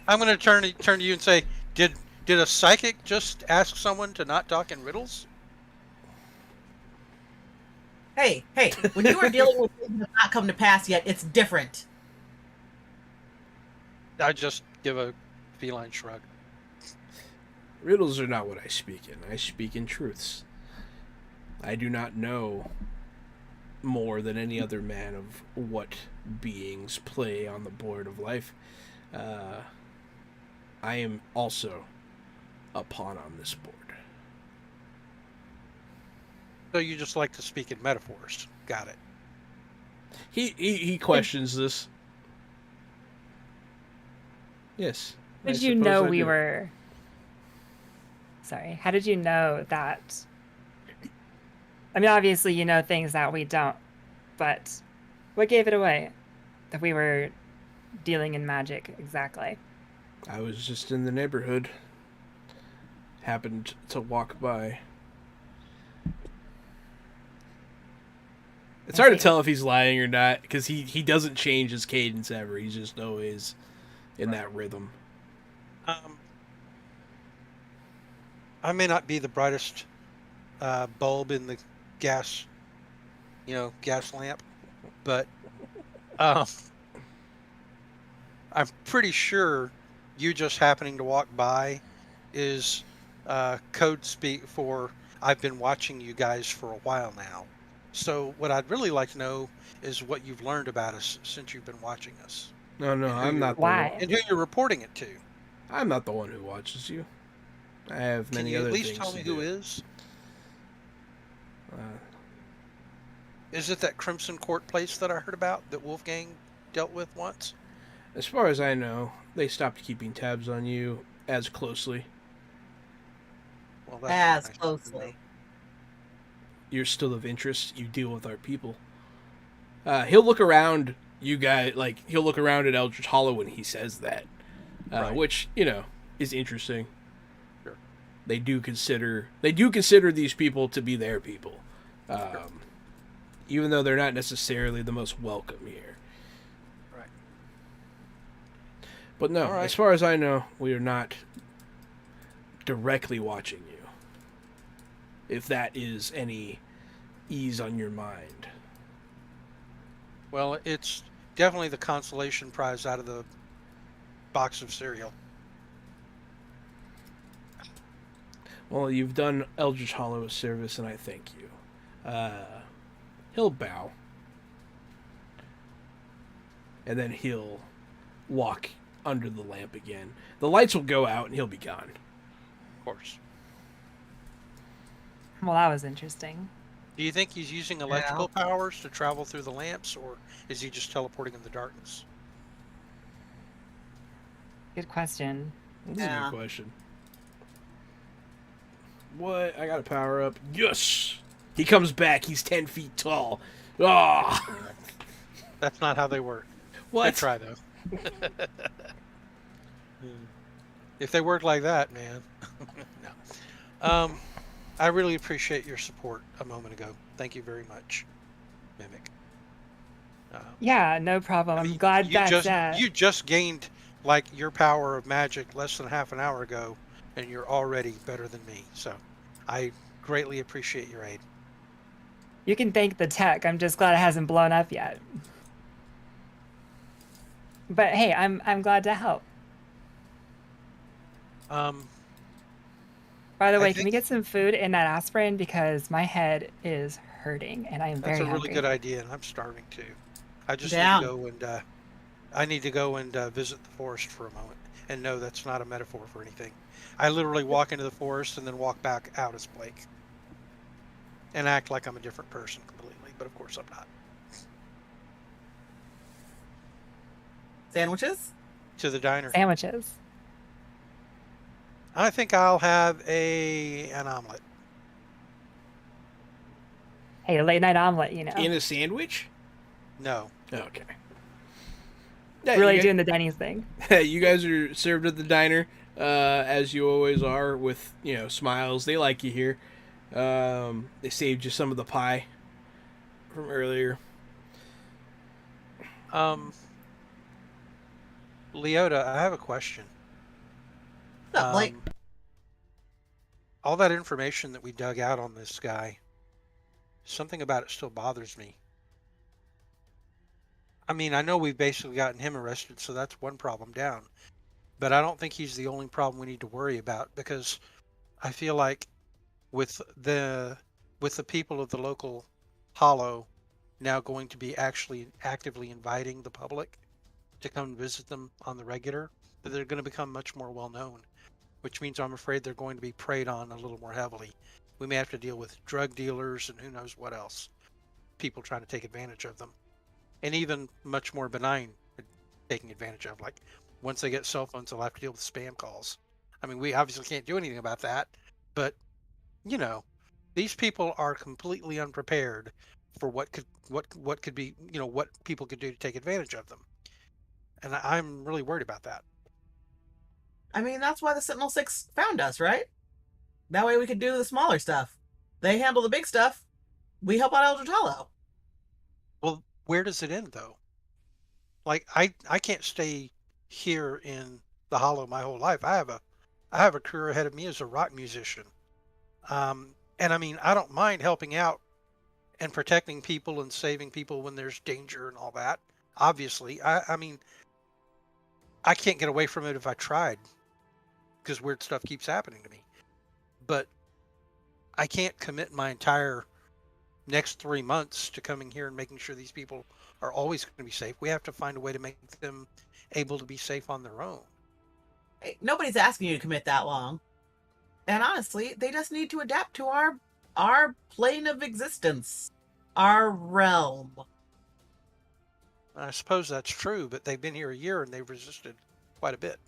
I'm going to turn to you and say, did a psychic just ask someone to not talk in riddles? Hey, when you are dealing with things that have not come to pass yet, it's different. I just give a feline shrug. Riddles are not what I speak in. I speak in truths. I do not know more than any other man of what beings play on the board of life. I am also a pawn on this board. So you just like to speak in metaphors. Got it. He questions this. Yes. How did you know we were... Sorry. How did you know that... I mean, obviously you know things that we don't, but what gave it away that we were dealing in magic exactly? I was just in the neighborhood. Happened to walk by. It's hard to tell if he's lying or not, because he doesn't change his cadence ever. He's just always in that rhythm. I may not be the brightest bulb in the gas lamp, but I'm pretty sure you just happening to walk by is code speak for I've been watching you guys for a while now. So what I'd really like to know is what you've learned about us since you've been watching us. No, I'm not the Why? one. And who you're reporting it to. I'm not the one who watches you. I have many other things to do. Can you at least tell me who is? Is it that Crimson Court place that I heard about that Wolfgang dealt with once? As far as I know, they stopped keeping tabs on you as closely. Well, As nice. closely. You're still of interest. You deal with our people. He'll look around you guys, like he'll look around at Eldridge Hollow when he says that, Right. which is interesting. Sure. They do consider these people to be their people, Sure. even though they're not necessarily the most welcome here. Right. But no, All right. as far as I know, we are not directly watching you. If that is any ease on your mind. Well, it's definitely the consolation prize out of the box of cereal. Well, you've done Eldridge Hollow a service, and I thank you. He'll bow. And then he'll walk under the lamp again. The lights will go out, and he'll be gone. Of course. Well, that was interesting. Do you think he's using electrical powers to travel through the lamps, or is he just teleporting in the darkness? Good question. This is a good question. What? I got a power up. Yes! He comes back. He's 10 feet tall. Ah! That's not how they work. What? Good try, though. If they work like that, man. No. I really appreciate your support a moment ago. Thank you very much, Mimic. Yeah, no problem. I'm glad you just gained like your power of magic less than half an hour ago, and you're already better than me. So I greatly appreciate your aid. You can thank the tech. I'm just glad it hasn't blown up yet. But hey, I'm glad to help. By the way, can we get some food in that aspirin, because my head is hurting and I am very That's a really hungry. good idea, and I'm starving too. I just Down. need to go and visit the forest for a moment. And no, that's not a metaphor for anything. I literally walk into the forest and then walk back out as Blake. And act like I'm a different person completely, but of course I'm not. Sandwiches? To the diner. Sandwiches. I think I'll have an omelet. Hey, a late night omelet, you know. In a sandwich? No. Okay. Yeah, Really you doing the Denny's thing. you guys are served at the diner, as you always are, with smiles. They like you here. They saved you some of the pie from earlier. Leota, I have a question. What's up, Blake? All that information that we dug out on this guy, something about it still bothers me. I mean, I know we've basically gotten him arrested, so that's one problem down. But I don't think he's the only problem we need to worry about, because I feel like with the people of the local Hollow now going to be actually actively inviting the public to come visit them on the regular, that they're going to become much more well known, which means I'm afraid they're going to be preyed on a little more heavily. We may have to deal with drug dealers and who knows what else, people trying to take advantage of them, and even much more benign taking advantage of, like once they get cell phones, they'll have to deal with spam calls. I mean, we obviously can't do anything about that, but these people are completely unprepared for what could be, what people could do to take advantage of them. And I'm really worried about that. I mean, that's why the Sentinel 6 found us, right? That way we could do the smaller stuff. They handle the big stuff. We help out Eldridge Hollow. Well, where does it end, though? Like, I can't stay here in the Hollow my whole life. I have a career ahead of me as a rock musician. And I mean, I don't mind helping out and protecting people and saving people when there's danger and all that. Obviously, I mean, I can't get away from it if I tried, because weird stuff keeps happening to me. But I can't commit my entire next 3 months to coming here and making sure these people are always going to be safe. We have to find a way to make them able to be safe on their own. Hey, nobody's asking you to commit that long. And honestly, they just need to adapt to our plane of existence, our realm. I suppose that's true, but they've been here a year and they've resisted quite a bit.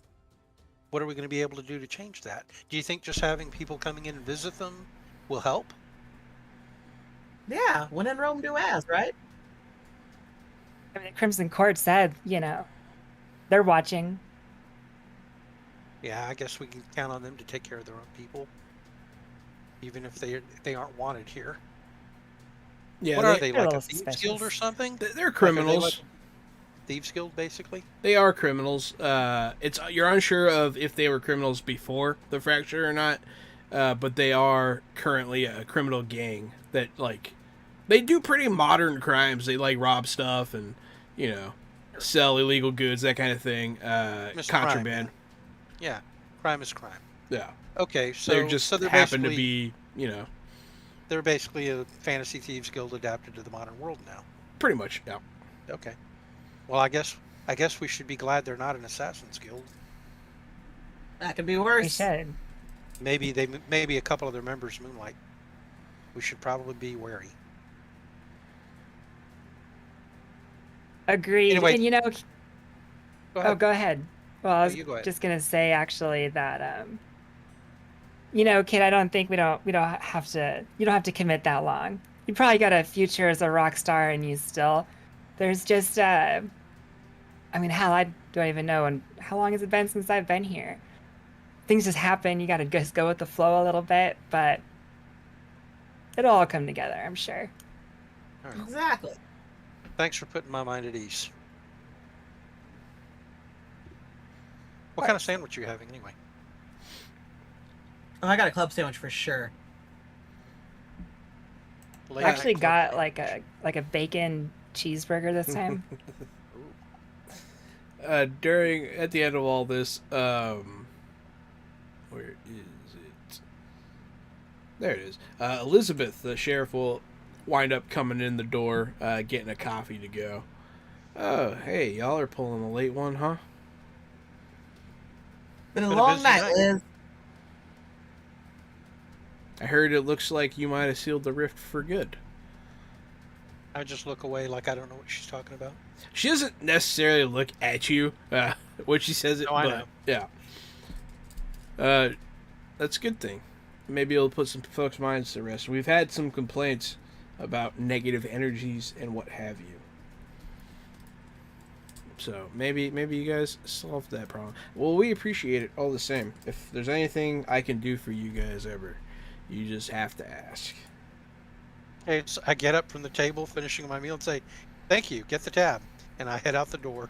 What are we going to be able to do to change that? Do you think just having people coming in and visit them will help? Yeah, when in Rome, do as, right? I mean, Crimson Court said, they're watching. Yeah, I guess we can count on them to take care of their own people, even if they aren't wanted here. Yeah, what are they, they're a like a little thieves suspicious. guild or something? They're criminals. Like thieves guild, basically. They are criminals. You're unsure of if they were criminals before the fracture or not, but they are currently a criminal gang that they do pretty modern crimes. They rob stuff and sell illegal goods, that kind of thing. Contraband. Crime, yeah, crime is crime. Yeah. Okay, so they're happen to be they're basically a fantasy thieves guild adapted to the modern world now. Pretty much, yeah. Okay. Well, I guess we should be glad they're not an assassins guild. That could be They worse. should. Maybe a couple of their members moonlight. We should probably be wary. Agreed. Anyway, And Go ahead. go ahead. Well, I was you go ahead. just gonna say actually that Kid, I don't think we don't have to. You don't have to commit that long. You probably got a future as a rock star in you still. There's just I mean, hell, I don't even know. And how long has it been since I've been here? Things just happen. You gotta just go with the flow a little bit, but it'll all come together, I'm sure. All right. Exactly. Thanks for putting my mind at ease. What kind of sandwich are you having anyway? Oh, I got a club sandwich for sure. I Late actually night got club. like a bacon cheeseburger this time. At the end of all this, where is it? There it is. Elizabeth, the sheriff, will wind up coming in the door, getting a coffee to go. Oh, hey, y'all are pulling a late one, huh? Been a Been a long busy night, night. Liz. I heard it looks like you might have sealed the rift for good. I just look away like I don't know what she's talking about. She doesn't necessarily look at you when she says it, Oh, I but know. yeah. That's a good thing. Maybe it'll put some folks' minds to rest. We've had some complaints about negative energies and what have you. So maybe you guys solved that problem. Well, we appreciate it all the same. If there's anything I can do for you guys ever, you just have to ask. Okay, so I get up from the table, finishing my meal, and say, "Thank you. Get the tab," and I head out the door.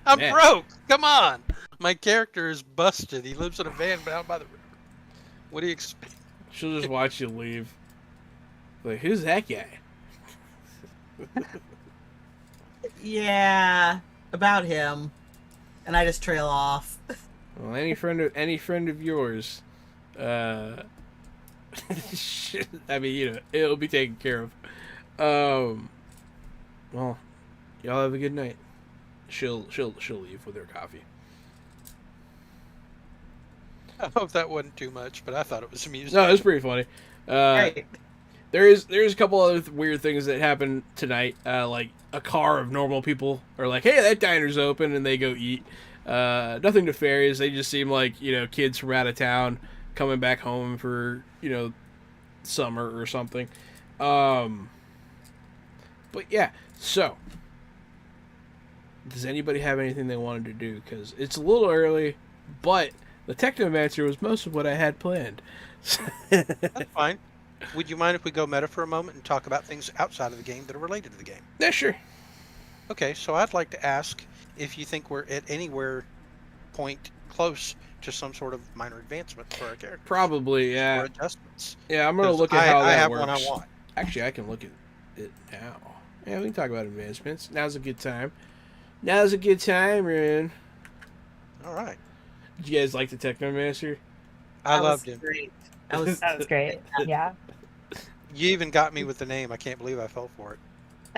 I'm Man. broke. Come on. My character is busted. He lives in a van down by the river. What do you expect? She'll just watch you leave. Like, who's that guy? Yeah, about him. And I just trail off. Well, any friend of yours, I mean, it'll be taken care of. Well, y'all have a good night. She'll leave with her coffee. I hope that wasn't too much, but I thought it was amusing. No, it's pretty funny. Right. There's a couple other weird things that happen tonight. Like a car of normal people are like, "Hey, that diner's open," and they go eat. Nothing nefarious. They just seem like kids from out of town coming back home for summer or something. But yeah, so does anybody have anything they wanted to do? Because it's a little early, but the Technomancer was most of what I had planned. That's fine. Would you mind if we go meta for a moment and talk about things outside of the game that are related to the game? Yeah, sure. Okay, so I'd like to ask if you think we're at anywhere point close to some sort of minor advancement for our character. Probably, Or yeah. adjustments. Yeah, I'm gonna 'Cause look at how I that have works. one I want. Actually, I can look at it now. Yeah, we can talk about advancements. Now's a good time. Now's a good time, man. All right. Did you guys like the Technomancer? I That loved was him. Great. That was That was great. Yeah. You even got me with the name. I can't believe I fell for it.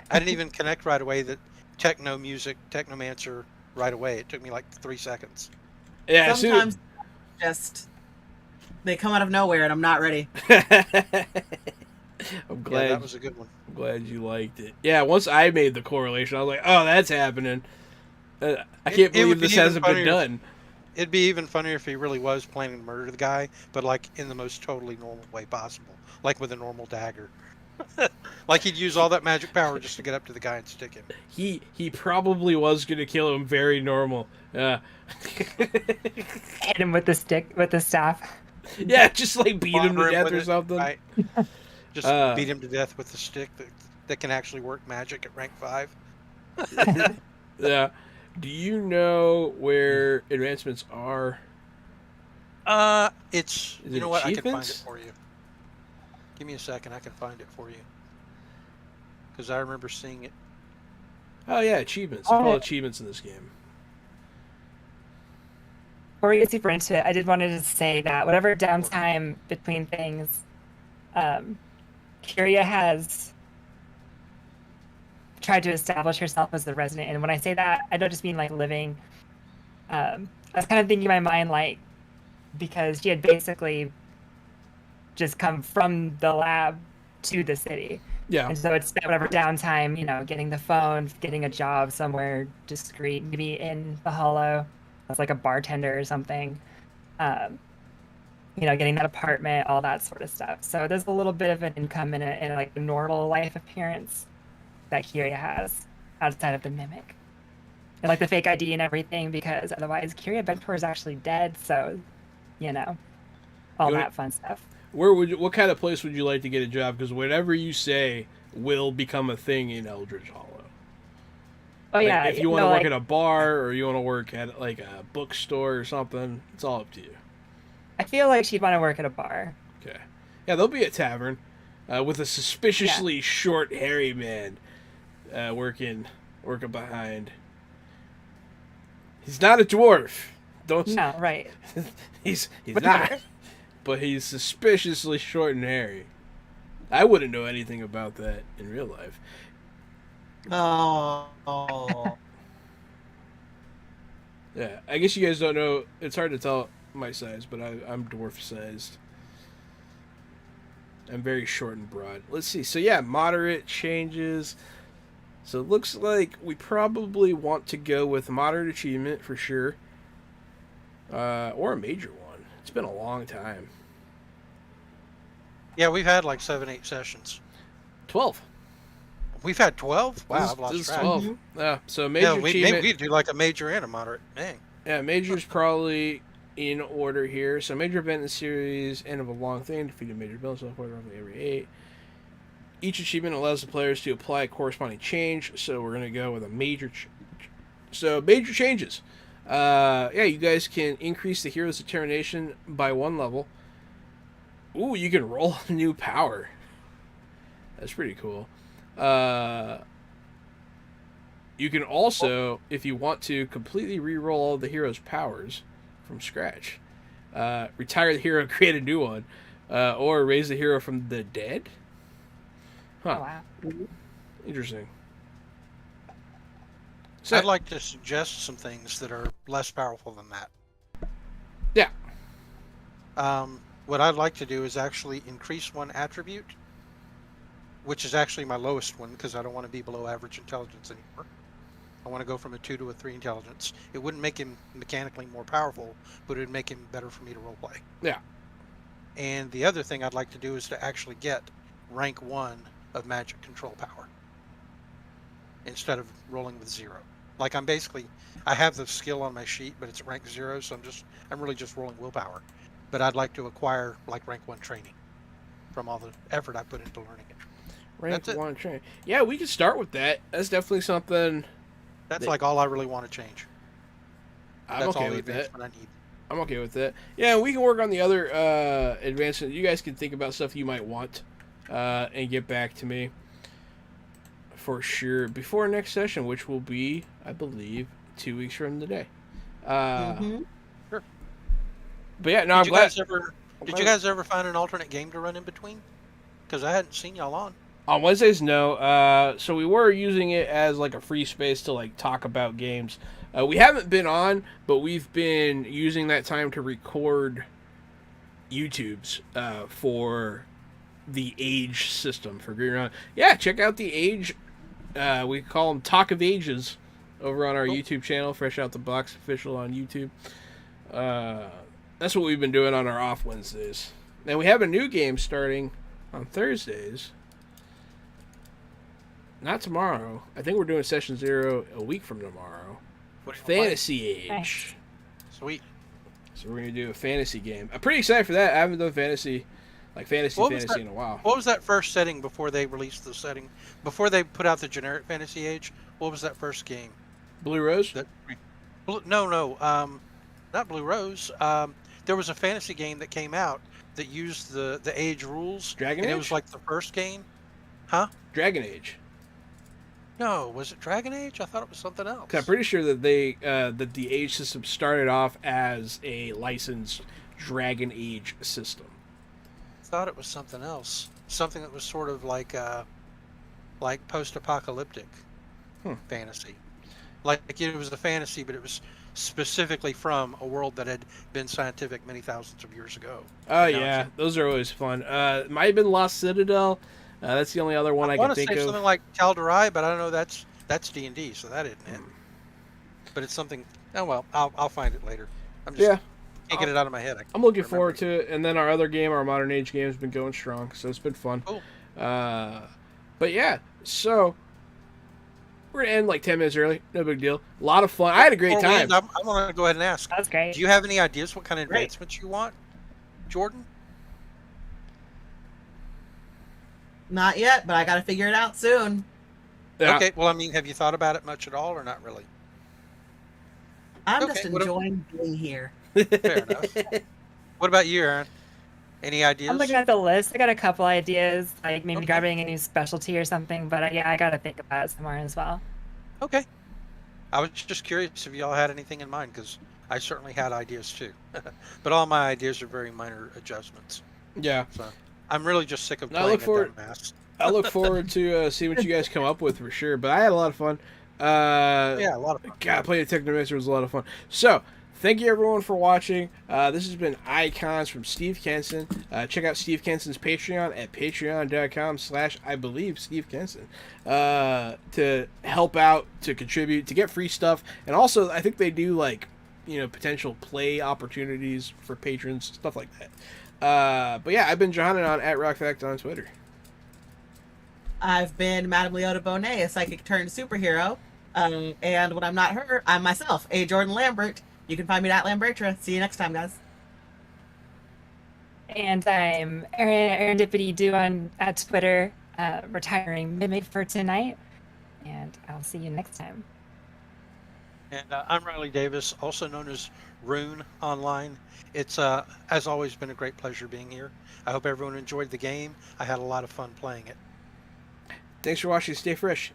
I didn't even connect right away that Technomancer right away. It took me like 3 seconds. Yeah, sometimes just they come out of nowhere and I'm not ready. I'm Yeah, glad. that was a good one. I'm glad you liked it. Yeah, once I made the correlation, I was like, "Oh, that's happening." I can't It would believe be this even hasn't been funnier. done. It'd be even funnier if he really was planning to murder the guy, but like in the most totally normal way possible, like with a normal dagger. Like he'd use all that magic power just to get up to the guy and stick him. He probably was gonna kill him very normal. Hit him with the staff. Yeah, just like beat him Clobber to death with or it, something. Right? Just Uh, beat him to death with the stick that can actually work magic at rank 5. Yeah. Do you know where advancements are? It's Is you it know what? I can find it achievements? for you. Give me a second. I can find it for you because I remember seeing it. Oh yeah, achievements. They call Oh. achievements in this game. Before we get super into it, I did want to just say that whatever downtime between things, Kyria has tried to establish herself as the resident. And when I say that, I don't just mean like living. I was kind of thinking in my mind like because she had basically just come from the lab to the city. Yeah. And so it's spent whatever downtime, getting the phone, getting a job somewhere discreet, maybe in the Hollow as like a bartender or something. Getting that apartment, all that sort of stuff. So there's a little bit of an income in it, in like the normal life appearance that Kyria has outside of the mimic. And like the fake ID and everything, because otherwise Kyria Bentor is actually dead, so all You wanna- that fun stuff. What kind of place would you like to get a job? Because whatever you say will become a thing in Eldridge Hollow. Oh Like, yeah, if you want to work like, at a bar or you want to work at like a bookstore or something, it's all up to you. I feel like she'd want to work at a bar. Okay. Yeah, there'll be a tavern with a suspiciously short, hairy man working behind. He's not a dwarf. Don't. No, right. he's Whatever. not. But he's suspiciously short and hairy. I wouldn't know anything about that in real life. Oh. Yeah, I guess you guys don't know. It's hard to tell my size, but I'm dwarf sized. and very short and broad. Let's see. So yeah, moderate changes. So it looks like we probably want to go with moderate achievement for sure, or a major one. It's been a long time. Yeah, we've had like 7-8 sessions. 12. We've had 12? Wow, This- I've lost this is track. 12. Yeah. So major Yeah, maybe achievement. we do like a major and a moderate. Dang. Yeah, major's probably in order here. So major event in the series, end of a long thing, defeat a major build, so forth, roughly every 8. Each achievement allows the players to apply a corresponding change, so we're going to go with a major So major changes. Yeah, you guys can increase the hero's determination by 1 level. Ooh, you can roll a new power. That's pretty cool. You can also, if you want to, completely re-roll all the hero's powers from scratch. Retire the hero and create a new one. Or raise the hero from the dead. Huh. Oh, wow. Interesting. So I'd like to suggest some things that are less powerful than that. Yeah. What I'd like to do is actually increase 1 attribute, which is actually my lowest one because I don't want to be below average intelligence anymore. I want to go from a 2 to a 3 intelligence. It wouldn't make him mechanically more powerful, but it would make him better for me to roleplay. Yeah. And the other thing I'd like to do is to actually get rank 1 of magic control power instead of rolling with 0. Like I have the skill on my sheet, but it's rank 0, so I'm really just rolling willpower. But I'd like to acquire like rank 1 training from all the effort I put into learning it. Rank That's it. 1 training. Yeah, we can start with that. That's definitely something. That's like all I really want to change. I'm That's okay all the with that. advancement I need. I'm okay with that. Yeah, we can work on the other advancement. You guys can think about stuff you might want and get back to me for sure before next session, which will be, I believe, 2 weeks from today. Sure. But yeah, no, I'm glad. Did you guys ever find an alternate game to run in between? Because I hadn't seen y'all on. On Wednesdays, no. So we were using it as like a free space to like talk about games. We haven't been on, but we've been using that time to record YouTubes for the Age system for Green Run. Yeah, check out the Age. We call them Talk of Ages over on our YouTube channel, Fresh Out the Box Official on YouTube. That's what we've been doing on our off Wednesdays. And we have a new game starting on Thursdays. Not tomorrow. I think we're doing session 0 a week from tomorrow. Fantasy Age. Nice. Sweet. So we're gonna do a fantasy game. I'm pretty excited for that. I haven't done fantasy in a while. What was that first setting before they released the setting? Before they put out the generic Fantasy Age, what was that first game? Blue Rose? No, not Blue Rose. There was a fantasy game that came out that used the Age rules. Dragon and Age? It was like the first game. Huh? Dragon Age. No, was it Dragon Age? I thought it was something else. 'Cause I'm pretty sure that that the Age system started off as a licensed Dragon Age system. I thought it was something else. Something that was sort of like post-apocalyptic fantasy. Like it was a fantasy, but it was specifically from a world that had been scientific many thousands of years ago. Oh yeah, those are always fun. It might have been Lost Citadel. That's the only other one I can think of. I want to say something like Tal'Darai, but I don't know that's D&D, so that isn't it. But it's something. Oh well, I'll find it later. I'm just can't get it out of my head. I'm looking forward to it. And then our other game, our Modern Age game, has been going strong, so it's been fun. Cool. But yeah, so we're gonna end like 10 minutes early. No big deal. A lot of fun. I had a great time. I want to go ahead and ask. That's great. Do you have any ideas what kind of advancements you want, Jordan? Not yet, but I got to figure it out soon. Yeah. Okay. Well, I mean, have you thought about it much at all, or not really? I'm Okay, just enjoying being here. Fair enough. What about you, Aaron? Any ideas? I'm looking at the list. I got a couple ideas, like maybe grabbing a new specialty or something. But yeah, I got to think about it some more as well. Okay. I was just curious if y'all had anything in mind, because I certainly had ideas too. But all my ideas are very minor adjustments. Yeah. So I'm really just sick of playing I look forward. a dumbass. I look forward to see what you guys come up with for sure. But I had a lot of fun. Yeah, a lot of fun. God, playing Technomancer was a lot of fun. So, thank you everyone for watching. This has been Icons from Steve Kenson. Check out Steve Kenson's Patreon at patreon.com/I believe Steve Kenson to help out, to contribute, to get free stuff, and also I think they do like potential play opportunities for patrons, stuff like that. But yeah, I've been Johanna on at RockFact on Twitter. I've been Madame Leota Bonet, a psychic turned superhero. And when I'm not her, I'm myself, A. Jordan Lambert. You can find me at Lambertra. See you next time, guys. And I'm Erendipity Do at Twitter, retiring Mimic for tonight. And I'll see you next time. And I'm Riley Davis, also known as Rune online. It's, as always, been a great pleasure being here. I hope everyone enjoyed the game. I had a lot of fun playing it. Thanks for watching. Stay fresh.